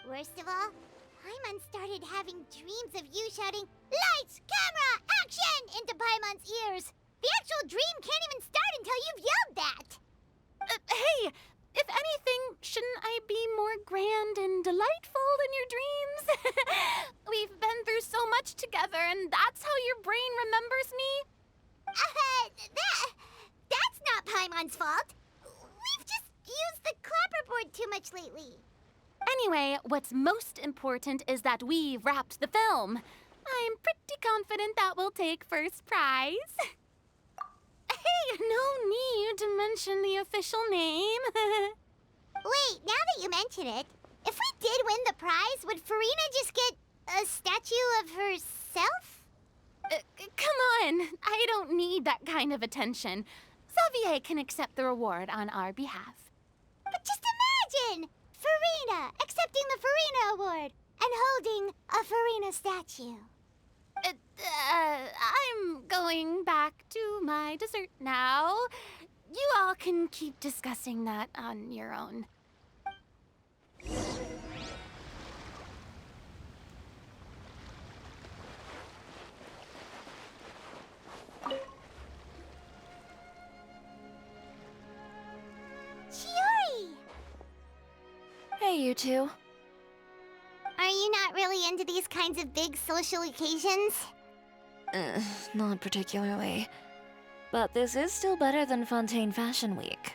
Worst of all, Paimon started having dreams of you shouting, "Lights, camera, action!" into Paimon's ears. The actual dream can't even start until you've yelled that. Hey, if anything, shouldn't I be more grand and delightful in your dreams? We've been through so much together, and that's how your brain remembers me? That's not Paimon's fault. We've just used the clapperboard too much lately. Anyway, what's most important is that we've wrapped the film. I'm pretty confident that we'll take first prize. Hey, no need to mention the official name. Wait, now that you mention it, if we did win the prize, would Farina just get a statue of herself? Come on, I don't need that kind of attention. Xavier can accept the reward on our behalf. But just imagine! Farina accepting the Farina Award! and holding a Farina statue. I'm going back to my dessert now. You all can keep discussing that on your own. Chiori! Hey, you two. Are you not really into these kinds of big social occasions? Not particularly. But this is still better than Fontaine Fashion Week.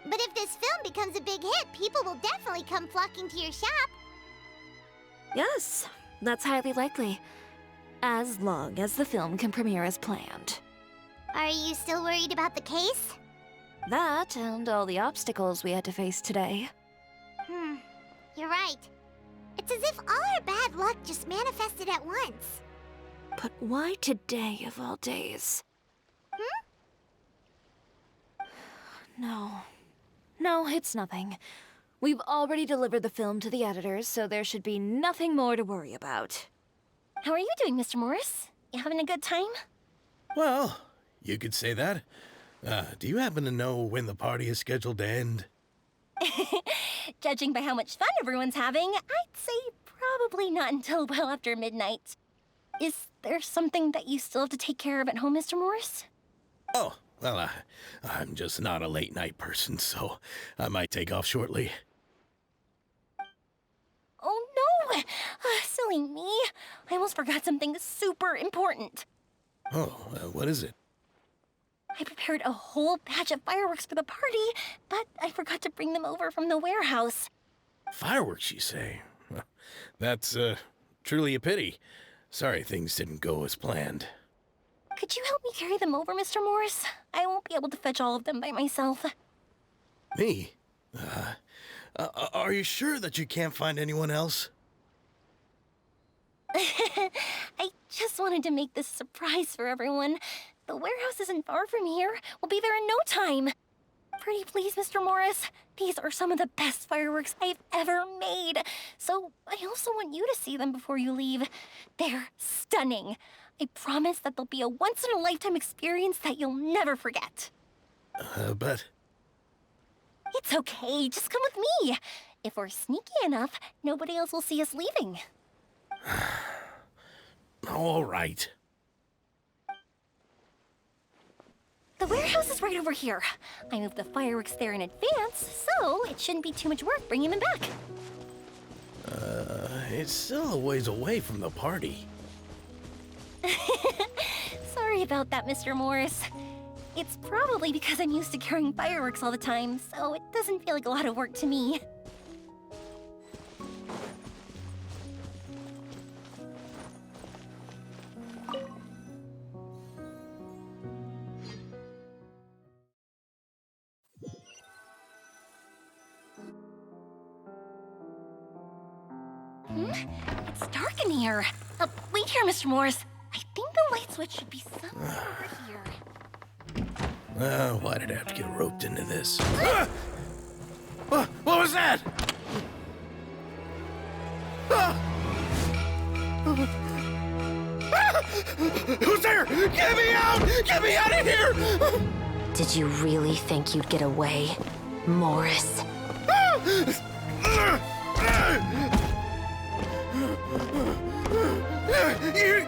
But if this film becomes a big hit, people will definitely come flocking to your shop. Yes, that's highly likely. As long as the film can premiere as planned. Are you still worried about the case? That and all the obstacles we had to face today. You're right. It's as if all our bad luck just manifested at once. But why today of all days? No, it's nothing. We've already delivered the film to the editors, so there should be nothing more to worry about. How are you doing, Mr. Morris? You having a good time? Well, you could say that. Do you happen to know when the party is scheduled to end? Judging by how much fun everyone's having, I'd say probably not until well after midnight. Is there something that you still have to take care of at home, Mr. Morris? Oh, well, I'm just not a late night person, so I might take off shortly. Oh no! Silly me. I almost forgot something super important. Oh, what is it? I prepared a whole batch of fireworks for the party, but I forgot to bring them over from the warehouse. Fireworks, you say? Well, that's, truly a pity. Sorry things didn't go as planned. Could you help me carry them over, Mr. Morris? I won't be able to fetch all of them by myself. Me? Are you sure that you can't find anyone else? I just wanted to make this a surprise for everyone. The warehouse isn't far from here. We'll be there in no time. Pretty please, Mr. Morris. These are some of the best fireworks I've ever made. So I also want you to see them before you leave. They're stunning. I promise that they'll be a once-in-a-lifetime experience that you'll never forget. But... It's okay. Just come with me. If we're sneaky enough, nobody else will see us leaving. All right. The warehouse is right over here. I moved the fireworks there in advance, so it shouldn't be too much work bringing them back. It's still a ways away from the party. Sorry about that, Mr. Morris. It's probably because I'm used to carrying fireworks all the time, so it doesn't feel like a lot of work to me. It's dark in here. Wait here, Mr. Morris. I think the light switch should be somewhere over here. Why did I have to get roped into this? What was that? Who's there? Get me out! Get me out of here! Did you really think you'd get away, Morris?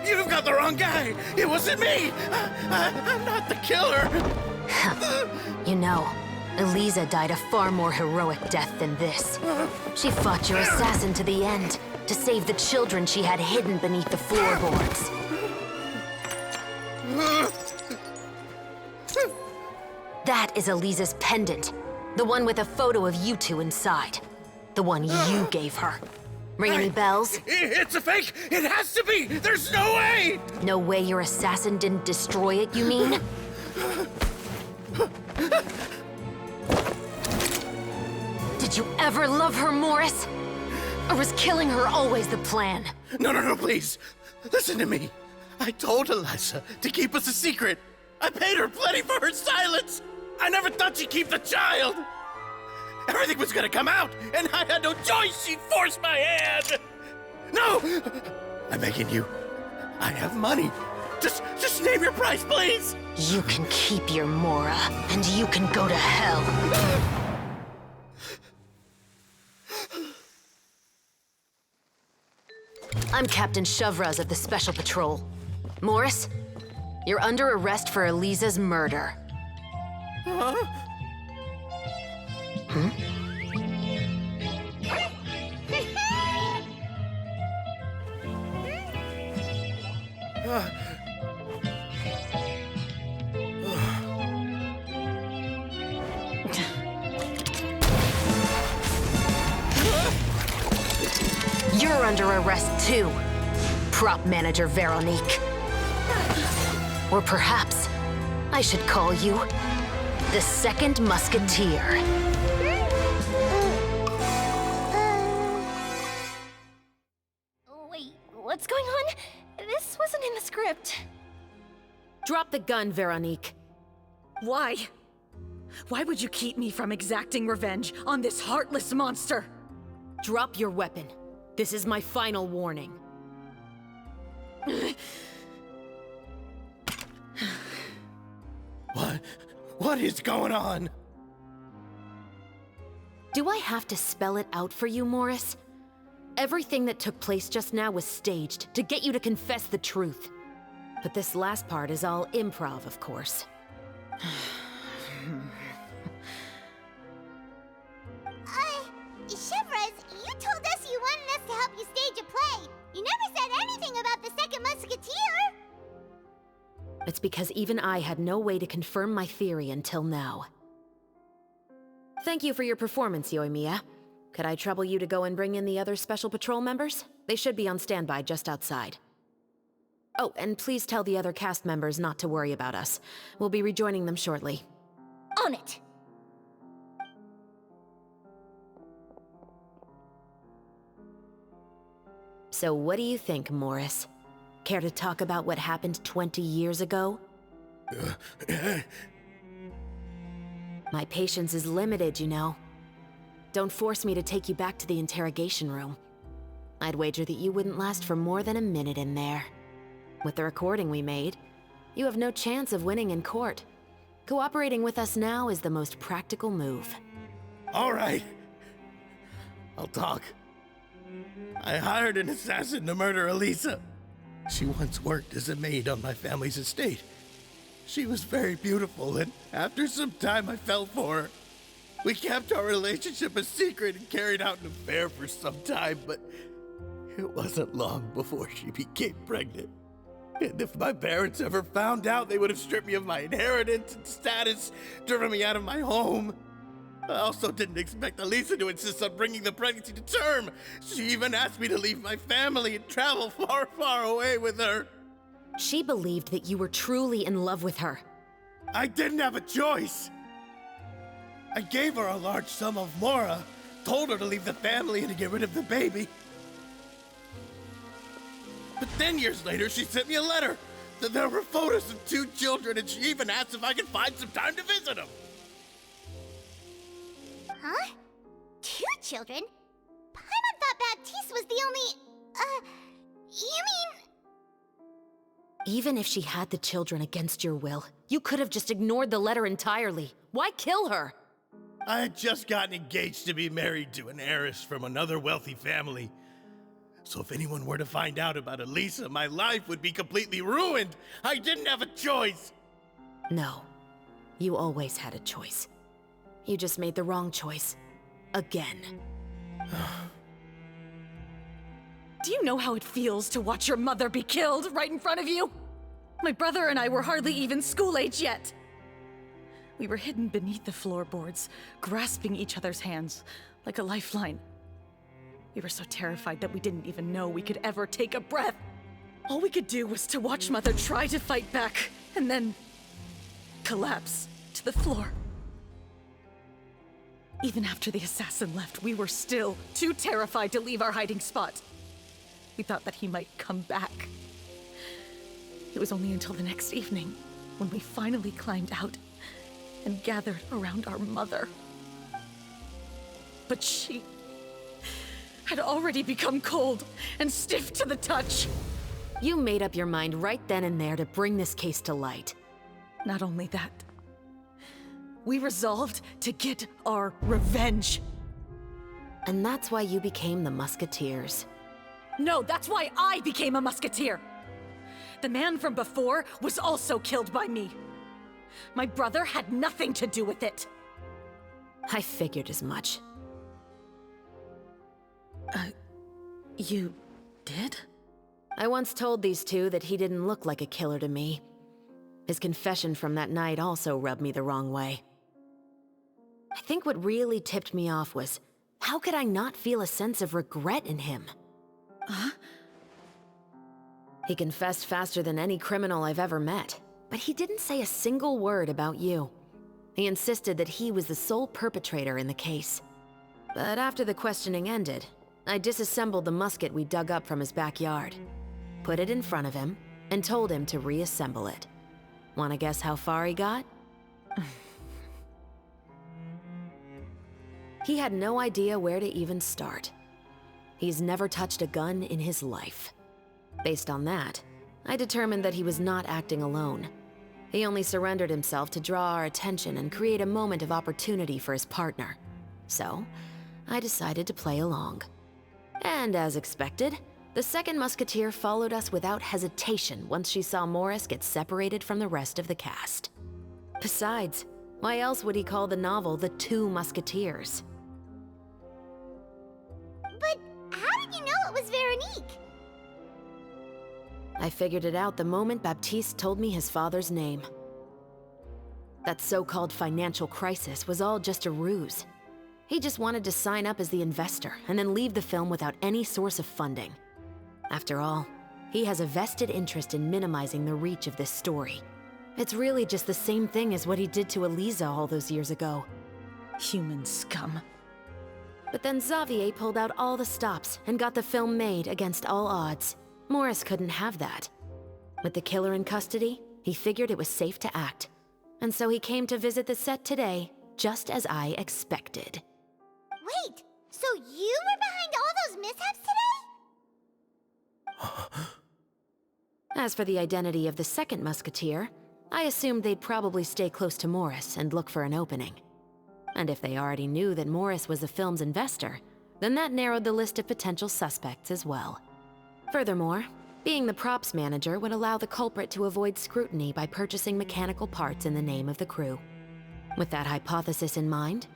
You've got the wrong guy! It wasn't me! I'm not the killer! You know, Eliza died a far more heroic death than this. She fought your assassin to the end, to save the children she had hidden beneath the floorboards. That is Eliza's pendant. The one with a photo of you two inside. The one you gave her. Ring any bells? It's a fake! It has to be! There's no way! No way your assassin didn't destroy it, you mean? Did you ever love her, Morris? Or was killing her always the plan? No, please. Listen to me. I told Eliza to keep us a secret. I paid her plenty for her silence. I never thought she'd keep the child. Everything was gonna come out, and I had no choice. She forced my hand. No! I'm begging you. I have money. Just name your price, please. You can keep your Mora, and you can go to hell. I'm Captain Shovraz of the Special Patrol. Morris, you're under arrest for Eliza's murder. Huh? You're under arrest too, Prop Manager Veronique. Or perhaps I should call you the Second Musketeer. Wait, what's going on? This wasn't in the script. Drop the gun, Veronique. Why? Why would you keep me from exacting revenge on this heartless monster? Drop your weapon. This is my final warning. What is going on? Do I have to spell it out for you, Morris? Everything that took place just now was staged to get you to confess the truth. But this last part is all improv, of course. Shovraz, you told us you wanted us to help you stage a play. You never said anything about the Second Musketeer. It's because even I had no way to confirm my theory until now. Thank you for your performance, Yoimiya. Could I trouble you to go and bring in the other Special Patrol members? They should be on standby just outside. Oh, and please tell the other cast members not to worry about us. We'll be rejoining them shortly. On it! So what do you think, Morris? Care to talk about what happened 20 years ago? My patience is limited, you know. Don't force me to take you back to the interrogation room. I'd wager that you wouldn't last for more than a minute in there. With the recording we made, you have no chance of winning in court. Cooperating with us now is the most practical move. All right. I'll talk. I hired an assassin to murder Eliza. She once worked as a maid on my family's estate. She was very beautiful, and after some time I fell for her. We kept our relationship a secret and carried out an affair for some time, but it wasn't long before she became pregnant. And if my parents ever found out, they would have stripped me of my inheritance and status, driven me out of my home. I also didn't expect Eliza to insist on bringing the pregnancy to term. She even asked me to leave my family and travel far, far away with her. She believed that you were truly in love with her. I didn't have a choice. I gave her a large sum of Mora, told her to leave the family and to get rid of the baby. But then years later, she sent me a letter. There were photos of 2 children, and she even asked if I could find some time to visit them. Huh? 2 children? Paimon thought Baptiste was the only... you mean... Even if she had the children against your will, you could have just ignored the letter entirely. Why kill her? I had just gotten engaged to be married to an heiress from another wealthy family. So if anyone were to find out about Eliza, my life would be completely ruined. I didn't have a choice. No. You always had a choice. You just made the wrong choice. Again. Do you know how it feels to watch your mother be killed right in front of you? My brother and I were hardly even school age yet. We were hidden beneath the floorboards, grasping each other's hands like a lifeline. We were so terrified that we didn't even know we could ever take a breath. All we could do was to watch Mother try to fight back, and then collapse to the floor. Even after the assassin left, we were still too terrified to leave our hiding spot. We thought that he might come back. It was only until the next evening when we finally climbed out and gathered around our mother. but she had already become cold and stiff to the touch. You made up your mind right then and there to bring this case to light. Not only that, we resolved to get our revenge. And that's why you became the Musketeers. No, that's why I became a Musketeer! The man from before was also killed by me. My brother had nothing to do with it. I figured as much. You did? I once told these two that he didn't look like a killer to me. His confession from that night also rubbed me the wrong way. I think what really tipped me off was, how could I not feel a sense of regret in him? Huh? He confessed faster than any criminal I've ever met, but he didn't say a single word about you. He insisted that he was the sole perpetrator in the case. But after the questioning ended, I disassembled the musket we dug up from his backyard, put it in front of him, and told him to reassemble it. Wanna guess how far he got? He had no idea where to even start. He's never touched a gun in his life. Based on that, I determined that he was not acting alone. He only surrendered himself to draw our attention and create a moment of opportunity for his partner. So, I decided to play along. And as expected, the second musketeer followed us without hesitation once she saw Morris get separated from the rest of the cast. Besides, why else would he call the novel The Two Musketeers? But how did you know it was Veronique? I figured it out the moment Baptiste told me his father's name. That so-called financial crisis was all just a ruse. He just wanted to sign up as the investor and then leave the film without any source of funding. After all, he has a vested interest in minimizing the reach of this story. It's really just the same thing as what he did to Eliza all those years ago. Human scum. But then Xavier pulled out all the stops and got the film made against all odds. Morris couldn't have that. With the killer in custody, he figured it was safe to act. And so he came to visit the set today, just as I expected. Wait, so you were behind all those mishaps today? As for the identity of the second musketeer, I assumed they'd probably stay close to Morris and look for an opening. And if they already knew that Morris was the film's investor, then that narrowed the list of potential suspects as well. Furthermore, being the props manager would allow the culprit to avoid scrutiny by purchasing mechanical parts in the name of the crew. With that hypothesis in mind,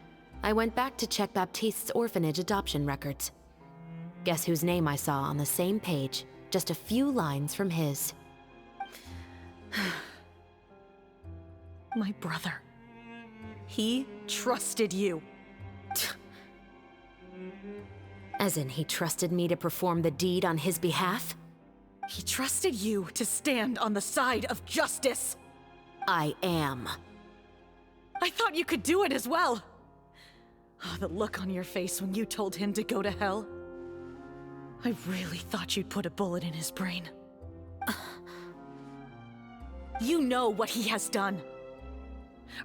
I went back to check Baptiste's orphanage adoption records. Guess whose name I saw on the same page, just a few lines from his. My brother. He trusted you. As in, he trusted me to perform the deed on his behalf? He trusted you to stand on the side of justice. I am. I thought you could do it as well. Oh, the look on your face when you told him to go to hell. I really thought you'd put a bullet in his brain. You know what he has done.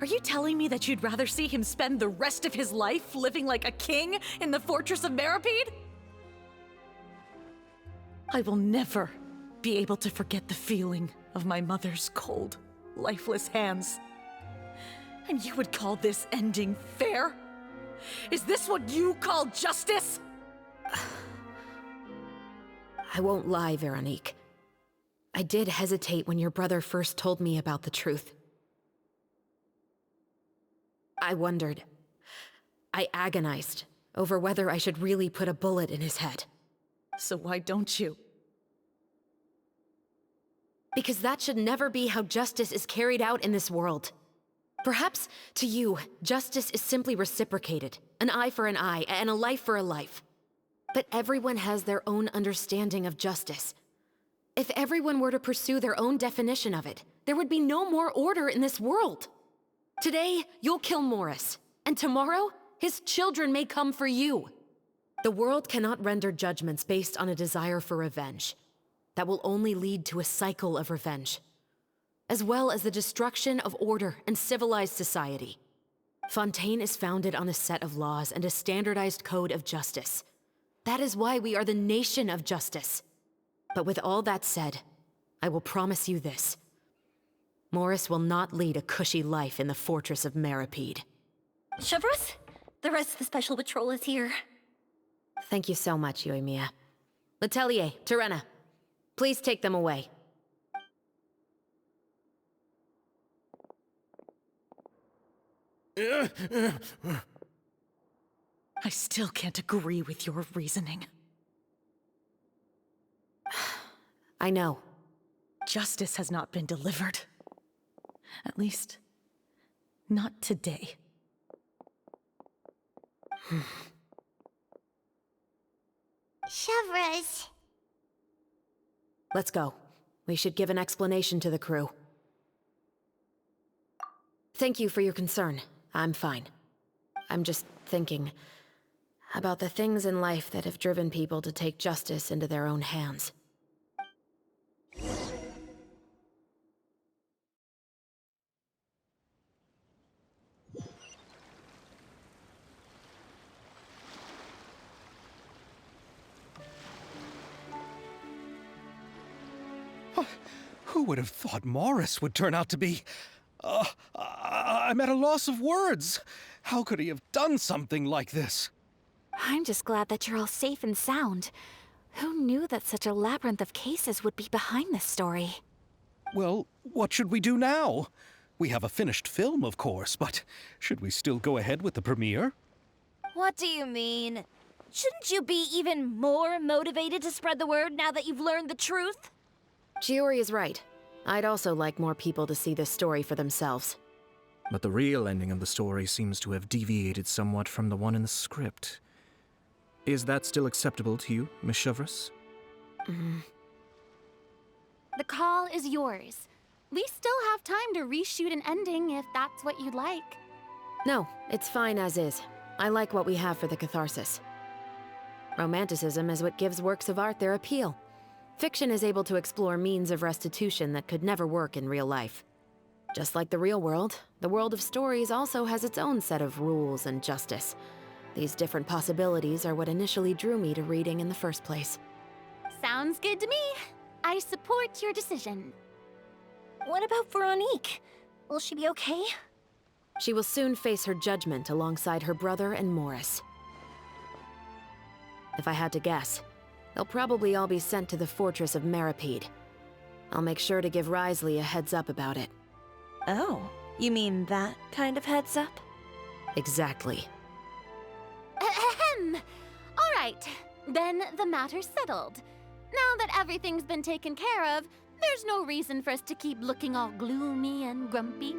Are you telling me that you'd rather see him spend the rest of his life living like a king in the fortress of Meripede? I will never be able to forget the feeling of my mother's cold, lifeless hands. And you would call this ending fair? Is this what you call justice? I won't lie, Veronique. I did hesitate when your brother first told me about the truth. I wondered. I agonized over whether I should really put a bullet in his head. So why don't you? Because that should never be how justice is carried out in this world. Perhaps, to you, justice is simply reciprocated. An eye for an eye, and a life for a life. But everyone has their own understanding of justice. If everyone were to pursue their own definition of it, there would be no more order in this world. Today, you'll kill Morris, and tomorrow, his children may come for you. The world cannot render judgments based on a desire for revenge. That will only lead to a cycle of revenge, as well as the destruction of order and civilized society. Fontaine is founded on a set of laws and a standardized code of justice. That is why we are the nation of justice. But with all that said, I will promise you this. Morris will not lead a cushy life in the fortress of Meripede. Chevros, the rest of the Special Patrol is here. Thank you so much, Yoimiya. Letelier, Terena, please take them away. I still can't agree with your reasoning. I know. Justice has not been delivered. At least, not today. Chevros. Let's go. We should give an explanation to the crew. Thank you for your concern. I'm fine. I'm just thinking about the things in life that have driven people to take justice into their own hands. Who would have thought Morris would turn out to be... I'm at a loss of words. How could he have done something like this? I'm just glad that you're all safe and sound. Who knew that such a labyrinth of cases would be behind this story? Well, what should we do now? We have a finished film, of course, but should we still go ahead with the premiere? What do you mean? Shouldn't you be even more motivated to spread the word now that you've learned the truth? Chiori is right. I'd also like more people to see this story for themselves. But the real ending of the story seems to have deviated somewhat from the one in the script. Is that still acceptable to you, Miss Chevros? The call is yours. We still have time to reshoot an ending if that's what you'd like. No, it's fine as is. I like what we have for the catharsis. Romanticism is what gives works of art their appeal. Fiction is able to explore means of restitution that could never work in real life. Just like the real world, the world of stories also has its own set of rules and justice. These different possibilities are what initially drew me to reading in the first place. Sounds good to me. I support your decision. What about Veronique? Will she be okay? She will soon face her judgment alongside her brother and Morris. If I had to guess, they'll probably all be sent to the fortress of Meripede. I'll make sure to give Risley a heads up about it. Oh, you mean that kind of heads up? Exactly. Ahem. All right, then the matter's settled. Now that everything's been taken care of, there's no reason for us to keep looking all gloomy and grumpy.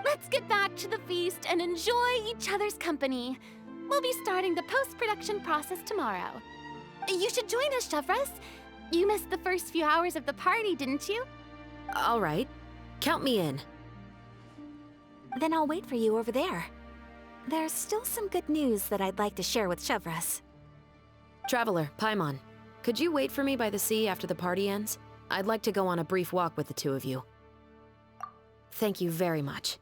Let's get back to the feast and enjoy each other's company. We'll be starting the post-production process tomorrow. You should join us, Chevros. You missed the first few hours of the party, didn't you? All right. Count me in. Then I'll wait for you over there. There's still some good news that I'd like to share with Chevros. Traveler, Paimon, could you wait for me by the sea after the party ends? I'd like to go on a brief walk with the two of you. Thank you very much.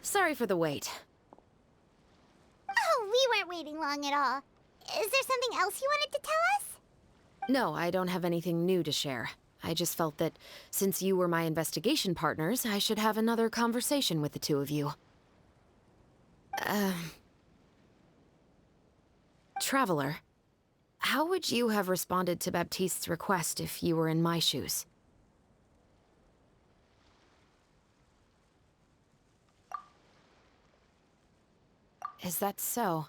Sorry for the wait. Oh, we weren't waiting long at all. Is there something else you wanted to tell us? No, I don't have anything new to share. I just felt that since you were my investigation partners, I should have another conversation with the two of you. Traveler, how would you have responded to Baptiste's request if you were in my shoes? Is that so?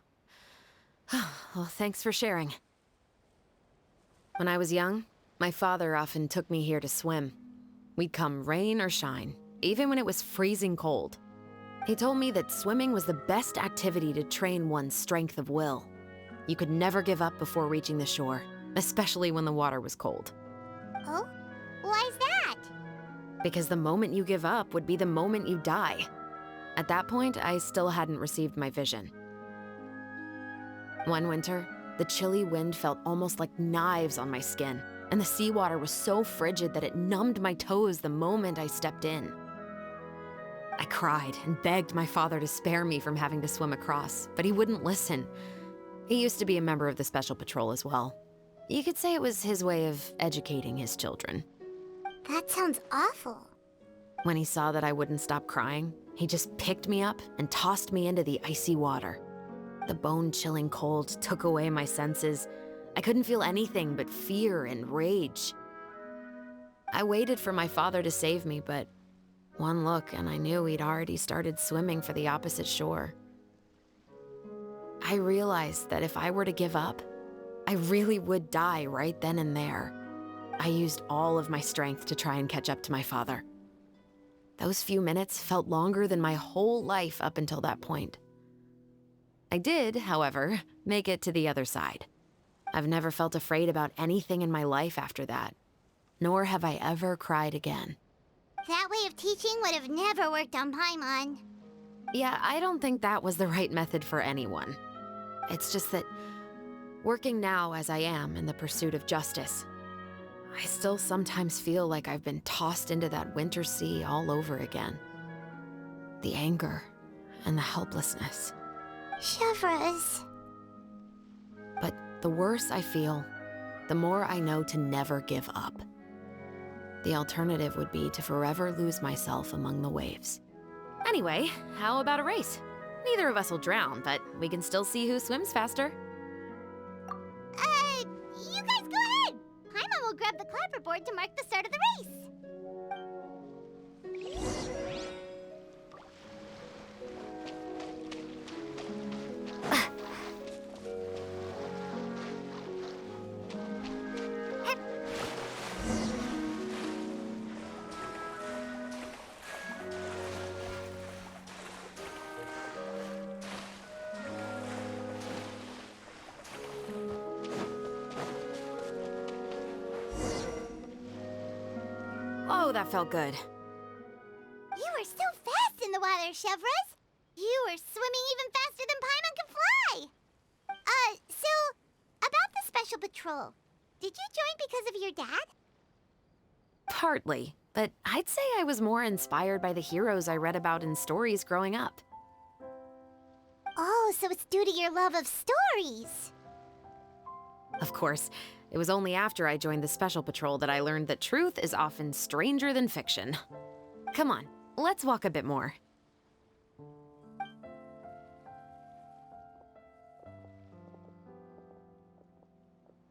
Well, thanks for sharing. When I was young, my father often took me here to swim. We'd come rain or shine, even when it was freezing cold. He told me that swimming was the best activity to train one's strength of will. You could never give up before reaching the shore, especially when the water was cold. Oh? Why's that? Because the moment you give up would be the moment you die. At that point, I still hadn't received my vision. One winter, the chilly wind felt almost like knives on my skin, and the seawater was so frigid that it numbed my toes the moment I stepped in. I cried and begged my father to spare me from having to swim across, but he wouldn't listen. He used to be a member of the Special Patrol as well. You could say it was his way of educating his children. That sounds awful. When he saw that I wouldn't stop crying, he just picked me up and tossed me into the icy water. The bone-chilling cold took away my senses. I couldn't feel anything but fear and rage. I waited for my father to save me, but one look and I knew he'd already started swimming for the opposite shore. I realized that if I were to give up, I really would die right then and there. I used all of my strength to try and catch up to my father. Those few minutes felt longer than my whole life up until that point. I did, however, make it to the other side. I've never felt afraid about anything in my life after that, nor have I ever cried again. That way of teaching would have never worked on Paimon. Yeah, I don't think that was the right method for anyone. It's just that, working now as I am in the pursuit of justice, I still sometimes feel like I've been tossed into that winter sea all over again. The anger and the helplessness. Chevreuse. But the worse I feel, the more I know to never give up. The alternative would be to forever lose myself among the waves. Anyway, how about a race? Neither of us will drown, but we can still see who swims faster. You guys go ahead! Paimon will grab the clapperboard to mark the start of the race. Oh, that felt good. You were so fast in the water, Chevreuse. You were swimming even faster than Paimon can fly. So, about the Special Patrol, did you join because of your dad? Partly, but I'd say I was more inspired by the heroes I read about in stories growing up. Oh, so it's due to your love of stories. Of course, it was only after I joined the Special Patrol that I learned that truth is often stranger than fiction. Come on, let's walk a bit more.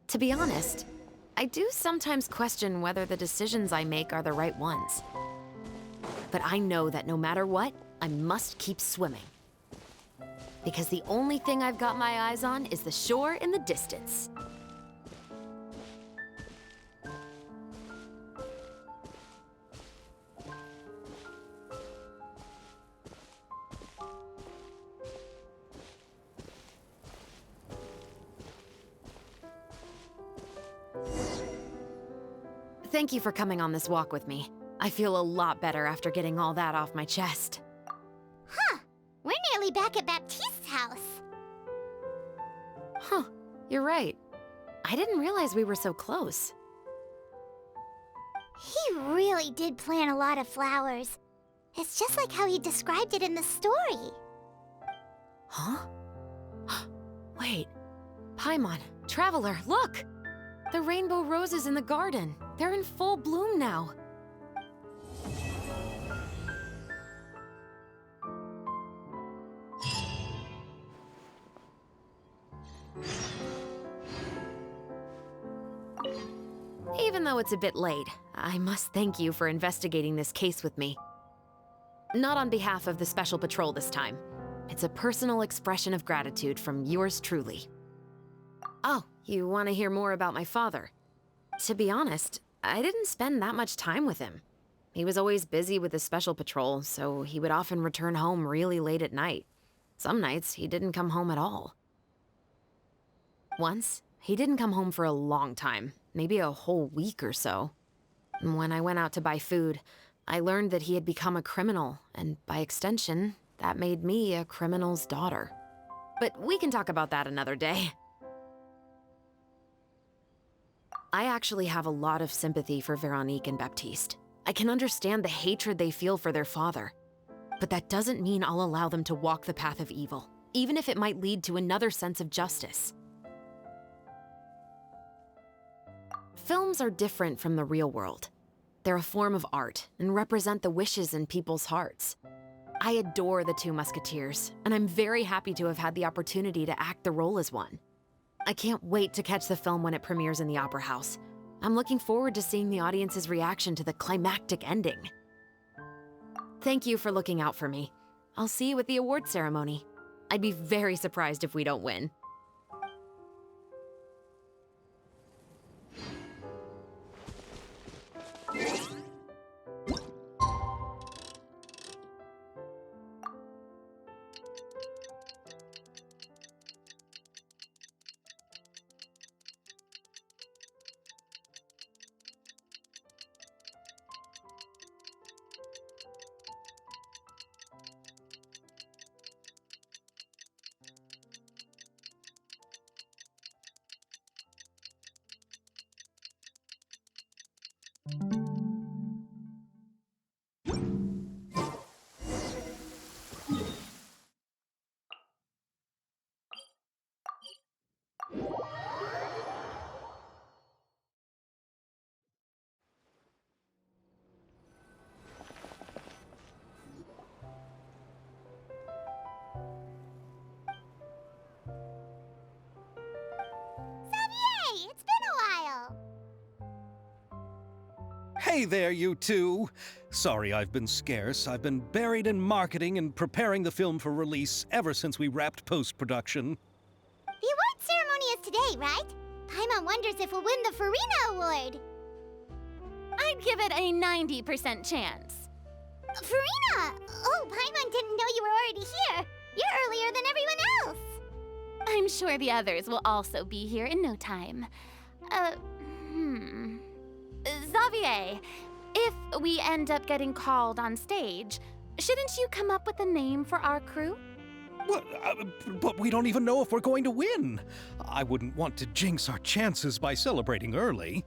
To be honest, I do sometimes question whether the decisions I make are the right ones. But I know that no matter what, I must keep swimming. Because the only thing I've got my eyes on is the shore in the distance. Thank you for coming on this walk with me. I feel a lot better after getting all that off my chest. Huh. We're nearly back at Baptiste's house. Huh. You're right. I didn't realize we were so close. He really did plant a lot of flowers. It's just like how he described it in the story. Huh? Wait. Paimon, Traveler, look! The rainbow roses in the garden. They're in full bloom now. Even though it's a bit late, I must thank you for investigating this case with me. Not on behalf of the Special Patrol this time. It's a personal expression of gratitude from yours truly. Oh, you want to hear more about my father? To be honest, I didn't spend that much time with him. He was always busy with the Special Patrol, so he would often return home really late at night. Some nights, he didn't come home at all. Once, he didn't come home for a long time, maybe a whole week or so. When I went out to buy food, I learned that he had become a criminal, and by extension, that made me a criminal's daughter. But we can talk about that another day. I actually have a lot of sympathy for Veronique and Baptiste. I can understand the hatred they feel for their father. But that doesn't mean I'll allow them to walk the path of evil, even if it might lead to another sense of justice. Films are different from the real world. They're a form of art and represent the wishes in people's hearts. I adore the two Musketeers, and I'm very happy to have had the opportunity to act the role as one. I can't wait to catch the film when it premieres in the Opera House. I'm looking forward to seeing the audience's reaction to the climactic ending. Thank you for looking out for me. I'll see you at the award ceremony. I'd be very surprised if we don't win. Xavier, it's been a while. Hey there, you two! Sorry I've been scarce. I've been buried in marketing and preparing the film for release ever since we wrapped post-production. The award ceremony is today, right? Paimon wonders if we'll win the Farina Award. I'd give it a 90% chance. Farina! Oh, Paimon didn't know you were already here. You're earlier than everyone else. I'm sure the others will also be here in no time. Xavier, if we end up getting called on stage, shouldn't you come up with a name for our crew? What? But we don't even know if we're going to win. I wouldn't want to jinx our chances by celebrating early.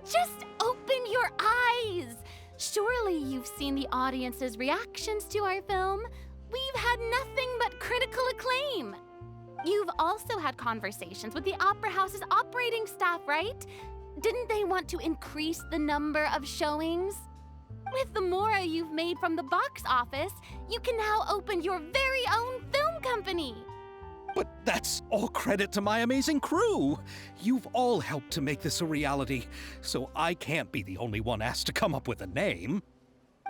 Just open your eyes! Surely you've seen the audience's reactions to our film. We've had nothing but critical acclaim. You've also had conversations with the Opera House's operating staff, right? Didn't they want to increase the number of showings? With the Mora you've made from the box office, you can now open your very own film company. But that's all credit to my amazing crew. You've all helped to make this a reality, so I can't be the only one asked to come up with a name.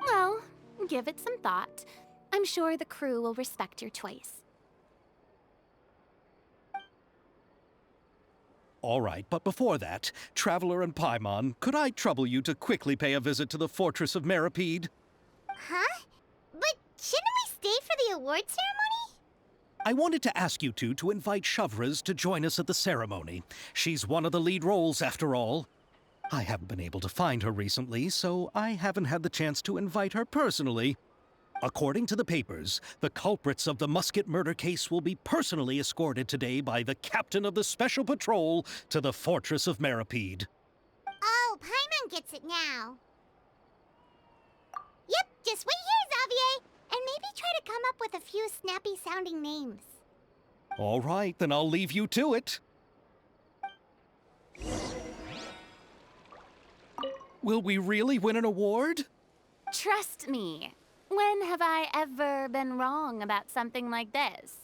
Well, give it some thought. I'm sure the crew will respect your choice. All right, but before that, Traveler and Paimon, could I trouble you to quickly pay a visit to the Fortress of Meripede? Huh? But shouldn't we stay for the award ceremony? I wanted to ask you two to invite Shavraz to join us at the ceremony. She's one of the lead roles, after all. I haven't been able to find her recently, so I haven't had the chance to invite her personally. According to the papers, the culprits of the Musket murder case will be personally escorted today by the captain of the Special Patrol to the Fortress of Meripede. Oh, Paimon gets it now. Yep, just wait here, Xavier, and maybe try to come up with a few snappy-sounding names. All right, then I'll leave you to it. Will we really win an award? Trust me. When have I ever been wrong about something like this?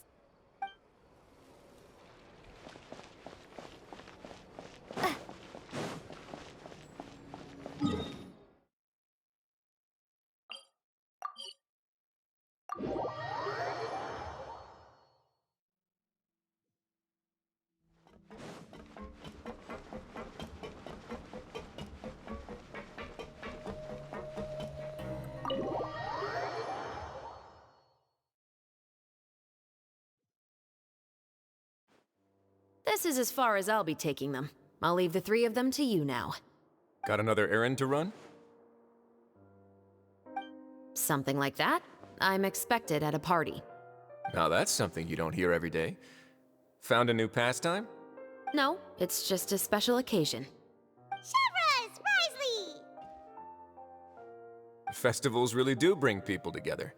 This is as far as I'll be taking them. I'll leave the 3 of them to you now. Got another errand to run? Something like that. I'm expected at a party. Now that's something you don't hear every day. Found a new pastime? No, it's just a special occasion. Shavras! Risley! Festivals really do bring people together.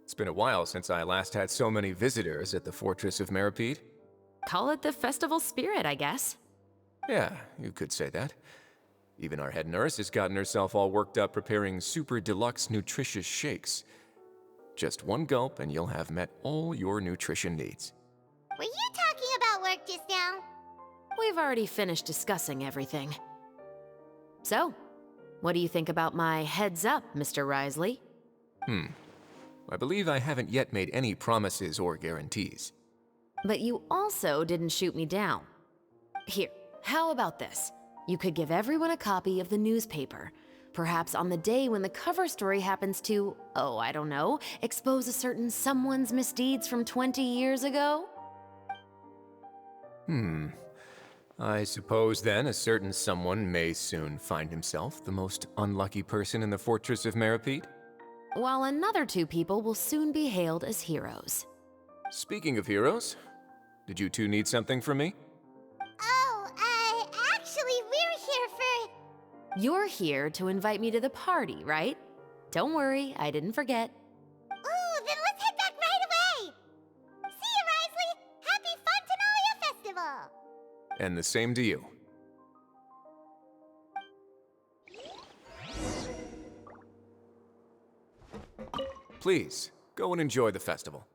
It's been a while since I last had so many visitors at the Fortress of Meripede. Call it the festival spirit, I guess. Yeah, you could say that. Even our head nurse has gotten herself all worked up preparing super deluxe nutritious shakes. Just one gulp and you'll have met all your nutrition needs. Were you talking about work just now? We've already finished discussing everything. So, what do you think about my heads up, Mr. Risley? I believe I haven't yet made any promises or guarantees. But you also didn't shoot me down. Here, how about this? You could give everyone a copy of the newspaper. Perhaps on the day when the cover story happens to, oh, I don't know, expose a certain someone's misdeeds from 20 years ago? I suppose then a certain someone may soon find himself the most unlucky person in the Fortress of Meripede? While another 2 people will soon be hailed as heroes. Speaking of heroes, did you 2 need something from me? Oh, actually, we're here for... You're here to invite me to the party, right? Don't worry, I didn't forget. Ooh, then let's head back right away! See you, Risley! Happy Fontanalia Festival! And the same to you. Please, go and enjoy the festival.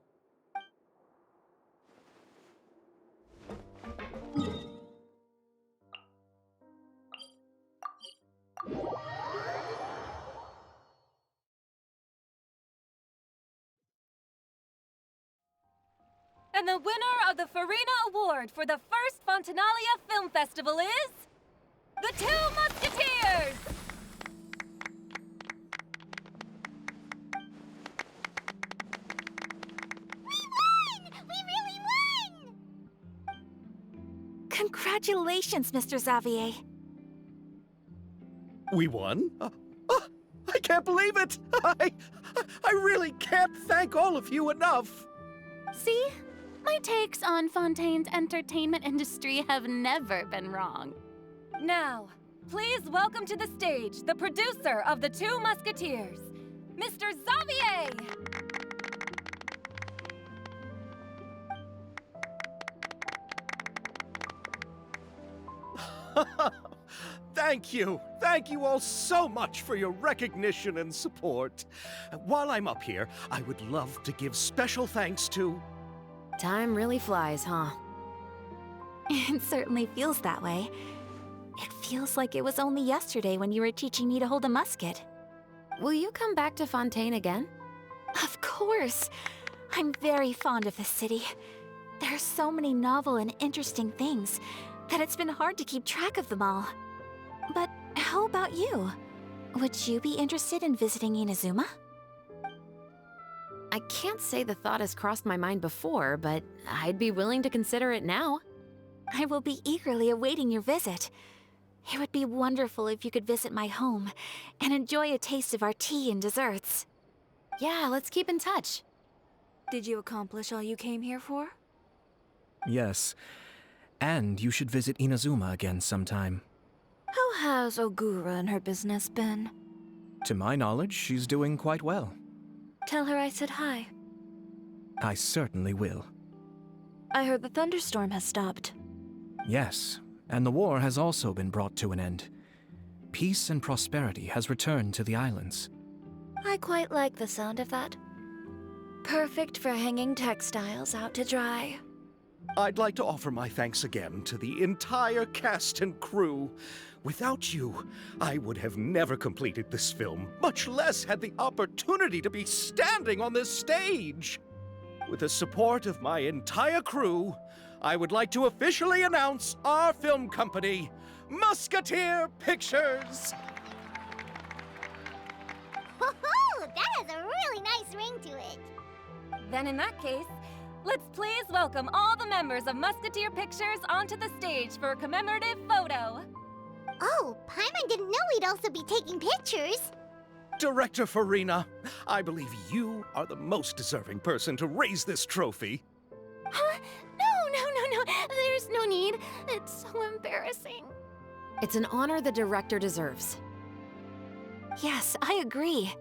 And the winner of the Farina Award for the first Fontanalia Film Festival is... the 2 Musketeers! Congratulations, Mr. Xavier. We won? I can't believe it! I really can't thank all of you enough! See? My takes on Fontaine's entertainment industry have never been wrong. Now, please welcome to the stage the producer of the 2 Musketeers, Mr. Xavier! Thank you! Thank you all so much for your recognition and support. While I'm up here, I would love to give special thanks to... Time really flies, huh? It certainly feels that way. It feels like it was only yesterday when you were teaching me to hold a musket. Will you come back to Fontaine again? Of course! I'm very fond of this city. There are so many novel and interesting things that it's been hard to keep track of them all. But how about you? Would you be interested in visiting Inazuma? I can't say the thought has crossed my mind before, but I'd be willing to consider it now. I will be eagerly awaiting your visit. It would be wonderful if you could visit my home and enjoy a taste of our tea and desserts. Yeah, let's keep in touch. Did you accomplish all you came here for? Yes. And you should visit Inazuma again sometime. How has Ogura and her business been? To my knowledge, she's doing quite well. Tell her I said hi. I certainly will. I heard the thunderstorm has stopped. Yes, and the war has also been brought to an end. Peace and prosperity has returned to the islands. I quite like the sound of that. Perfect for hanging textiles out to dry. I'd like to offer my thanks again to the entire cast and crew. Without you, I would have never completed this film, much less had the opportunity to be standing on this stage. With the support of my entire crew, I would like to officially announce our film company, Musketeer Pictures. Woohoo! That has a really nice ring to it. Then in that case, Let's please welcome all the members of Musketeer Pictures onto the stage for a commemorative photo. Oh, Paimon didn't know we'd also be taking pictures. Director Farina, I believe you are the most deserving person to raise this trophy. Huh? No. There's no need. It's so embarrassing. It's an honor the director deserves. Yes, I agree.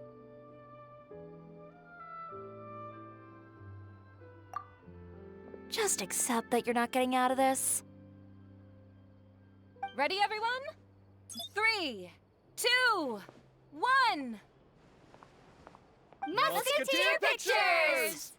Just accept that you're not getting out of this. Ready, everyone? 3, 2, 1. Musketeer Pictures!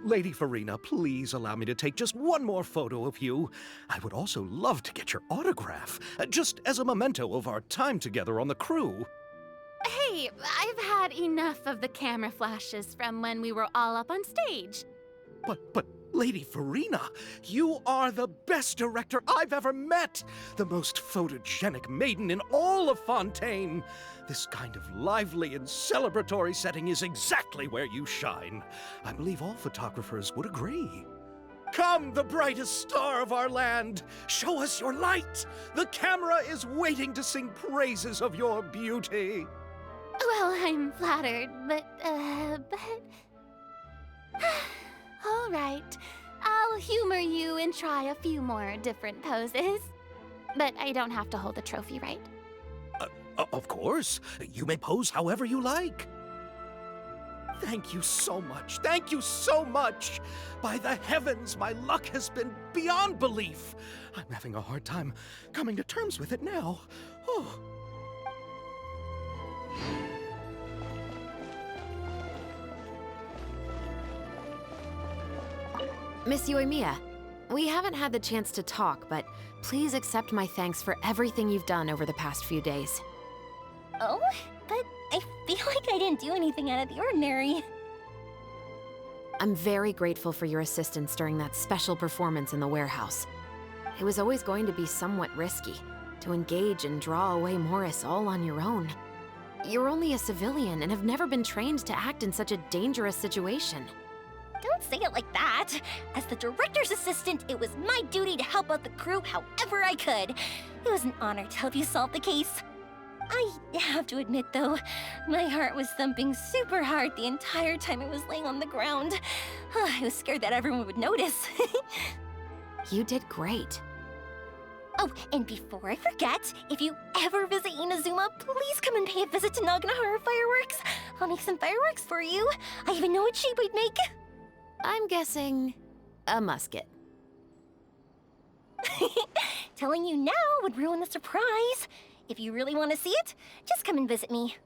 Lady Farina, please allow me to take just one more photo of you. I would also love to get your autograph, just as a memento of our time together on the crew. Hey, I've had enough of the camera flashes from when we were all up on stage. But, Lady Farina, you are the best director I've ever met! The most photogenic maiden in all of Fontaine! This kind of lively and celebratory setting is exactly where you shine. I believe all photographers would agree. Come, the brightest star of our land! Show us your light! The camera is waiting to sing praises of your beauty! Well, I'm flattered, but... All right. I'll humor you and try a few more different poses. But I don't have to hold the trophy, right? Of course. You may pose however you like. Thank you so much. Thank you so much. By the heavens, my luck has been beyond belief. I'm having a hard time coming to terms with it now. Oh. Miss Yoimiya, we haven't had the chance to talk, but please accept my thanks for everything you've done over the past few days. Oh, but I feel like I didn't do anything out of the ordinary. I'm very grateful for your assistance during that special performance in the warehouse. It was always going to be somewhat risky, to engage and draw away Morris all on your own. You're only a civilian and have never been trained to act in such a dangerous situation. Don't say it like that. As the director's assistant, it was my duty to help out the crew however I could. It was an honor to help you solve the case. I have to admit, though, my heart was thumping super hard the entire time I was laying on the ground. I was scared that everyone would notice. You did great. Oh, and before I forget, if you ever visit Inazuma, please come and pay a visit to Naganohara Fireworks. I'll make some fireworks for you. I even know what shape we'd make. I'm guessing a musket. Telling you now would ruin the surprise. If you really want to see it, just come and visit me.